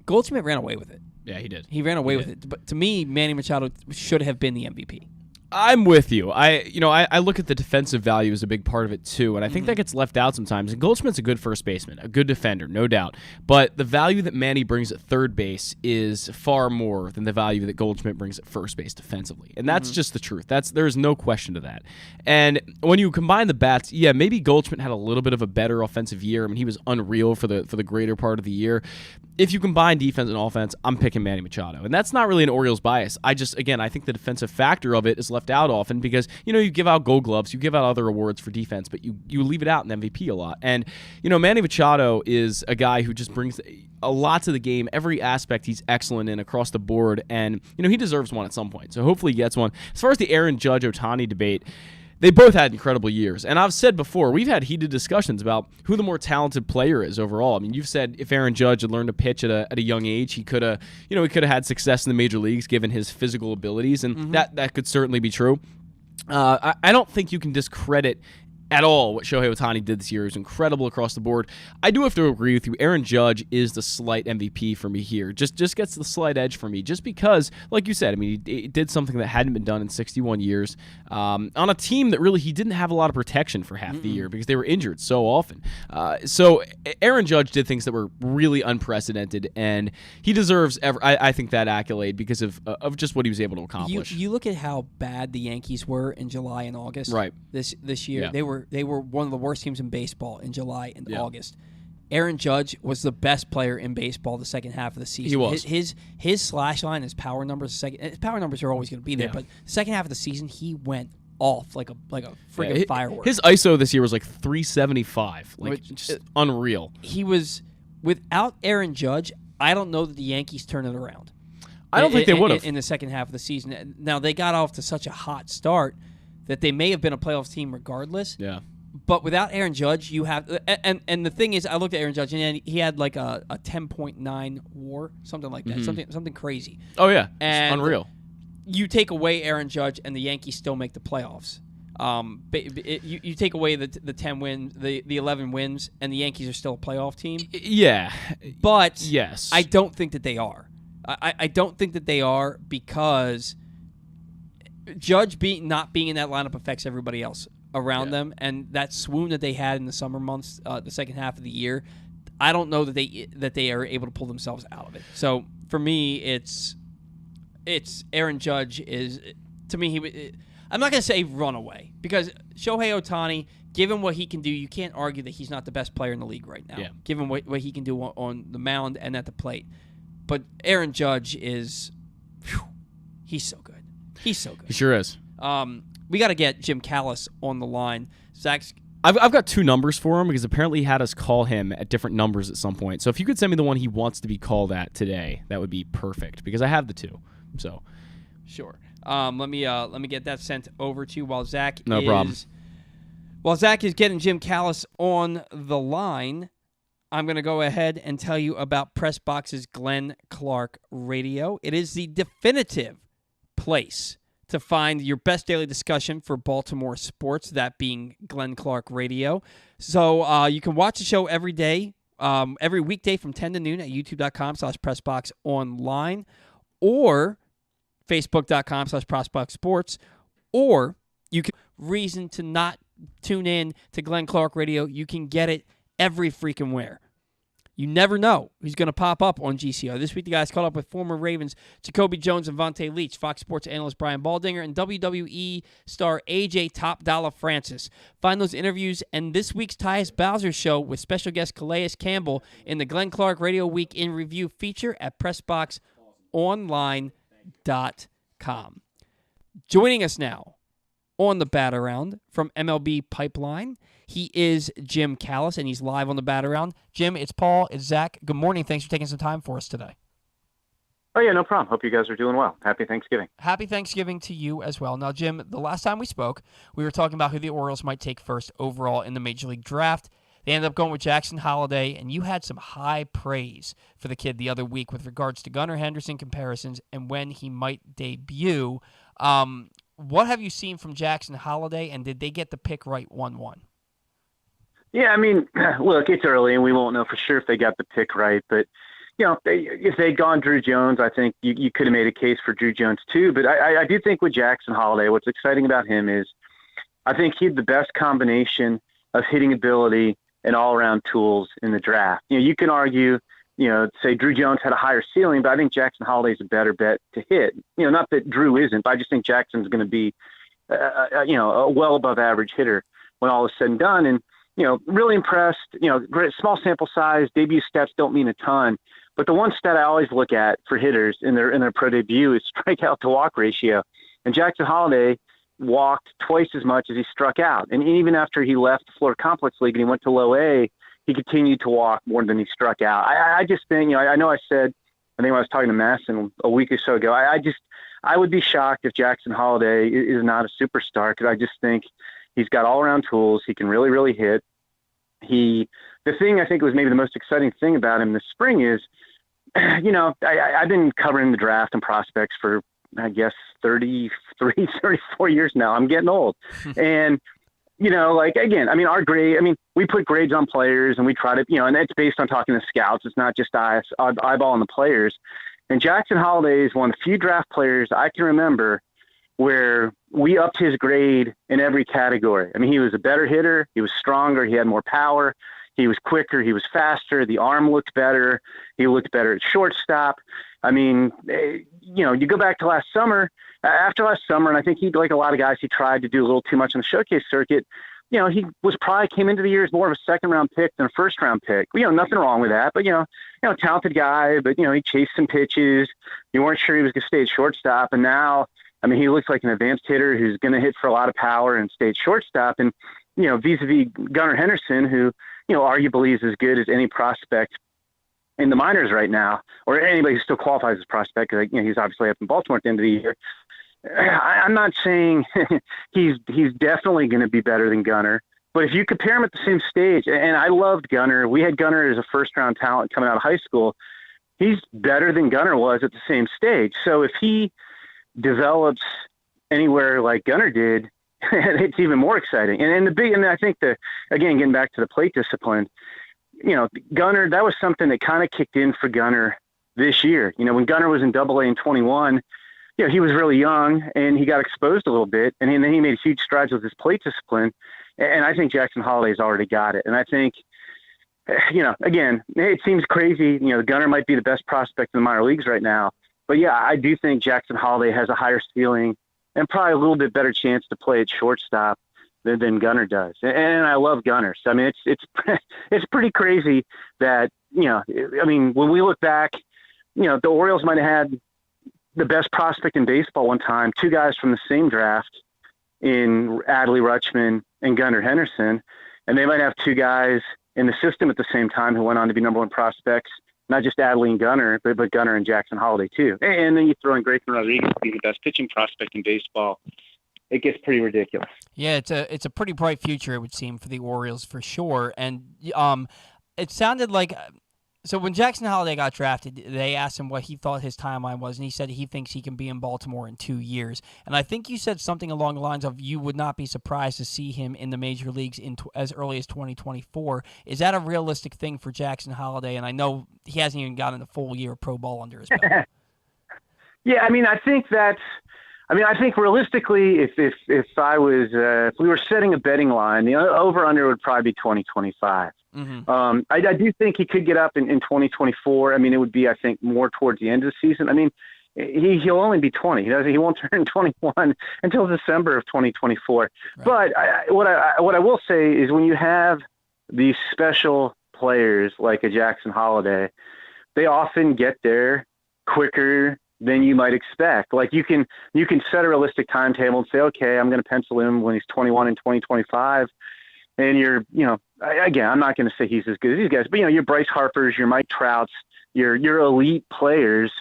Goldschmidt ran away with it. Yeah, he did. He ran away with it. But to me, Manny Machado should have been the MVP. I'm with you. I look at the defensive value as a big part of it too, and I think that gets left out sometimes. And Goldschmidt's a good first baseman, a good defender, no doubt. But the value that Manny brings at third base is far more than the value that Goldschmidt brings at first base defensively, and that's just the truth. There's no question to that. And when you combine the bats, maybe Goldschmidt had a little bit of a better offensive year. I mean, he was unreal for the greater part of the year. If you combine defense and offense, I'm picking Manny Machado, and that's not really an Orioles bias. I think the defensive factor of it is left out often because you give out Gold Gloves, you give out other awards for defense, but you leave it out in MVP a lot. And Manny Machado is a guy who just brings a lot to the game. Every aspect he's excellent in across the board, and he deserves one at some point. So hopefully he gets one. As far as the Aaron Judge Ohtani debate, they both had incredible years. And I've said before, we've had heated discussions about who the more talented player is overall. I mean, you've said if Aaron Judge had learned to pitch at a young age, he could have had success in the major leagues given his physical abilities, and that could certainly be true. I don't think you can discredit at all what Shohei Ohtani did this year. It was incredible across the board. I do have to agree with you. Aaron Judge is the slight MVP for me here. Just gets the slight edge for me, just because, like you said, I mean, he did something that hadn't been done in 61 years on a team that really he didn't have a lot of protection for half the year because they were injured so often. So Aaron Judge did things that were really unprecedented, and he deserves, I think, that accolade because of just what he was able to accomplish. You look at how bad the Yankees were in July and August. Right. This year, they were one of the worst teams in baseball in July and August. Aaron Judge was the best player in baseball the second half of the season. He was. His slash line, his power numbers, his power numbers are always going to be there. But the second half of the season, he went off like a friggin' firework. His ISO this year was like 375, just unreal. He was without Aaron Judge. I don't know that the Yankees turn it around. I don't think they would have in the second half of the season. Now they got off to such a hot start that they may have been a playoff team regardless. Yeah. But without Aaron Judge, you have and the thing is, I looked at Aaron Judge and he had like a 10.9 WAR, something like that, something crazy. Oh yeah, and it's unreal. You take away Aaron Judge, and the Yankees still make the playoffs. You take away the 10 wins, the 11 wins, and the Yankees are still a playoff team. Yeah, but yes, I don't think that they are. I don't think that they are because Judge not being in that lineup affects everybody else around them, and that swoon that they had in the summer months, the second half of the year, I don't know that they are able to pull themselves out of it. So for me, it's Aaron Judge is, to me, I'm not going to say runaway, because Shohei Ohtani, given what he can do, you can't argue that he's not the best player in the league right now, given what he can do on the mound and at the plate. But Aaron Judge is, he's so good. He's so good. He sure is. We got to get Jim Callis on the line. Zach's. I've got 2 numbers for him, because apparently he had us call him at different numbers at some point. So if you could send me the one he wants to be called at today, that would be perfect, because I have the 2. So sure. Let me get that sent over to you while Zach problem. While Zach is getting Jim Callis on the line. I'm going to go ahead and tell you about PressBox's Glenn Clark Radio. It is the definitive place to find your best daily discussion for Baltimore sports, that being Glenn Clark Radio. So you can watch the show every day, every weekday from 10 to noon at youtube.com/PressBoxOnline or facebook.com/PressBoxSports, or you can reason to not tune in to Glenn Clark Radio. You can get it every freaking where. You never know who's going to pop up on GCO. This week, the guys caught up with former Ravens Jacoby Jones and Vontae Leach, Fox Sports analyst Brian Baldinger, and WWE star AJ Top Dollar Francis. Find those interviews and this week's Tyus Bowser show with special guest Calais Campbell in the Glenn Clark Radio Week in Review feature at PressBoxOnline.com. Joining us now on the Bat Around from MLB Pipeline, he is Jim Callis, and he's live on the Bat Around. Jim, it's Paul, it's Zach. Good morning. Thanks for taking some time for us today. Oh, yeah, no problem. Hope you guys are doing well. Happy Thanksgiving. Happy Thanksgiving to you as well. Now, Jim, the last time we spoke, we were talking about who the Orioles might take first overall in the Major League Draft. They ended up going with Jackson Holliday, and you had some high praise for the kid the other week with regards to Gunnar Henderson comparisons and when he might debut. What have you seen from Jackson Holliday, and did they get the pick right 1-1? Yeah, I mean, look, it's early, and we won't know for sure if they got the pick right. But, you know, if they'd gone Drew Jones, I think you could have made a case for Drew Jones too. But I do think with Jackson Holliday, what's exciting about him is I think he had the best combination of hitting ability and all-around tools in the draft. You know, you can argue, you know, say Drew Jones had a higher ceiling, but I think Jackson Holliday's a better bet to hit. You know, not that Drew isn't, but I just think Jackson's going to be, you know, a well above average hitter when all is said and done. And, you know, really impressed, you know, great small sample size, debut stats don't mean a ton. But the one stat I always look at for hitters in their pro debut is strikeout to walk ratio. And Jackson Holliday walked twice as much as he struck out. And even after he left the Florida Complex League and he went to low A, he continued to walk more than he struck out. I just think, you know, I know I said, I think when I was talking to Masson a week or so ago, I would be shocked if Jackson Holliday is not a superstar, because I just think he's got all-around tools. He can really, really hit. The thing I think was maybe the most exciting thing about him this spring is, you know, I've been covering the draft and prospects for, I guess, 33, 34 years now. I'm getting old. And, you know, like, again, I mean, we put grades on players and we try to, you know, and it's based on talking to scouts. It's not just eyeballing the players. And Jackson Holliday is one of the few draft players I can remember where we upped his grade in every category. I mean, he was a better hitter. He was stronger. He had more power. He was quicker. He was faster. The arm looked better. He looked better at shortstop. I mean, you know, you go back to after last summer, and I think he, like a lot of guys, he tried to do a little too much on the showcase circuit. You know, he came into the year as more of a second-round pick than a first-round pick. You know, nothing wrong with that. But, you know, talented guy, but, you know, he chased some pitches. You weren't sure he was going to stay at shortstop. And now, I mean, he looks like an advanced hitter who's going to hit for a lot of power and stay at shortstop. And, you know, vis-a-vis Gunnar Henderson, who, you know, arguably is as good as any prospect in the minors right now, or anybody who still qualifies as a prospect, because, you know, he's obviously up in Baltimore at the end of the year. I'm not saying he's definitely going to be better than Gunnar, but if you compare him at the same stage, and I loved Gunnar, we had Gunnar as a first-round talent coming out of high school, he's better than Gunnar was at the same stage. So if he develops anywhere like Gunnar did, it's even more exciting. And I think again, getting back to the plate discipline, you know, Gunnar, that was something that kind of kicked in for Gunnar this year. You know, when Gunnar was in Double-A in 21, he was really young and he got exposed a little bit, and then he made huge strides with his plate discipline. And I think Jackson Holliday's already got it. And I think, again, it seems crazy. Gunnar might be the best prospect in the minor leagues right now. But, yeah, I do think Jackson Holliday has a higher ceiling and probably a little bit better chance to play at shortstop than Gunnar does. And I love Gunnar. So, I mean, it's pretty crazy that, when we look back, the Orioles might have had the best prospect in baseball one time, two guys from the same draft in Adley Rutschman and Gunnar Henderson, and they might have two guys in the system at the same time who went on to be number one prospects, not just Adley and Gunnar, but Gunnar and Jackson Holliday too. And then you throw in Grayson Rodriguez being the best pitching prospect in baseball. It gets pretty ridiculous. Yeah, it's a pretty bright future, it would seem, for the Orioles for sure. And it sounded like so when Jackson Holliday got drafted, they asked him what he thought his timeline was, and he said he thinks he can be in Baltimore in 2 years. And I think you said something along the lines of you would not be surprised to see him in the major leagues as early as 2024. Is that a realistic thing for Jackson Holliday? And I know he hasn't even gotten a full year of pro ball under his belt. Yeah, I think realistically, if we were setting a betting line, the over under would probably be 2025. Mm-hmm. I do think he could get up in 2024. It would be, I think, more towards the end of the season. He'll only be 20. He won't turn 21 until December of 2024. Right. But what I will say is when you have these special players like a Jackson Holliday, they often get there quicker than you might expect. Like you can set a realistic timetable and say, okay, I'm going to pencil him when he's 21 in 2025. And again, I'm not going to say he's as good as these guys, but your Bryce Harpers, your Mike Trouts, your elite players,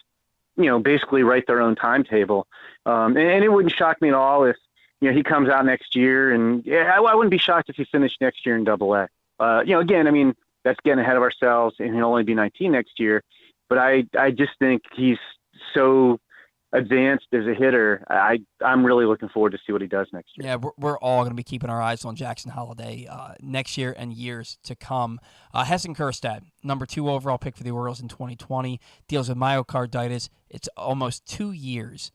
basically write their own timetable. And it wouldn't shock me at all if, he comes out next year, and I wouldn't be shocked if he finished next year in Double-A. Again, that's getting ahead of ourselves, and he'll only be 19 next year. But I just think he's so advanced as a hitter. I'm really looking forward to see what he does next year. Yeah, we're all going to be keeping our eyes on Jackson Holliday next year and years to come. Heston Kjerstad, number 2 overall pick for the Orioles in 2020, deals with myocarditis. It's almost 2 years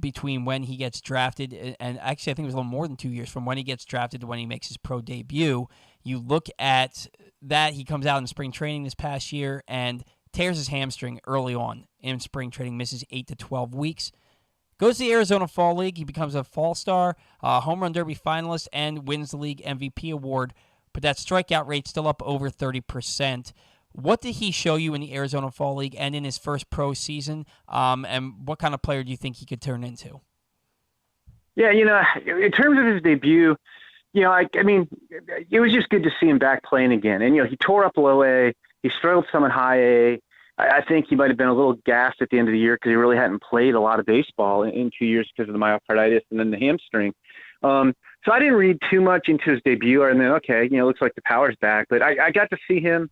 between when he gets drafted, and actually I think it was a little more than 2 years from when he gets drafted to when he makes his pro debut. You look at that, he comes out in spring training this past year and tears his hamstring early on in spring training, misses 8 to 12 weeks. Goes to the Arizona Fall League. He becomes a Fall Star, Home Run Derby finalist, and wins the league MVP award. But that strikeout rate's still up over 30%. What did he show you in the Arizona Fall League and in his first pro season? And what kind of player do you think he could turn into? Yeah, in terms of his debut, it was just good to see him back playing again. And, he tore up low A. He struggled some in high A. I think he might have been a little gassed at the end of the year because he really hadn't played a lot of baseball in 2 years because of the myocarditis and then the hamstring. So I didn't read too much into his debut. And then, okay, looks like the power's back. But I got to see him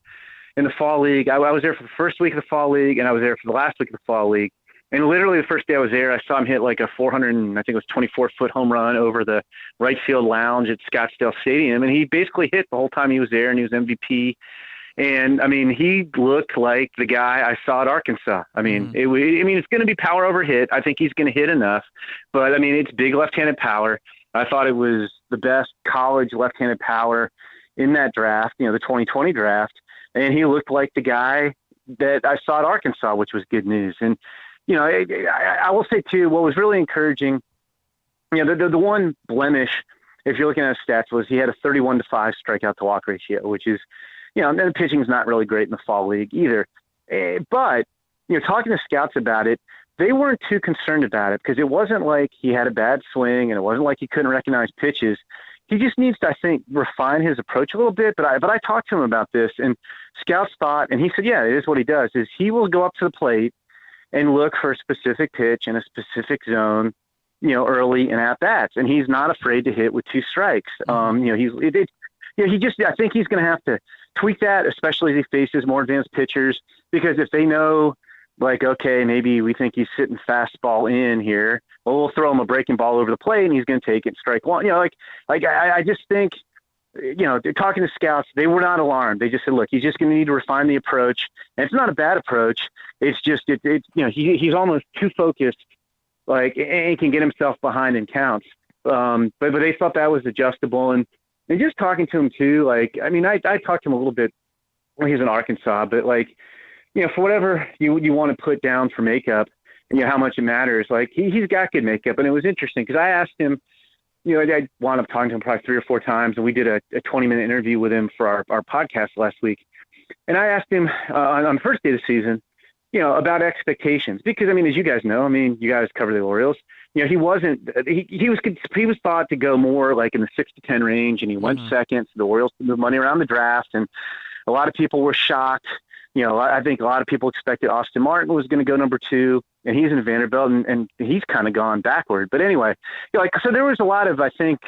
in the Fall League. I was there for the first week of the Fall League, and I was there for the last week of the Fall League. And literally the first day I was there, I saw him hit like a 24-foot home run over the right field lounge at Scottsdale Stadium. And he basically hit the whole time he was there, and he was MVP. And he looked like the guy I saw at Arkansas. It's going to be power over hit. I think he's going to hit enough, but it's big left-handed power. I thought it was the best college left-handed power in that draft, the 2020 draft. And he looked like the guy that I saw at Arkansas, which was good news. And, I will say too, what was really encouraging, the one blemish, if you're looking at his stats, was he had a 31-5 strikeout to walk ratio, which is, and the pitching's not really great in the Fall League either. But, talking to scouts about it, they weren't too concerned about it because it wasn't like he had a bad swing and it wasn't like he couldn't recognize pitches. He just needs to, I think, refine his approach a little bit. But I talked to him about this, and scouts thought, and he said, yeah, it is what he does, is he will go up to the plate and look for a specific pitch in a specific zone, early in at-bats. And he's not afraid to hit with 2 strikes. I think he's going to have to tweak that, especially as he faces more advanced pitchers, because if they know, like, okay, maybe we think he's sitting fastball in here, well, we'll throw him a breaking ball over the plate and he's going to take it strike one. I just think, they're talking to scouts. They were not alarmed. They just said, look, he's just going to need to refine the approach. And it's not a bad approach. It's just, he's almost too focused and can get himself behind in counts. But they thought that was adjustable. And just talking to him too, I talked to him a little bit when he was in Arkansas, but for whatever you want to put down for makeup and how much it matters, he's got good makeup. And it was interesting because I asked him, I wound up talking to him probably 3 or 4 times, and we did a 20-minute interview with him for our podcast last week. And I asked him on the first day of the season, about expectations, because as you guys know, you guys cover the Orioles. He wasn't. He was thought to go more in the 6 to 10 range, and he went second. So the Orioles could move money around the draft, and a lot of people were shocked. I think a lot of people expected Austin Martin was going to go number 2, and he's in Vanderbilt, and he's kind of gone backward. But anyway, so there was a lot of, I think,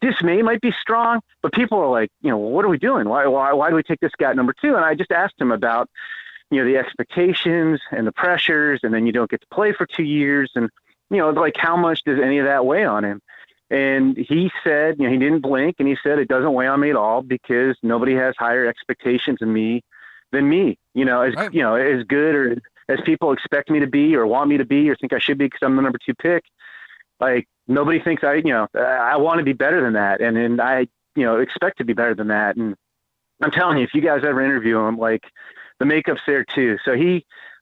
dismay might be strong, but people are like, what are we doing? Why do we take this guy at number 2? And I just asked him about, the expectations and the pressures, and then you don't get to play for 2 years, and how much does any of that weigh on him? And he said, he didn't blink, and he said, it doesn't weigh on me at all because nobody has higher expectations than me, as good or as people expect me to be or want me to be or think I should be because I'm the number 2 pick. Nobody thinks I want to be better than that. And I, expect to be better than that. And I'm telling you, if you guys ever interview him, the makeup's there too. So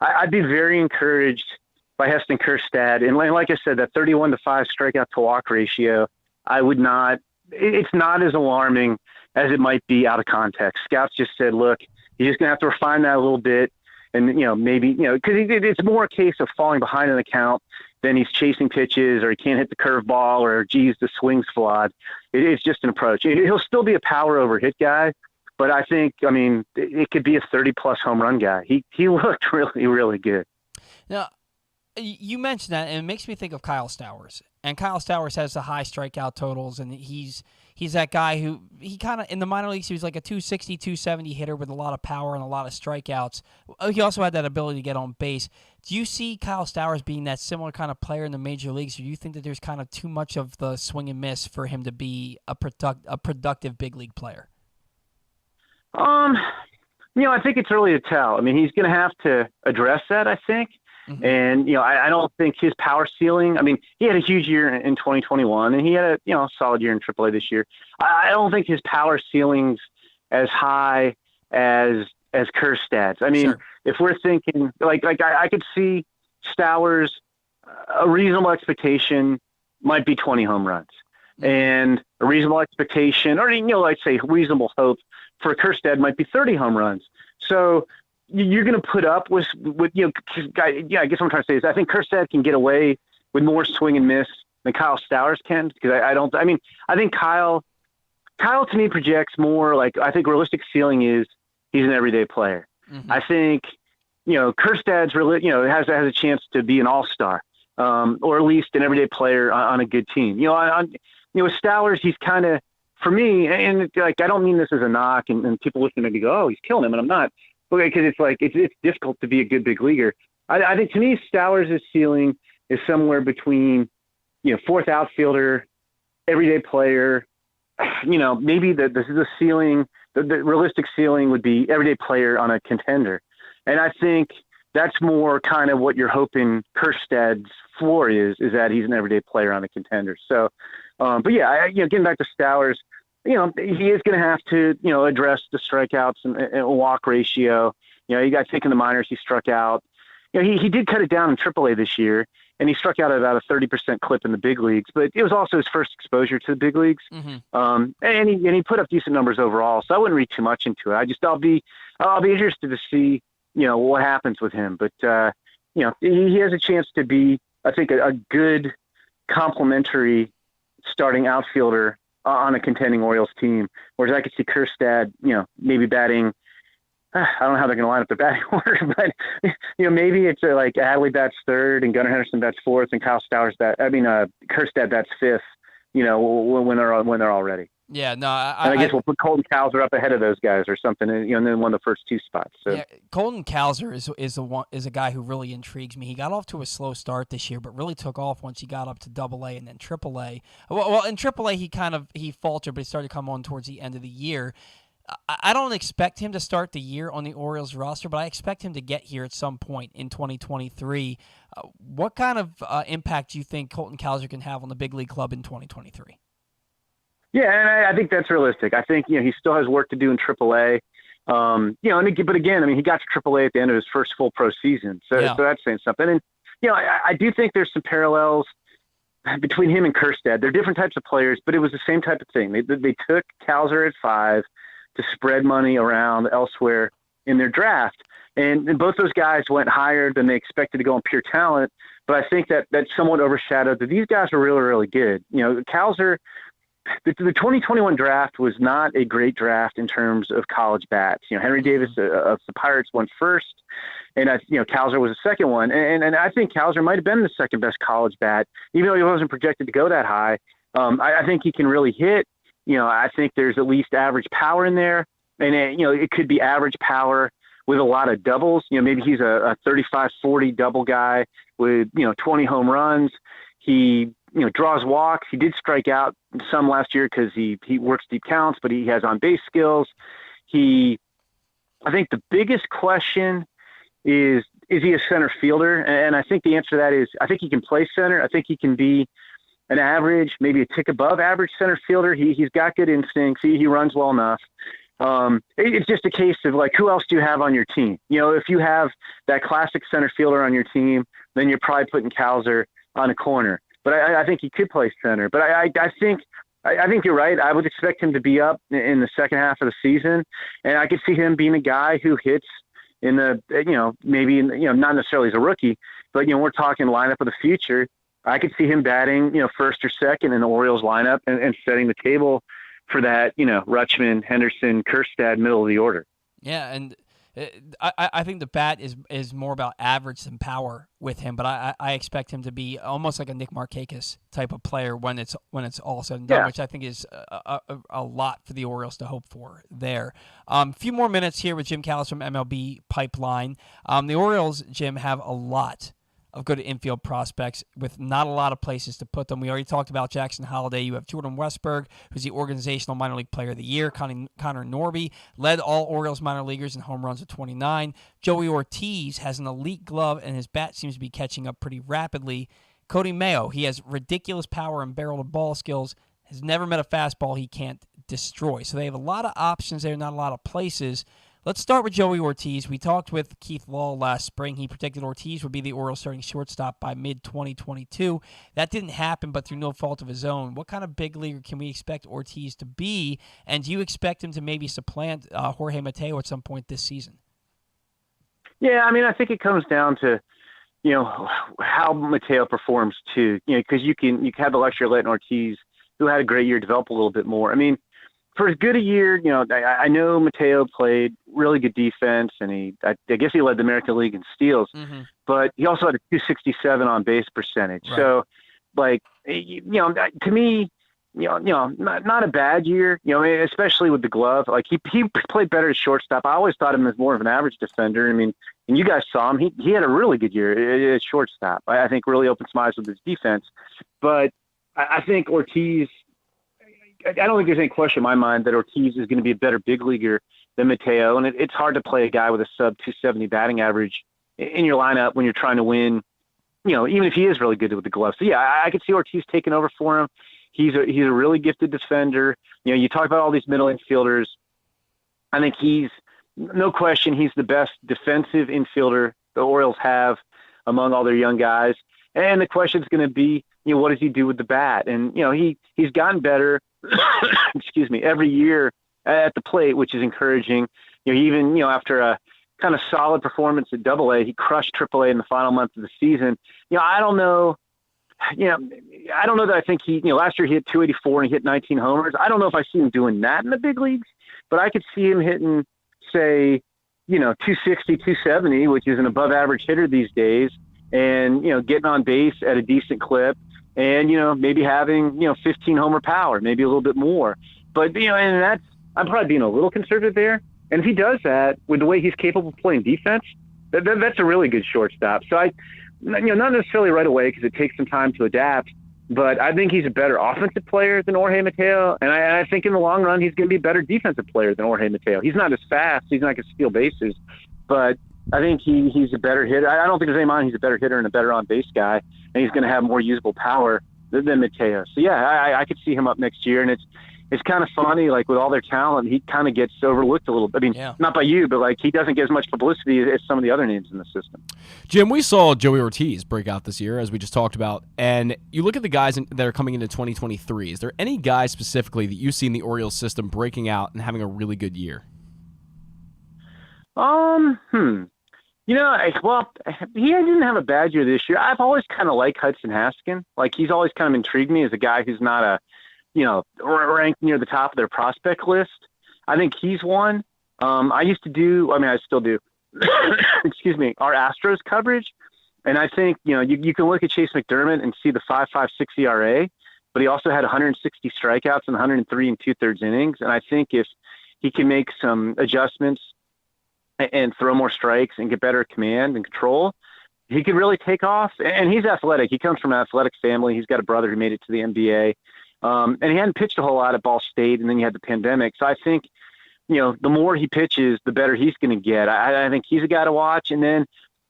I'd be very encouraged by Heston Kjerstad. And like I said, that 31-5 strikeout to walk ratio, it's not as alarming as it might be out of context. Scouts just said, look, you're just going to have to refine that a little bit. And, maybe, because it's more a case of falling behind in the count than he's chasing pitches or he can't hit the curveball or, geez, the swing's flawed. It's just an approach. He'll still be a power over hit guy, but I think, it could be a 30-plus home run guy. He looked really, really good. Now, you mentioned that, and it makes me think of Kyle Stowers. And Kyle Stowers has the high strikeout totals, and he's that guy who he kind of in the minor leagues he was like a 260, 270 hitter with a lot of power and a lot of strikeouts. He also had that ability to get on base. Do you see Kyle Stowers being that similar kind of player in the major leagues, or do you think that there's kind of too much of the swing and miss for him to be a productive big league player? I think it's early to tell. He's going to have to address that, I think. Mm-hmm. And, I don't think his power ceiling, he had a huge year in 2021 and he had a, solid year in AAA this year. I don't think his power ceiling's as high as Kjerstad's. Sure. If we're thinking I could see Stowers, a reasonable expectation might be 20 home runs, and a reasonable expectation, or, let's say reasonable hope for Kjerstad might be 30 home runs. So you're going to put up with I guess what I'm trying to say is I think Kjerstad can get away with more swing and miss than Kyle Stowers can, because I think Kyle to me projects more I think realistic ceiling is he's an everyday player. Mm-hmm. I think, Kjerstad's really, has a chance to be an all-star, or at least an everyday player on a good team. With Stowers, he's kind of, for me, and I don't mean this as a knock, and people listening maybe go, oh, he's killing him, and I'm not. Because it's difficult to be a good big leaguer. I think to me, Stowers' ceiling is somewhere between, fourth outfielder, everyday player. Maybe the ceiling, the realistic ceiling would be everyday player on a contender. And I think that's more kind of what you're hoping Kjerstad's floor is that he's an everyday player on a contender. So, but yeah, getting back to Stowers, he is going to have to, address the strikeouts and walk ratio. You got taken the minors, he struck out. He did cut it down in AAA this year, and he struck out at about a 30% clip in the big leagues. But it was also his first exposure to the big leagues, and he put up decent numbers overall. So I wouldn't read too much into it. I'll be interested to see what happens with him. But he has a chance to be, I think, a good complementary starting outfielder on a contending Orioles team, whereas I could see Kjerstad, maybe batting. I don't know how they're going to line up their batting order, but maybe it's Adley bats third and Gunnar Henderson bats fourth and Kjerstad bats fifth. When they're all ready. Yeah, no, I guess we'll put Colton Cowser up ahead of those guys or something, and then one of the first 2 spots. So. Yeah, Colton Cowser is a guy who really intrigues me. He got off to a slow start this year, but really took off once he got up to AA and then AAA. Well, in AAA he faltered, but he started to come on towards the end of the year. I don't expect him to start the year on the Orioles roster, but I expect him to get here at some point in 2023. What kind of impact do you think Colton Cowser can have on the big league club in 2023? Yeah, and I think that's realistic. I think, he still has work to do in AAA. But again, I mean, he got to AAA at the end of his first full pro season. So that's saying something. And, I do think there's some parallels between him and Kjerstad. They're different types of players, but it was the same type of thing. They took Cowser at 5 to spread money around elsewhere in their draft. And both those guys went higher than they expected to go on pure talent. But I think that somewhat overshadowed that these guys were really, really good. Cowser, the 2021 draft was not a great draft in terms of college bats. Henry Davis of the Pirates won first, and Cowser was the second one. And I think Cowser might have been the second best college bat, even though he wasn't projected to go that high. I think he can really hit. I think there's at least average power in there, and it could be average power with a lot of doubles. Maybe he's a 35-40 double guy with 20 home runs. He draws walks. He did strike out some last year because he works deep counts, but he has on base skills. I think the biggest question is he a center fielder? And I think the answer to that is I think he can play center. I think he can be an average, maybe a tick above average center fielder. He's got good instincts. He runs well enough. It's just a case of who else do you have on your team? If you have that classic center fielder on your team, then you're probably putting Cowser on a corner. But I think he could play center. But I think you're right. I would expect him to be up in the second half of the season, and I could see him being a guy who hits in the maybe not necessarily as a rookie, but we're talking lineup of the future. I could see him batting first or second in the Orioles lineup and setting the table for that Rutschman, Henderson, Kjerstad middle of the order. Yeah, and I think the bat is more about average than power with him, but I expect him to be almost like a Nick Markakis type of player when it's all said and done, which I think is a lot for the Orioles to hope for there. A few more minutes here with Jim Callis from MLB Pipeline. The Orioles, Jim, have a lot of good infield prospects with not a lot of places to put them. We already talked about Jackson Holliday. You have Jordan Westburg, who's the organizational minor league player of the year. Connor Norby led all Orioles minor leaguers in home runs with 29. Joey Ortiz has an elite glove, and his bat seems to be catching up pretty rapidly. Cody Mayo, he has ridiculous power and barrel-to-ball skills, has never met a fastball he can't destroy. So they have a lot of options there, not a lot of places. Let's start with Joey Ortiz. We talked with Keith Law last spring. He predicted Ortiz would be the Orioles starting shortstop by mid-2022. That didn't happen, but through no fault of his own. What kind of big leaguer can we expect Ortiz to be? And do you expect him to maybe supplant Jorge Mateo at some point this season? Yeah, I mean, I think it comes down to, how Mateo performs too. Because you have the luxury of letting Ortiz, who had a great year, develop a little bit more. I mean, for as good a year, I know Mateo played really good defense, and I guess he led the American League in steals, but he also had a 267 on base percentage. Right. So, to me, not a bad year. Especially with the glove. He played better at shortstop. I always thought him as more of an average defender. I mean, and you guys saw him. He had a really good year at shortstop. I think really opened some eyes with his defense. But I think Ortiz. I don't think there's any question in my mind that Ortiz is going to be a better big leaguer than Mateo. And it's hard to play a guy with a sub 270 batting average in your lineup when you're trying to win, even if he is really good with the glove. So yeah, I could see Ortiz taking over for him. He's a really gifted defender. You talk about all these middle infielders. I think no question, he's the best defensive infielder the Orioles have among all their young guys. And the question is going to be, what does he do with the bat? And, he's gotten better, excuse me, every year at the plate, which is encouraging. Even, after a kind of solid performance at AA, he crushed AAA in the final month of the season. I don't know that I think last year he hit 284 and he hit 19 homers. I don't know if I see him doing that in the big leagues, but I could see him hitting, say, 260, 270, which is an above average hitter these days. And, getting on base at a decent clip and, maybe having, 15 homer power, maybe a little bit more. But, and I'm probably being a little conservative there. And if he does that with the way he's capable of playing defense, that's a really good shortstop. So not necessarily right away because it takes some time to adapt, but I think he's a better offensive player than Jorge Mateo, and I think in the long run he's going to be a better defensive player than Jorge Mateo. He's not as fast. He's not going to steal bases, but I think he's a better hitter. I don't think there's any mind he's a better hitter and a better on-base guy, and he's going to have more usable power than Mateo. So, yeah, I could see him up next year, and it's kind of funny, like with all their talent, he kind of gets overlooked a little bit. I mean, not by you, but like he doesn't get as much publicity as some of the other names in the system. Jim, we saw Joey Ortiz break out this year, as we just talked about, and you look at the guys that are coming into 2023. Is there any guys specifically that you see in the Orioles system breaking out and having a really good year? You know, well, he didn't have a bad year this year. I've always kind of liked Hudson Haskin. Like he's always kind of intrigued me as a guy who's not ranked near the top of their prospect list. I think he's one. I still do, excuse me, our Astros coverage. And I think, you can look at Chase McDermott and see the 5.56 ERA, but he also had 160 strikeouts and 103 2/3 innings. And I think if he can make some adjustments and throw more strikes and get better command and control, he could really take off. And he's athletic. He comes from an athletic family. He's got a brother who made it to the NBA. And he hadn't pitched a whole lot at Ball State, and then you had the pandemic. So I think, the more he pitches, the better he's going to get. I think he's a guy to watch. And then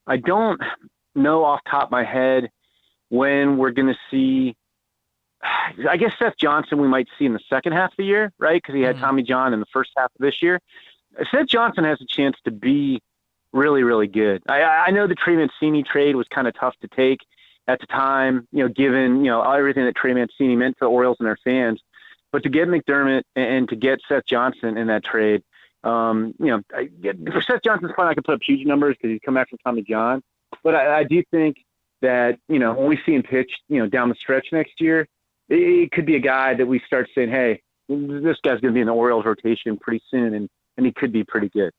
I don't know off the top of my head when we're going to see, I guess Seth Johnson we might see in the second half of the year, right? Because he had Tommy John in the first half of this year. Seth Johnson has a chance to be really, really good. I know the Trey Mancini trade was kind of tough to take at the time, given, everything that Trey Mancini meant to the Orioles and their fans. But to get McDermott and to get Seth Johnson in that trade, for Seth Johnson's point, I could put up huge numbers because he's come back from Tommy John. But I do think that, when we see him pitch, down the stretch next year, it could be a guy that we start saying, hey, this guy's going to be in the Orioles rotation pretty soon, and he could be pretty good.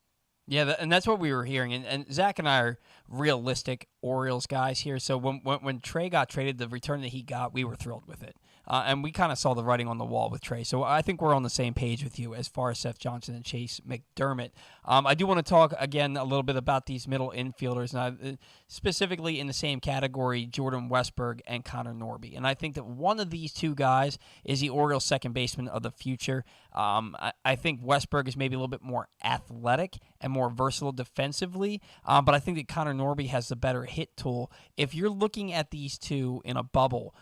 Yeah, and that's what we were hearing. And Zach and I are realistic Orioles guys here. So when Trey got traded, the return that he got, we were thrilled with it. And we kind of saw the writing on the wall with Trey. So I think we're on the same page with you as far as Seth Johnson and Chase McDermott. I do want to talk, again, a little bit about these middle infielders, and specifically in the same category, Jordan Westburg and Connor Norby. And I think that one of these two guys is the Orioles' second baseman of the future. I think Westburg is maybe a little bit more athletic and more versatile defensively, but I think that Connor Norby has the better hit tool. If you're looking at these two in a bubble,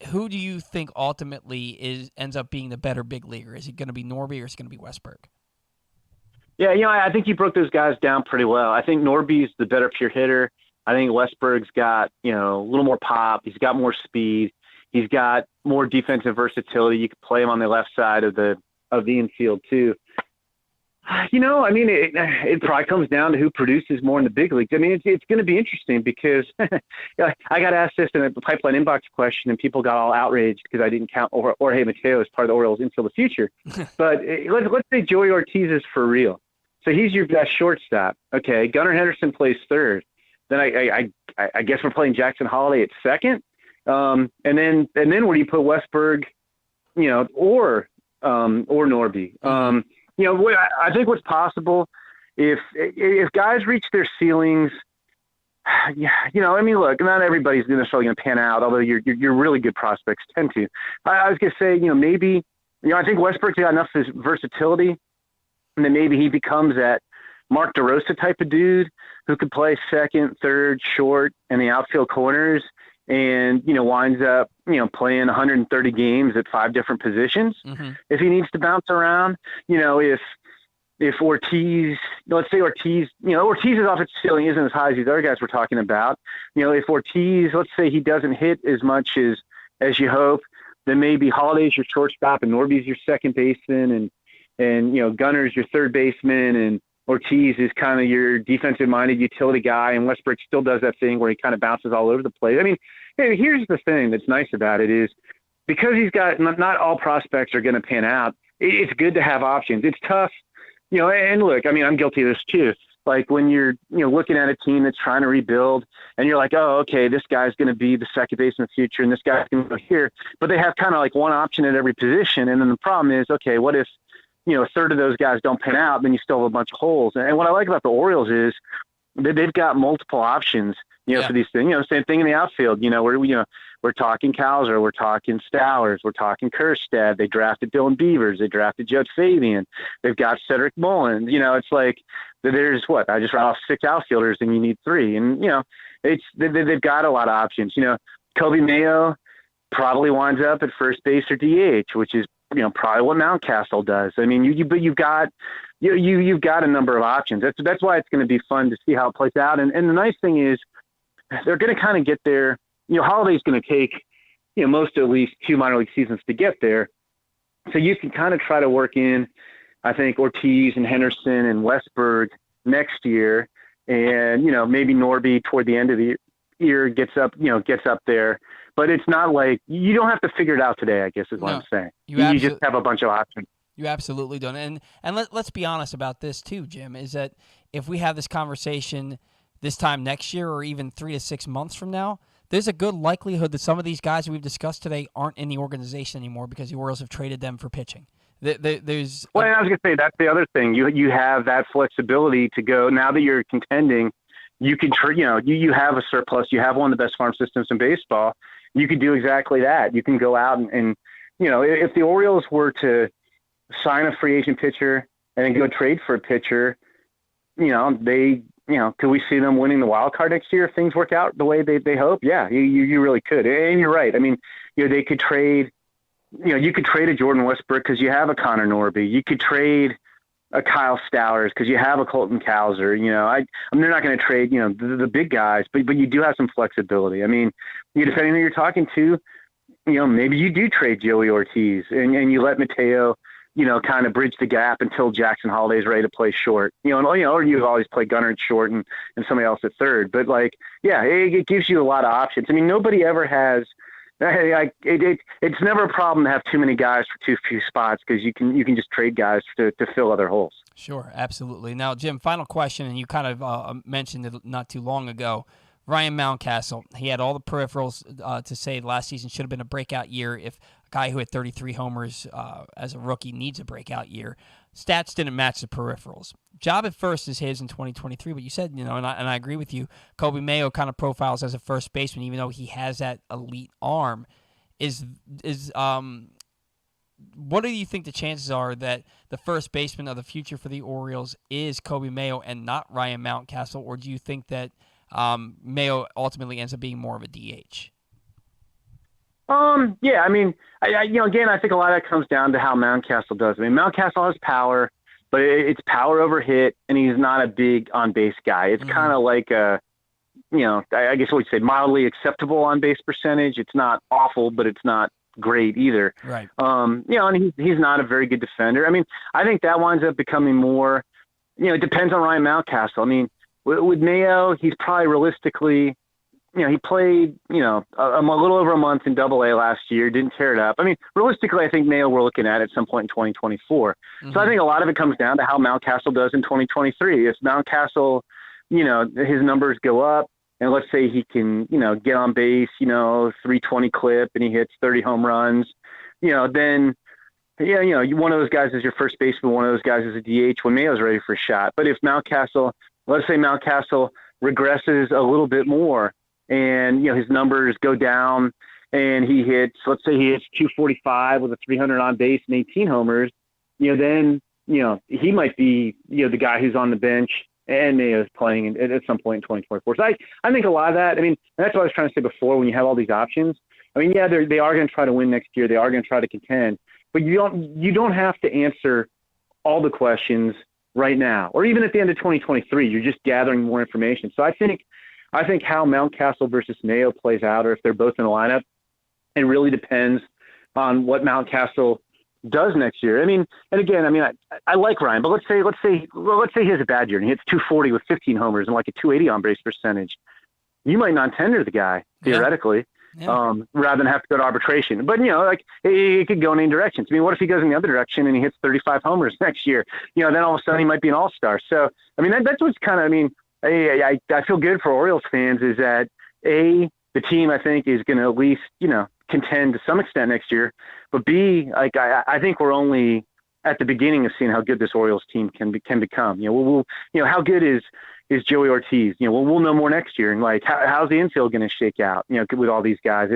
who do you think ultimately ends up being the better big leaguer? Is it going to be Norby or is it going to be Westburg? Yeah, I think you broke those guys down pretty well. I think Norby's the better pure hitter. I think Westburg's got, a little more pop. He's got more speed. He's got more defensive versatility. You could play him on the left side of the infield too. It probably comes down to who produces more in the big leagues. I mean, it's going to be interesting because I got asked this in a pipeline inbox question, and people got all outraged because I didn't count Jorge Mateo as part of the Orioles infield of the future. But let's say Joey Ortiz is for real. So he's your best shortstop. Okay, Gunnar Henderson plays third. Then I guess we're playing Jackson Holiday at second. And then where do you put Westburg, or Norby? I think what's possible if guys reach their ceilings, look, not everybody's necessarily going to pan out, although your really good prospects tend to. I was going to say, maybe, I think Westbrook's got enough versatility, and then maybe he becomes that Mark DeRosa type of dude who could play second, third, short, and the outfield corners, and, winds up, playing 130 games at 5 different positions. Mm-hmm. If he needs to bounce around, if Ortiz, let's say Ortiz's offensive ceiling isn't as high as these other guys we're talking about. If Ortiz, let's say he doesn't hit as much as you hope, then maybe Holiday's your shortstop and Norby's your second baseman and Gunner's your third baseman and Ortiz is kind of your defensive-minded utility guy, and Westbrook still does that thing where he kind of bounces all over the place. I mean, here's the thing that's nice about it is because he's got not all prospects are going to pan out. It's good to have options. It's tough, and look, I mean, I'm guilty of this too. Like when you're looking at a team that's trying to rebuild and you're like, oh, okay, this guy's going to be the second baseman in the future and this guy's going to go here, but they have kind of like one option at every position. And then the problem is, okay, what if, a third of those guys don't pan out, then you still have a bunch of holes. And what I like about the Orioles is that they've got multiple options, for these things. Same thing in the outfield, where we're talking Cowser, we're talking Stowers, we're talking Kjerstad. They drafted Dylan Beavers. They drafted Judge Fabian. They've got Cedric Mullins. It's like there's I just ran off 6 outfielders and you need 3. And, they've got a lot of options. Kobe Mayo probably winds up at first base or DH, which is, probably what Mountcastle does. I mean, you've got a number of options. That's why it's going to be fun to see how it plays out. And the nice thing is they're going to kind of get there. Holiday's going to take, most at least 2 minor league seasons to get there. So you can kind of try to work in, I think, Ortiz and Henderson and Westburg next year. And, maybe Norby toward the end of the year gets up there. But it's not like you don't have to figure it out today, I guess is what I'm saying. You just have a bunch of options. You absolutely don't. And let's be honest about this too, Jim, is that if we have this conversation this time next year or even 3 to 6 months from now, there's a good likelihood that some of these guys we've discussed today aren't in the organization anymore because the Orioles have traded them for pitching. I was going to say that's the other thing. You have that flexibility to go now that you're contending. You can, you have a surplus. You have one of the best farm systems in baseball. You could do exactly that. You can go out and if the Orioles were to sign a free agent pitcher and then go trade for a pitcher, could we see them winning the wild card next year if things work out the way they hope? Yeah, you really could. And you're right. I mean, they could trade, you could trade a Jordan Westbrook because you have a Connor Norby. You could trade a Kyle Stowers because you have a Colton Cowser. They're not going to trade, the big guys, but you do have some flexibility. I mean, depending on who you're talking to, maybe you do trade Joey Ortiz and you let Mateo, kind of bridge the gap until Jackson Holiday's ready to play short, or you always play Gunnar at short and somebody else at third. But it gives you a lot of options. I mean, nobody ever has. It's never a problem to have too many guys for too few spots because you can just trade guys to fill other holes. Sure, absolutely. Now, Jim, final question, and you kind of mentioned it not too long ago. Ryan Mountcastle, he had all the peripherals to say last season should have been a breakout year. If a guy who had 33 homers as a rookie needs a breakout year, stats didn't match the peripherals. Job at first is his in 2023, but you said, and I agree with you, Kobe Mayo kind of profiles as a first baseman, even though he has that elite arm. What do you think the chances are that the first baseman of the future for the Orioles is Kobe Mayo and not Ryan Mountcastle, or do you think that Mayo ultimately ends up being more of a DH? Yeah, I mean, again, I think a lot of that comes down to how Mountcastle does. I mean, Mountcastle has power, but it's power over hit, and he's not a big on-base guy. It's kind of like I guess we'd say mildly acceptable on-base percentage. It's not awful, but it's not great either. Right. And he's not a very good defender. I mean, I think that winds up becoming more, it depends on Ryan Mountcastle. I mean, with Mayo, he's probably realistically, he played, a little over a month in Double-A last year, didn't tear it up. I mean, realistically, I think Mayo we're looking at some point in 2024. Mm-hmm. So I think a lot of it comes down to how Mountcastle does in 2023. If Mountcastle, his numbers go up, and let's say he can, get on base, 320 clip, and he hits 30 home runs, then one of those guys is your first baseman, one of those guys is a DH when Mayo's ready for a shot. But if Mountcastle, let's say Mountcastle regresses a little bit more, and his numbers go down, and let's say he hits 245 with a 300 on base and 18 homers, then he might be the guy who's on the bench and Mayo is playing at some point in 2024. So I think a lot of that. I mean, that's what I was trying to say before. When you have all these options, I mean, they are going to try to win next year. They are going to try to contend, but you don't have to answer all the questions right now, or even at the end of 2023. You're just gathering more information. So I think how Mountcastle versus Mayo plays out, or if they're both in the lineup, it really depends on what Mountcastle does next year. I mean, and again, I mean, I like Ryan, but let's say he has a bad year and he hits 240 with 15 homers and like a 280 on base percentage. You might not tender the guy theoretically, rather than have to go to arbitration. But it could go in any directions. I mean, what if he goes in the other direction and he hits 35 homers next year? Then all of a sudden he might be an all-star. So I mean, that's what's kind of. I mean, I feel good for Orioles fans is that the team I think is going to at least contend to some extent next year, but B, I think we're only at the beginning of seeing how good this Orioles team can become. How good is Joey Ortiz? We'll know more next year, and how's the infield going to shake out? With all these guys,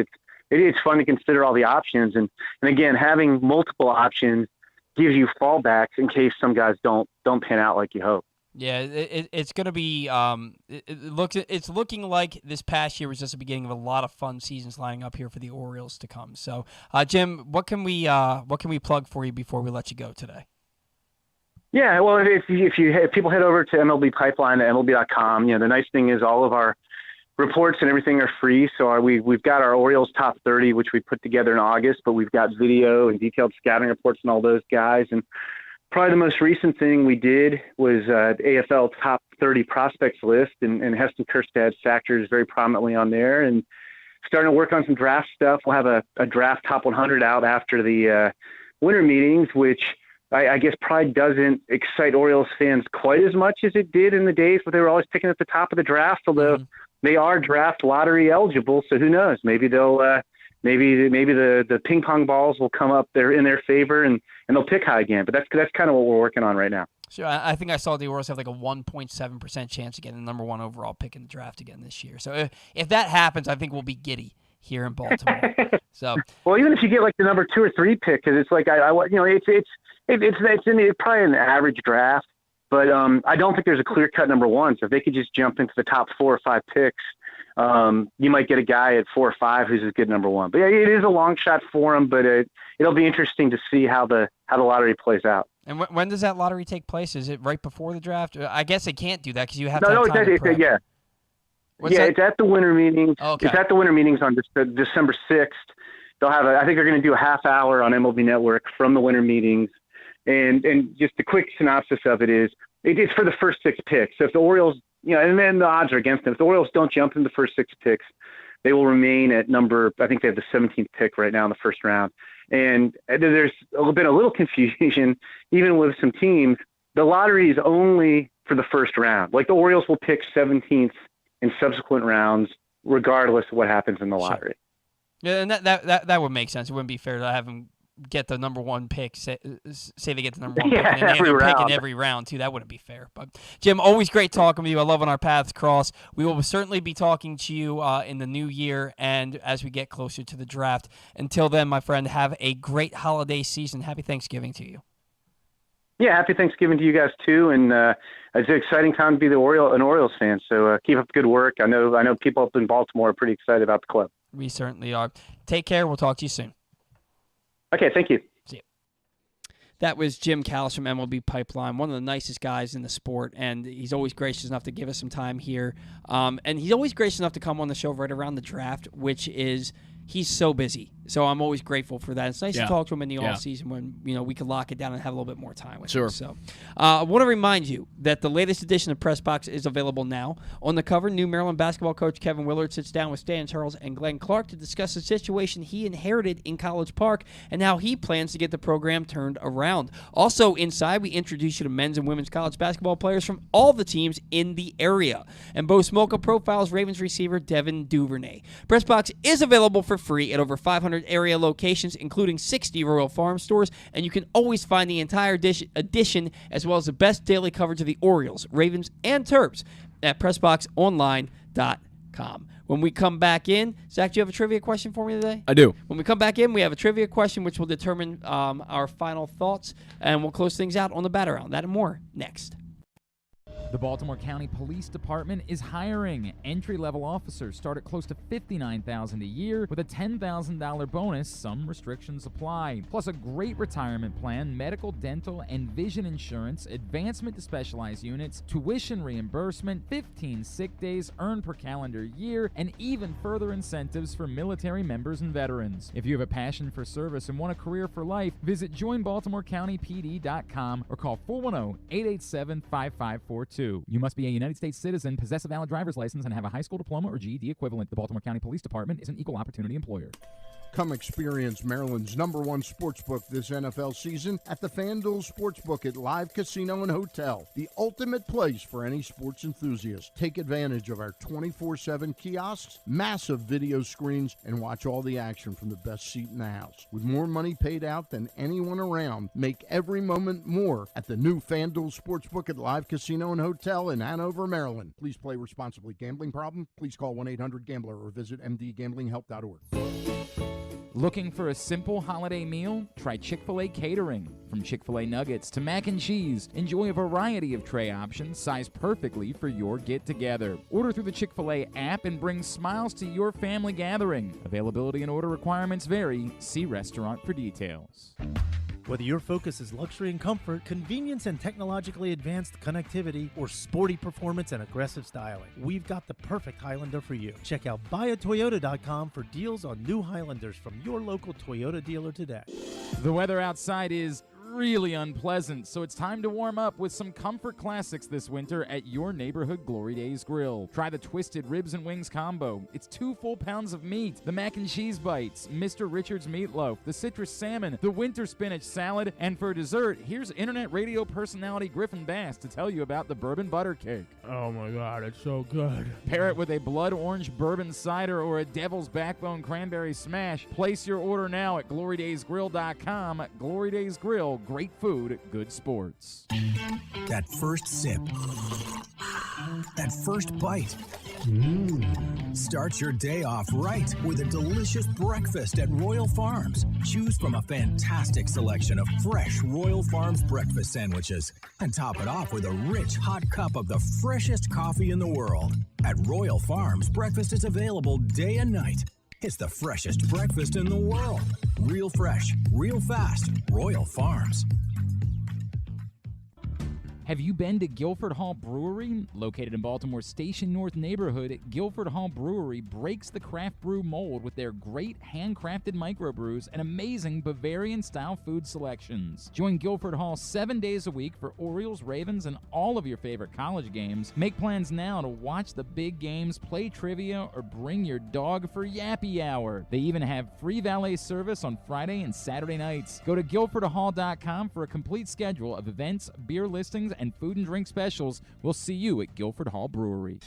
it's fun to consider all the options. And again, having multiple options gives you fallbacks in case some guys don't pan out like you hope. Yeah, it's going to be. It's looking like this past year was just the beginning of a lot of fun seasons lining up here for the Orioles to come. So, Jim, what can we plug for you before we let you go today? Yeah, well, if people head over to MLB Pipeline at MLB.com, the nice thing is all of our reports and everything are free. So we've got our Orioles top 30, which we put together in August, but we've got video and detailed scouting reports and all those guys. And probably the most recent thing we did was AFL top 30 prospects list, and Heston Kjerstad factors very prominently on there. And starting to work on some draft stuff. We'll have a draft top 100 out after the winter meetings, which I guess probably doesn't excite Orioles fans quite as much as it did in the days where they were always picking at the top of the draft, although they are draft lottery eligible. So who knows? Maybe they'll maybe the ping pong balls will come up there in their favor and they'll pick high again. But that's kind of what we're working on right now. So I think I saw the Orioles have like a 1.7% chance of getting the number 1 overall pick in the draft again this year. So if that happens, I think we'll be giddy here in Baltimore. So well, even if you get like the number 2 or 3 pick, because it's like it's probably an average draft, but I don't think there's a clear cut number 1. So if they could just jump into the top 4 or 5 picks, you might get a guy at 4 or 5 who's a good number 1. But yeah, it is a long shot for him, but it'll be interesting to see how the lottery plays out. And when does that lottery take place? Is it right before the draft? I guess they can't do that because you have to have time to prep. Yeah. It's at the winter meetings. Okay. It's at the winter meetings on December 6th. They'll have I think they're going to do a half hour on MLB Network from the winter meetings. And just a quick synopsis of it is it's for the first 6 picks. So if the Orioles, and then the odds are against them. If the Orioles don't jump in the first 6 picks, they will remain at I think they have the 17th pick right now in the first round. And there's been a little confusion, even with some teams. The lottery is only for the first round. Like the Orioles will pick 17th in subsequent rounds, regardless of what happens in the lottery. Yeah, and that would make sense. It wouldn't be fair to have them get the number 1 pick. Say they get the number 1 pick and they have a pick in every round too. That wouldn't be fair. But Jim, always great talking with you. I love when our paths cross. We will certainly be talking to you in the new year and as we get closer to the draft. Until then, my friend, have a great holiday season. Happy Thanksgiving to you. Yeah, happy Thanksgiving to you guys too. And it's an exciting time to be an Orioles fan. So keep up the good work. I know people up in Baltimore are pretty excited about the club. We certainly are. Take care. We'll talk to you soon. Okay, thank you. See you. That was Jim Callis from MLB Pipeline, one of the nicest guys in the sport, and he's always gracious enough to give us some time here. And he's always gracious enough to come on the show right around the draft, which is he's so busy. So I'm always grateful for that. It's nice to talk to him in the offseason when we can lock it down and have a little bit more time with him. So I want to remind you that the latest edition of Press Box is available now. On the cover, new Maryland basketball coach Kevin Willard sits down with Stan Charles and Glenn Clark to discuss the situation he inherited in College Park and how he plans to get the program turned around. Also inside, we introduce you to men's and women's college basketball players from all the teams in the area. And Bo Smolka profiles Ravens receiver Devin Duvernay. Press Box is available for free at over 500 area locations, including 60 Royal Farm stores, and you can always find the entire edition as well as the best daily coverage of the Orioles, Ravens, and Terps at PressBoxOnline.com. When we come back in, Zach, do you have a trivia question for me today? I do. When we come back in, we have a trivia question which will determine our final thoughts, and we'll close things out on the bat around. That and more next. The Baltimore County Police Department is hiring. Entry-level officers start at close to $59,000 a year with a $10,000 bonus. Some restrictions apply. Plus a great retirement plan, medical, dental, and vision insurance, advancement to specialized units, tuition reimbursement, 15 sick days earned per calendar year, and even further incentives for military members and veterans. If you have a passion for service and want a career for life, visit joinbaltimorecountypd.com or call 410-887-5542. You must be a United States citizen, possess a valid driver's license, and have a high school diploma or GED equivalent. The Baltimore County Police Department is an equal opportunity employer. Come experience Maryland's #1 sportsbook this NFL season at the FanDuel Sportsbook at Live Casino and Hotel, the ultimate place for any sports enthusiast. Take advantage of our 24/7 kiosks, massive video screens, and watch all the action from the best seat in the house. With more money paid out than anyone around, make every moment more at the new FanDuel Sportsbook at Live Casino and Hotel in Hanover, Maryland. Please play responsibly. Gambling problem? Please call 1-800-GAMBLER or visit mdgamblinghelp.org. Looking for a simple holiday meal? Try Chick-fil-A catering. From Chick-fil-A nuggets to mac and cheese, enjoy a variety of tray options sized perfectly for your get-together. Order through the Chick-fil-A app and bring smiles to your family gathering. Availability and order requirements vary. See restaurant for details. Whether your focus is luxury and comfort, convenience and technologically advanced connectivity, or sporty performance and aggressive styling, we've got the perfect Highlander for you. Check out buyatoyota.com for deals on new Highlanders from your local Toyota dealer today. The weather outside is really unpleasant, so it's time to warm up with some comfort classics this winter at your neighborhood Glory Days Grill. Try the Twisted Ribs and Wings combo. It's 2 full pounds of meat, the mac and cheese bites, Mr. Richards meatloaf, the citrus salmon, the winter spinach salad, and for dessert, here's internet radio personality Griffin Bass to tell you about the bourbon butter cake. Oh my God, it's so good. Pair it with a blood orange bourbon cider or a devil's backbone cranberry smash. Place your order now at glorydaysgrill.com. Glory Days Grill. Great food, good sports. That first sip. That first bite. Start your day off right with a delicious breakfast at Royal Farms. Choose from a fantastic selection of fresh Royal Farms breakfast sandwiches and top it off with a rich hot cup of the freshest coffee in the world. At Royal Farms, breakfast is available day and night. It's the freshest breakfast in the world. Real fresh, real fast. Royal Farms. Have you been to Guilford Hall Brewery? Located in Baltimore's Station North neighborhood, Guilford Hall Brewery breaks the craft brew mold with their great handcrafted microbrews and amazing Bavarian-style food selections. Join Guilford Hall 7 days a week for Orioles, Ravens, and all of your favorite college games. Make plans now to watch the big games, play trivia, or bring your dog for Yappy Hour. They even have free valet service on Friday and Saturday nights. Go to guilfordhall.com for a complete schedule of events, beer listings, and food and drink specials. We'll see you at Guilford Hall Brewery.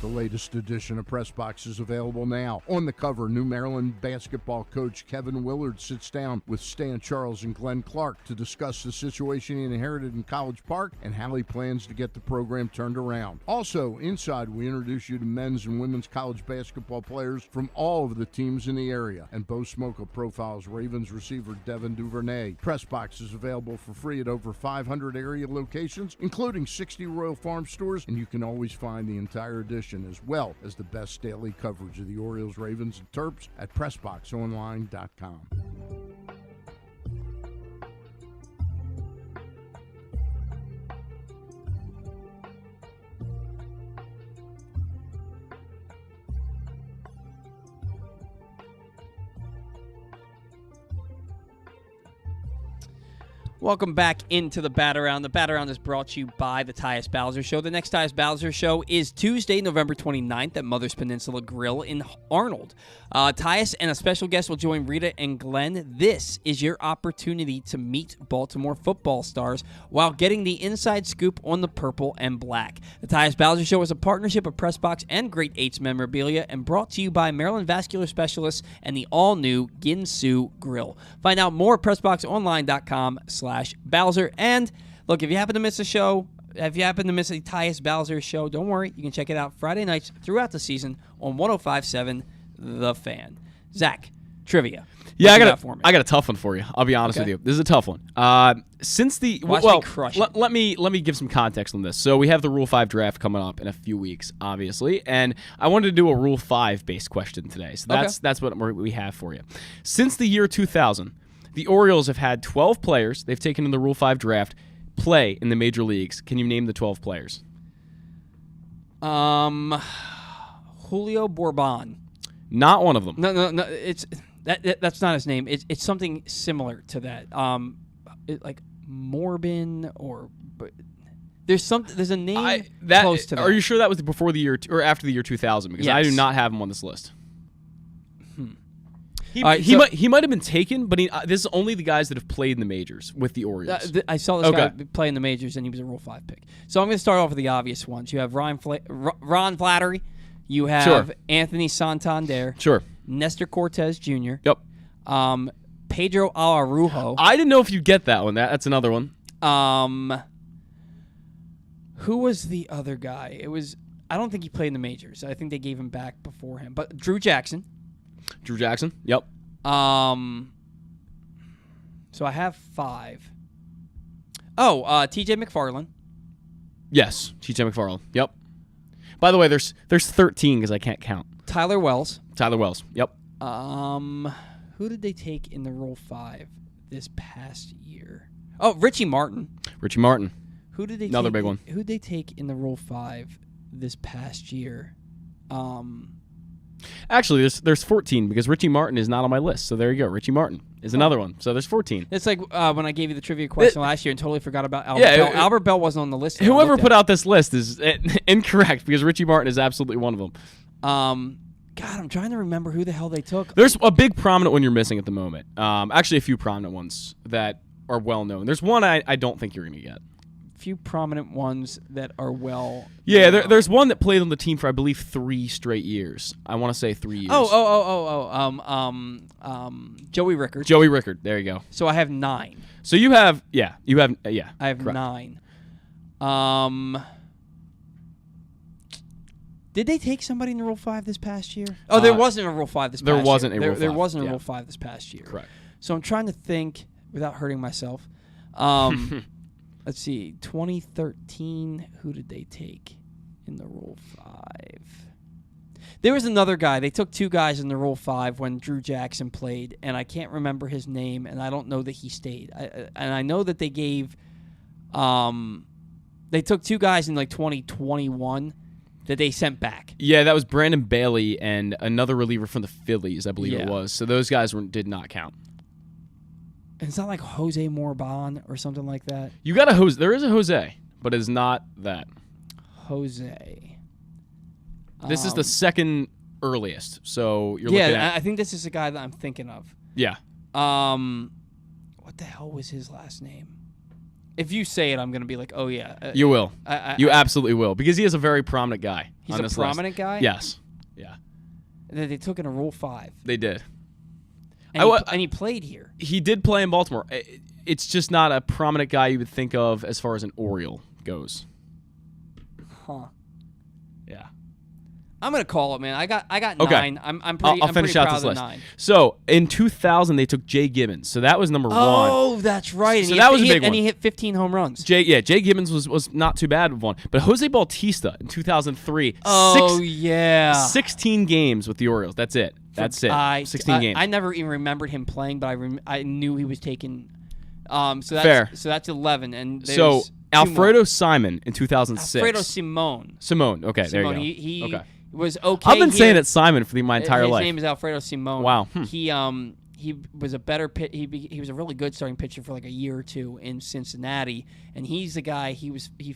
The latest edition of Press Box is available now. On the cover, New Maryland basketball coach Kevin Willard sits down with Stan Charles and Glenn Clark to discuss the situation he inherited in College Park and how he plans to get the program turned around. Also, inside, we introduce you to men's and women's college basketball players from all of the teams in the area. And Bo Smoka profiles Ravens receiver Devin Duvernay. Press Box is available for free at over 500 area locations, including 60 Royal Farm stores, and you can always find the entire edition as well as the best daily coverage of the Orioles, Ravens, and Terps at PressBoxOnline.com. Welcome back into the Bat Around. The Bat Around is brought to you by the Tyus Bowser Show. The next Tyus Bowser Show is Tuesday, November 29th at Mother's Peninsula Grill in Arnold. Tyus and a special guest will join Rita and Glenn. This is your opportunity to meet Baltimore football stars while getting the inside scoop on the purple and black. The Tyus Bowser Show is a partnership of Pressbox and Great Eights memorabilia and brought to you by Maryland Vascular Specialists and the all-new Ginsu Grill. Find out more at PressBoxOnline.com/Bowser. And look, if you happen to miss a show, if you happen to miss a Tyus Bowser show, don't worry. You can check it out Friday nights throughout the season on 105.7 The Fan. Zach, trivia. Yeah, I got a tough one for you. I'll be honest with you. This is a tough one. Since the let me give some context on this. So we have the Rule 5 draft coming up in a few weeks, obviously, and I wanted to do a Rule 5 based question today. So that's what we have for you. Since the year 2000. The Orioles have had 12 players they've taken in the Rule 5 draft play in the major leagues. Can you name the 12 players? Julio Bourbon. Not one of them. No. That's not his name. It's something similar to that. Like Morbin but there's a name close to that. Are you sure that was before the year or after the year 2000? Because I do not have him on this list. He might have been taken, but this is only the guys that have played in the majors with the Orioles. I saw this guy play in the majors, and he was a Rule 5 pick. So I'm going to start off with the obvious ones. You have Ron Flattery. You have Anthony Santander. Sure. Nestor Cortez Jr. Yep. Pedro Araujo. I didn't know if you'd get that one. That's another one. Who was the other guy? I don't think he played in the majors. I think they gave him back before him. But Drew Jackson. Yep. So I have 5. Oh, T.J. McFarland. Yes, T.J. McFarland. Yep. By the way, there's 13 because I can't count. Tyler Wells. Yep. Who did they take in the Rule 5 this past year? Oh, Richie Martin. Who did they Another take, big one. Who did they take in the Rule 5 this past year? Actually, there's 14 because Richie Martin is not on my list. So there you go. Richie Martin is another one. So there's 14. It's like when I gave you the trivia question last year and totally forgot about Albert Bell. Albert Bell wasn't on the list. Whoever put out this list is incorrect because Richie Martin is absolutely one of them. God, I'm trying to remember who the hell they took. There's a big prominent one you're missing at the moment. Actually, a few prominent ones that are well known. There's one I don't think you're going to get. Few prominent ones that are well. Yeah, there's one that played on the team for I believe 3 straight years. I want to say 3 years. Joey Rickard. Joey Rickard. There you go. So I have 9. So you have I have correct. 9. Did they take somebody in the Rule 5 this past year? Oh, there wasn't a Rule 5 this past year. There wasn't a Rule 5. There wasn't a Rule 5 this past year. Correct. So I'm trying to think without hurting myself. Let's see. 2013, who did they take in the Rule 5? There was another guy. They took 2 guys in the Rule 5 when Drew Jackson played, and I can't remember his name, and I don't know that he stayed. And I know that they gave they took 2 guys in like 2021 that they sent back. Yeah, that was Brandon Bailey and another reliever from the Phillies, I believe it was. So those guys did not count. It's not like Jose Morban or something like that. You got a Jose. There is a Jose, but it's not that. Jose. This is the second earliest. So you're looking at. Yeah, I think this is the guy that I'm thinking of. Yeah. What the hell was his last name? If you say it, I'm going to be like, oh, yeah. You will. You absolutely will. Because he is a very prominent guy. He's a prominent guy? Yes. Yeah. That they took in a Rule 5. They did. And he played here. He did play in Baltimore. It's just not a prominent guy you would think of as far as an Oriole goes. Huh. Yeah. I'm going to call it, man. I got okay. 9. I'm I'll finish out this list. 9. So, in 2000, they took Jay Gibbons. So, that was number 1. Oh, that's right. So, that was a big one. And he hit 15 home runs. Jay Gibbons was not too bad with one. But Jose Bautista in 2003. Oh, yeah. 16 games with the Orioles. That's it. 16 games. I never even remembered him playing, but I knew he was taken. Fair. So that's 11. And so, Alfredo Simon in 2006. Alfredo Simone. Okay, there you go. He was okay. I've been saying it Simon for my entire life. His name is Alfredo Simone. Wow. He was a better he was a really good starting pitcher for like a year or 2 in Cincinnati, and he's the guy. He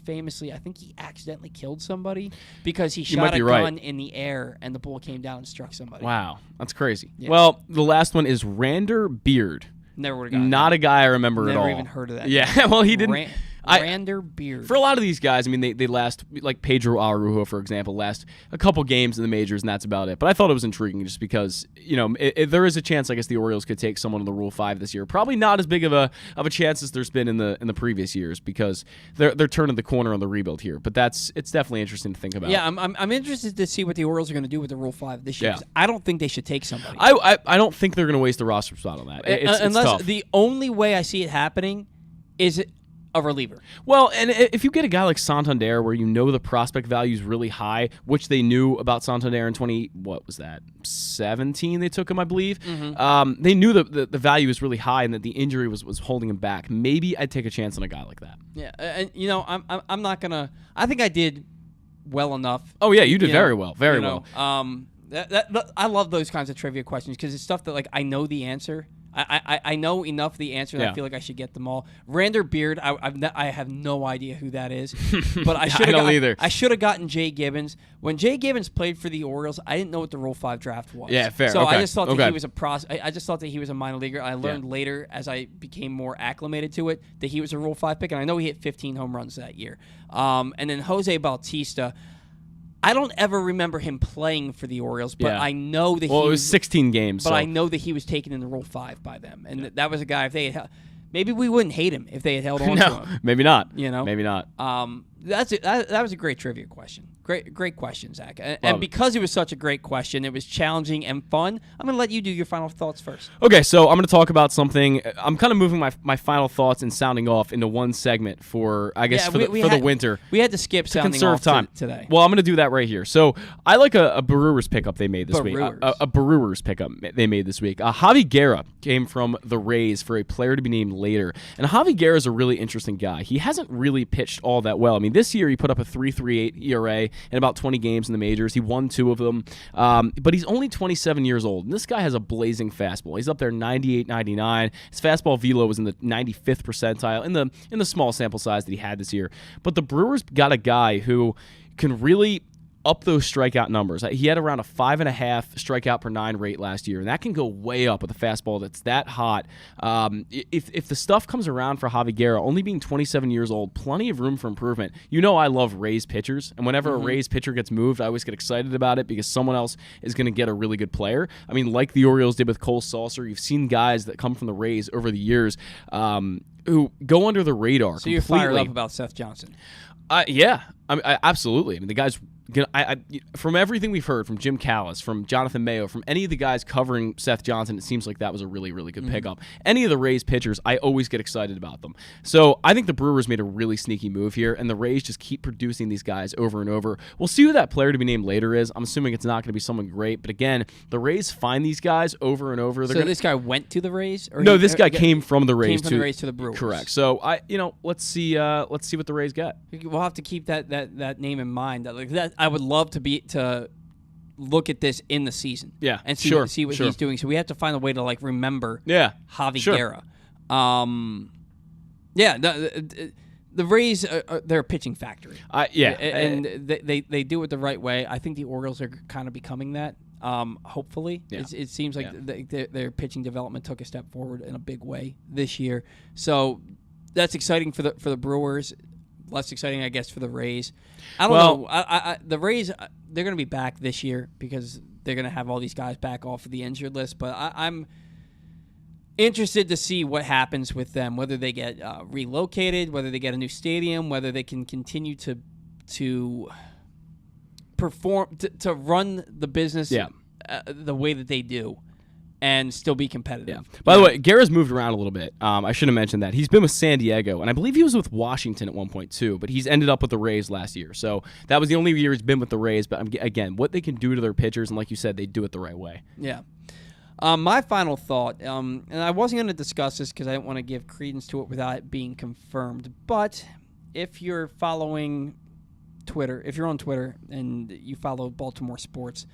famously, I think he accidentally killed somebody because he shot a gun in the air and the ball came down and struck somebody. Wow, that's crazy. Yeah. Well, the last one is Rander Beard. Never would have got Not a guy I remember at all. Never even heard of that. Yeah, well, he didn't. Rander Beard. For a lot of these guys, I mean, they last, like Pedro Araujo, for example, last a couple games in the majors, and that's about it. But I thought it was intriguing just because, there is a chance, I guess, the Orioles could take someone in the Rule 5 this year. Probably not as big of a chance as there's been in the previous years because they're turning the corner on the rebuild here. But it's definitely interesting to think about. Yeah, I'm interested to see what the Orioles are going to do with the Rule 5 this year. Yeah. I don't think they should take somebody. I don't think they're going to waste a roster spot on that. It's unless tough. The only way I see it happening is a reliever. Well, and if you get a guy like Santander where the prospect value is really high, which they knew about Santander in 2017 they took him, I believe. Mm-hmm. They knew the value was really high and that the injury was holding him back. Maybe I'd take a chance on a guy like that. Yeah, and I'm not gonna. I think I did well enough. Oh yeah, you did very well, well. I love those kinds of trivia questions because it's stuff that like I know the answer. I know enough of the answer that I feel like I should get them all. Rander Beard, I have no idea who that is, but I should have either. I should have gotten Jay Gibbons. When Jay Gibbons played for the Orioles, I didn't know what the Rule 5 draft was. Yeah, fair. So okay. I just thought that okay. he was I just thought that he was a minor leaguer. I learned later as I became more acclimated to it that he was a Rule 5 pick, and I know he hit 15 home runs that year. And then Jose Bautista, I don't ever remember him playing for the Orioles, but I know that it was 16 games. But I know that he was taken in the Rule 5 by them, and that was a guy. If they had, maybe we wouldn't hate him if they had held on to him. Maybe not. Maybe not. That's it. That was a great trivia question. Great question, Zach. And because it was such a great question, it was challenging and fun. I'm going to let you do your final thoughts first. Okay, so I'm going to talk about something. I'm kind of moving my final thoughts and sounding off into one segment for, I guess, for the winter. We had to skip sounding off today. Well, I'm going to do that right here. So I like a Brewers pickup they made this week. A Brewers pickup they made this week. Javi Guerra came from the Rays for a player to be named later. And Javi Guerra is a really interesting guy. He hasn't really pitched all that well. I mean, this year he put up a 3.38 ERA in about 20 games in the majors. He won 2 of them. But he's only 27 years old. And this guy has a blazing fastball. He's up there 98, 99. His fastball velo was in the 95th percentile in the small sample size that he had this year. But the Brewers got a guy who can really up those strikeout numbers. He had around a 5.5 strikeout per 9 rate last year, and that can go way up with a fastball that's that hot. If the stuff comes around for Javi Guerra, only being 27 years old, plenty of room for improvement. You know I love Rays pitchers, and whenever a Rays pitcher gets moved, I always get excited about it because someone else is going to get a really good player. I mean, like the Orioles did with Cole Saucer, you've seen guys that come from the Rays over the years who go under the radar. So you're fired up about Seth Johnson? Yeah, absolutely. I mean, the guy's. From everything we've heard from Jim Callis, from Jonathan Mayo, from any of the guys covering Seth Johnson, it seems like that was a really, really good pickup. Any of the Rays pitchers, I always get excited about them. So I think the Brewers made a really sneaky move here, and the Rays just keep producing these guys over and over. We'll see who that player to be named later is. I'm assuming it's not going to be someone great, but again, the Rays find these guys over and over. This guy went to the Rays? No, this guy came from the Rays to the Brewers. Correct. So let's see what the Rays get. We'll have to keep that name in mind. That I would love to look at this in the season, and see what he's doing. So we have to find a way to remember, Javi Guerra. The Rays, they're a pitching factory. And they do it the right way. I think the Orioles are kind of becoming that. Hopefully, it seems like their pitching development took a step forward in a big way this year. So that's exciting for the Brewers. Less exciting, I guess, for the Rays. I don't know. The Rays, they're going to be back this year because they're going to have all these guys back off of the injured list. But I'm interested to see what happens with them, whether they get relocated, whether they get a new stadium, whether they can continue to perform, to run the business the way that they do. And still be competitive. Yeah. By the way, Guerra's moved around a little bit. I should have mentioned that. He's been with San Diego, and I believe he was with Washington at one point too, but he's ended up with the Rays last year. So that was the only year he's been with the Rays. But again, what they can do to their pitchers, and like you said, they do it the right way. Yeah. My final thought, and I wasn't going to discuss this because I didn't want to give credence to it without it being confirmed, but if you're following Twitter, if you're on Twitter and you follow Baltimore sports,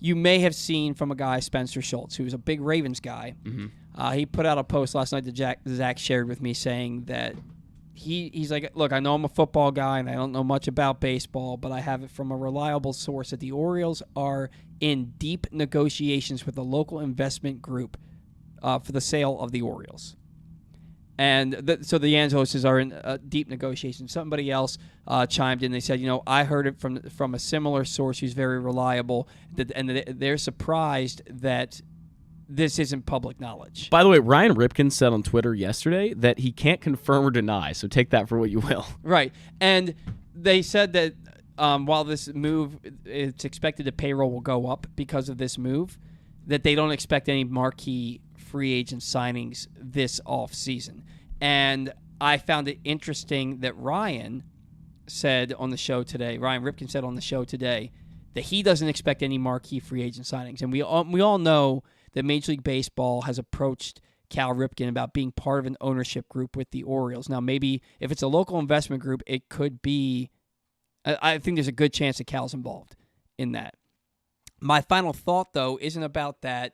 you may have seen from a guy, Spencer Schultz, who's a big Ravens guy. He put out a post last night that Zach shared with me saying that he's like, look, I know I'm a football guy and I don't know much about baseball, but I have it from a reliable source that the Orioles are in deep negotiations with a local investment group for the sale of the Orioles. And so the Angeloses are in deep negotiations. Somebody else chimed in. They said, I heard it from a similar source who's very reliable, and they're surprised that this isn't public knowledge. By the way, Ryan Ripken said on Twitter yesterday that he can't confirm or deny, so take that for what you will. Right. And they said that while this move, it's expected the payroll will go up because of this move, that they don't expect any marquee free agent signings this offseason. And I found it interesting that Ryan Ripken said on the show today that he doesn't expect any marquee free agent signings. And we all know that Major League Baseball has approached Cal Ripken about being part of an ownership group with the Orioles. Now, maybe if it's a local investment group, it could be – I think there's a good chance that Cal's involved in that. My final thought, though, isn't about that.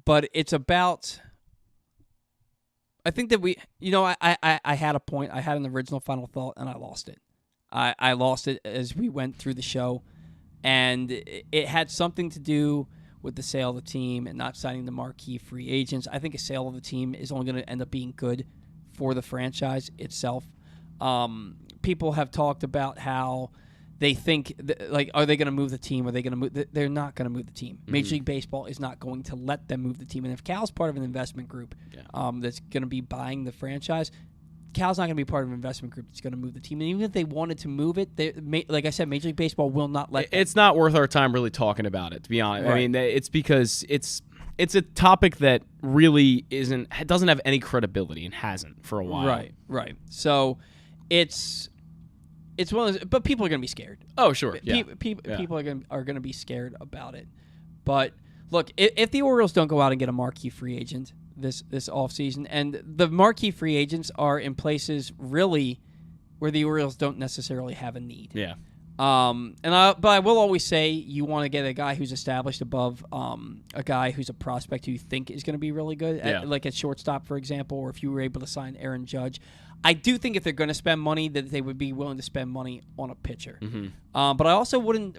but it's about. I think that I had a point. I had an original final thought, and I lost it. I lost it as we went through the show, and it had something to do with the sale of the team and not signing the marquee free agents. I think a sale of the team is only going to end up being good for the franchise itself. People have talked about how they think, are they going to move the team? Are they going to move? They're not going to move the team. Mm-hmm. Major League Baseball is not going to let them move the team. And if Cal's part of an investment group that's going to be buying the franchise, Cal's not going to be part of an investment group that's going to move the team. And even if they wanted to move it, like I said, Major League Baseball will not let them. It's not worth our time really talking about it, to be honest. Right. I mean, it's because it's a topic that really doesn't have any credibility and hasn't for a while. Right. So it's one of those, but people are going to be scared. Oh, sure. Yeah. People are going to be scared about it. But look, if the Orioles don't go out and get a marquee free agent this offseason, and the marquee free agents are in places really where the Orioles don't necessarily have a need. Yeah. But I will always say you want to get a guy who's established above a guy who's a prospect who you think is going to be really good, like at shortstop, for example, or if you were able to sign Aaron Judge. I do think if they're going to spend money, that they would be willing to spend money on a pitcher. Mm-hmm. But I also wouldn't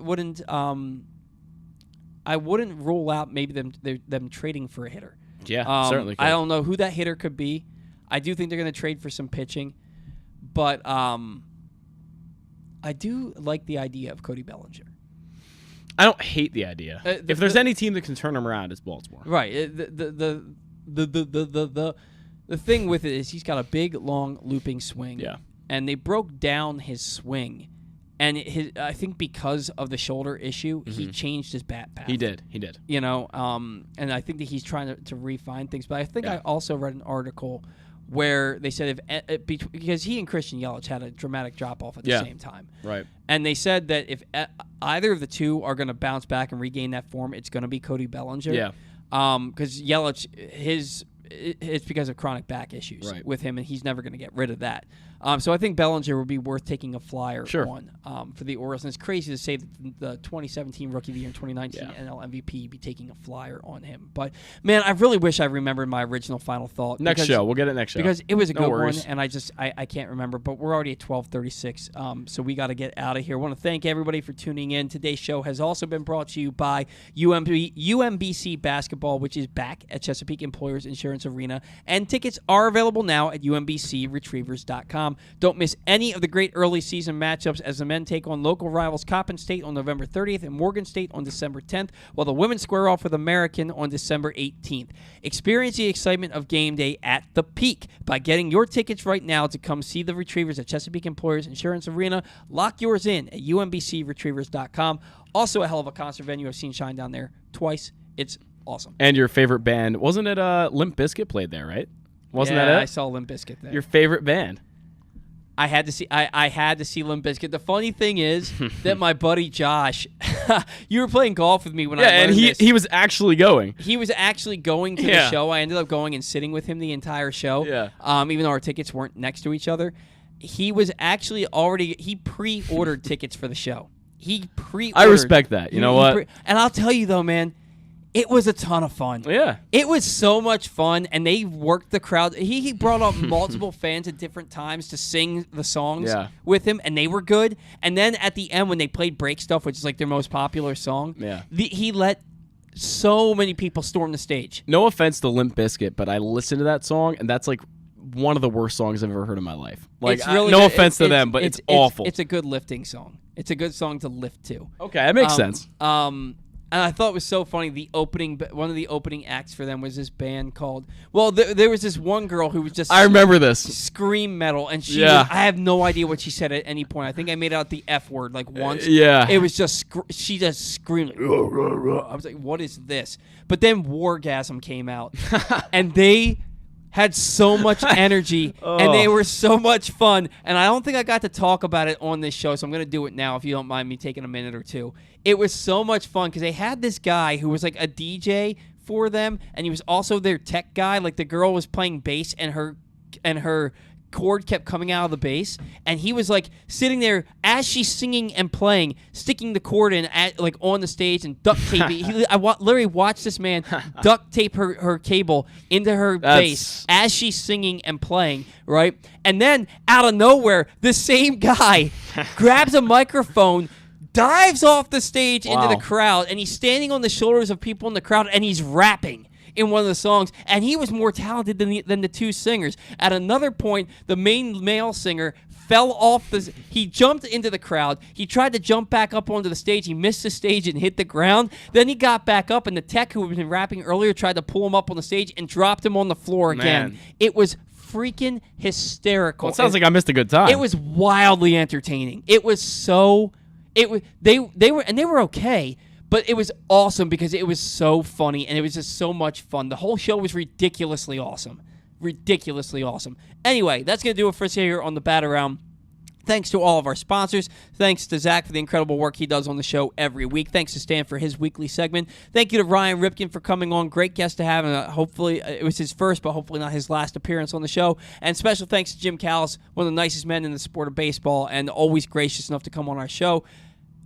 rule out maybe them trading for a hitter. Yeah, certainly could. I don't know who that hitter could be. I do think they're going to trade for some pitching, but I do like the idea of Cody Bellinger. I don't hate the idea. If there's any team that can turn him around, it's Baltimore. Right. The thing with it is he's got a big, long, looping swing. Yeah. And they broke down his swing. And I think because of the shoulder issue, he changed his bat path. He did. You know, and I think that he's trying to refine things. But I think I also read an article where they said because he and Christian Yelich had a dramatic drop-off at the same time. Right. And they said that if either of the two are going to bounce back and regain that form, it's going to be Cody Bellinger. Yeah. Because Yelich, it's because of chronic back issues with him, and he's never going to get rid of that. So I think Bellinger would be worth taking a flyer on for the Orioles. And it's crazy to say that the 2017 Rookie of the Year and 2019 NL MVP be taking a flyer on him. But, man, I really wish I remembered my original final thought. Next show. We'll get it next show. Because it was a good one, and I can't remember. But we're already at 12:36, so we got to get out of here. I want to thank everybody for tuning in. Today's show has also been brought to you by UMBC Basketball, which is back at Chesapeake Employers Insurance Arena. And tickets are available now at UMBCRetrievers.com. Don't miss any of the great early season matchups as the men take on local rivals Coppin State on November 30th and Morgan State on December 10th, while the women square off with American on December 18th. Experience the excitement of game day at the peak by getting your tickets right now to come see the Retrievers at Chesapeake Employers Insurance Arena. Lock yours in at UMBCRetrievers.com. Also a hell of a concert venue. I've seen Shine down there twice. It's awesome. And your favorite band, wasn't it Limp Bizkit played there, right? Wasn't that it? I saw Limp Bizkit there. Your favorite band? I had to see Limp Bizkit. The funny thing is that my buddy Josh, you were playing golf with me when I learned this. He was actually going. He was actually going to the show. I ended up going and sitting with him the entire show. Yeah. Even though our tickets weren't next to each other, he was actually he pre-ordered tickets for the show. He pre-ordered. I respect that. You know what? And I'll tell you though, man. It was a ton of fun. Yeah. It was so much fun, and they worked the crowd. He brought up multiple fans at different times to sing the songs with him, and they were good. And then at the end, when they played Break Stuff, which is like their most popular song, he let so many people storm the stage. No offense to Limp Bizkit, but I listened to that song, and that's like one of the worst songs I've ever heard in my life. Like, really no offense to them, but it's awful. It's a good lifting song. It's a good song to lift to. Okay, that makes sense. And I thought it was so funny. One of the opening acts for them was this band called. Well, there was this one girl who was just. I remember this scream metal, and I have no idea what she said at any point. I think I made out the F word like once. Yeah. It was just she just screamed. Like, ruh, ruh, ruh. I was like, what is this? But then Wargasm came out, and they had so much energy, and they were so much fun. And I don't think I got to talk about it on this show, so I'm going to do it now if you don't mind me taking a minute or two. It was so much fun because they had this guy who was like a DJ for them, and he was also their tech guy. Like the girl was playing bass, and her cord kept coming out of the base, and he was like sitting there as she's singing and playing, sticking the cord in on the stage and duct taping. Literally watched this man duct tape her cable into her base as she's singing and playing, right? And then out of nowhere, the same guy grabs a microphone, dives off the stage into the crowd, and he's standing on the shoulders of people in the crowd, and he's rapping in one of the songs, and he was more talented than the two singers. At another point, the main male singer fell off he jumped into the crowd. He tried to jump back up onto the stage. He missed the stage and hit the ground. Then he got back up, and the tech who had been rapping earlier tried to pull him up on the stage and dropped him on the floor again. Man. It was freaking hysterical. Well, it sounds like I missed a good time. It was wildly entertaining. It was they were okay. But it was awesome because it was so funny, and it was just so much fun. The whole show was ridiculously awesome. Ridiculously awesome. Anyway, that's going to do it for us here on the Bat Around. Thanks to all of our sponsors. Thanks to Zach for the incredible work he does on the show every week. Thanks to Stan for his weekly segment. Thank you to Ryan Ripken for coming on. Great guest to have, and hopefully it was his first, but hopefully not his last appearance on the show. And special thanks to Jim Callis, one of the nicest men in the sport of baseball, and always gracious enough to come on our show.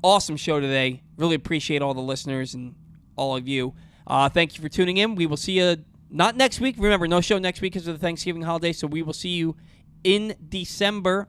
Awesome show today. Really appreciate all the listeners and all of you. Thank you for tuning in. We will see you not next week. Remember, no show next week because of the Thanksgiving holiday, so we will see you in December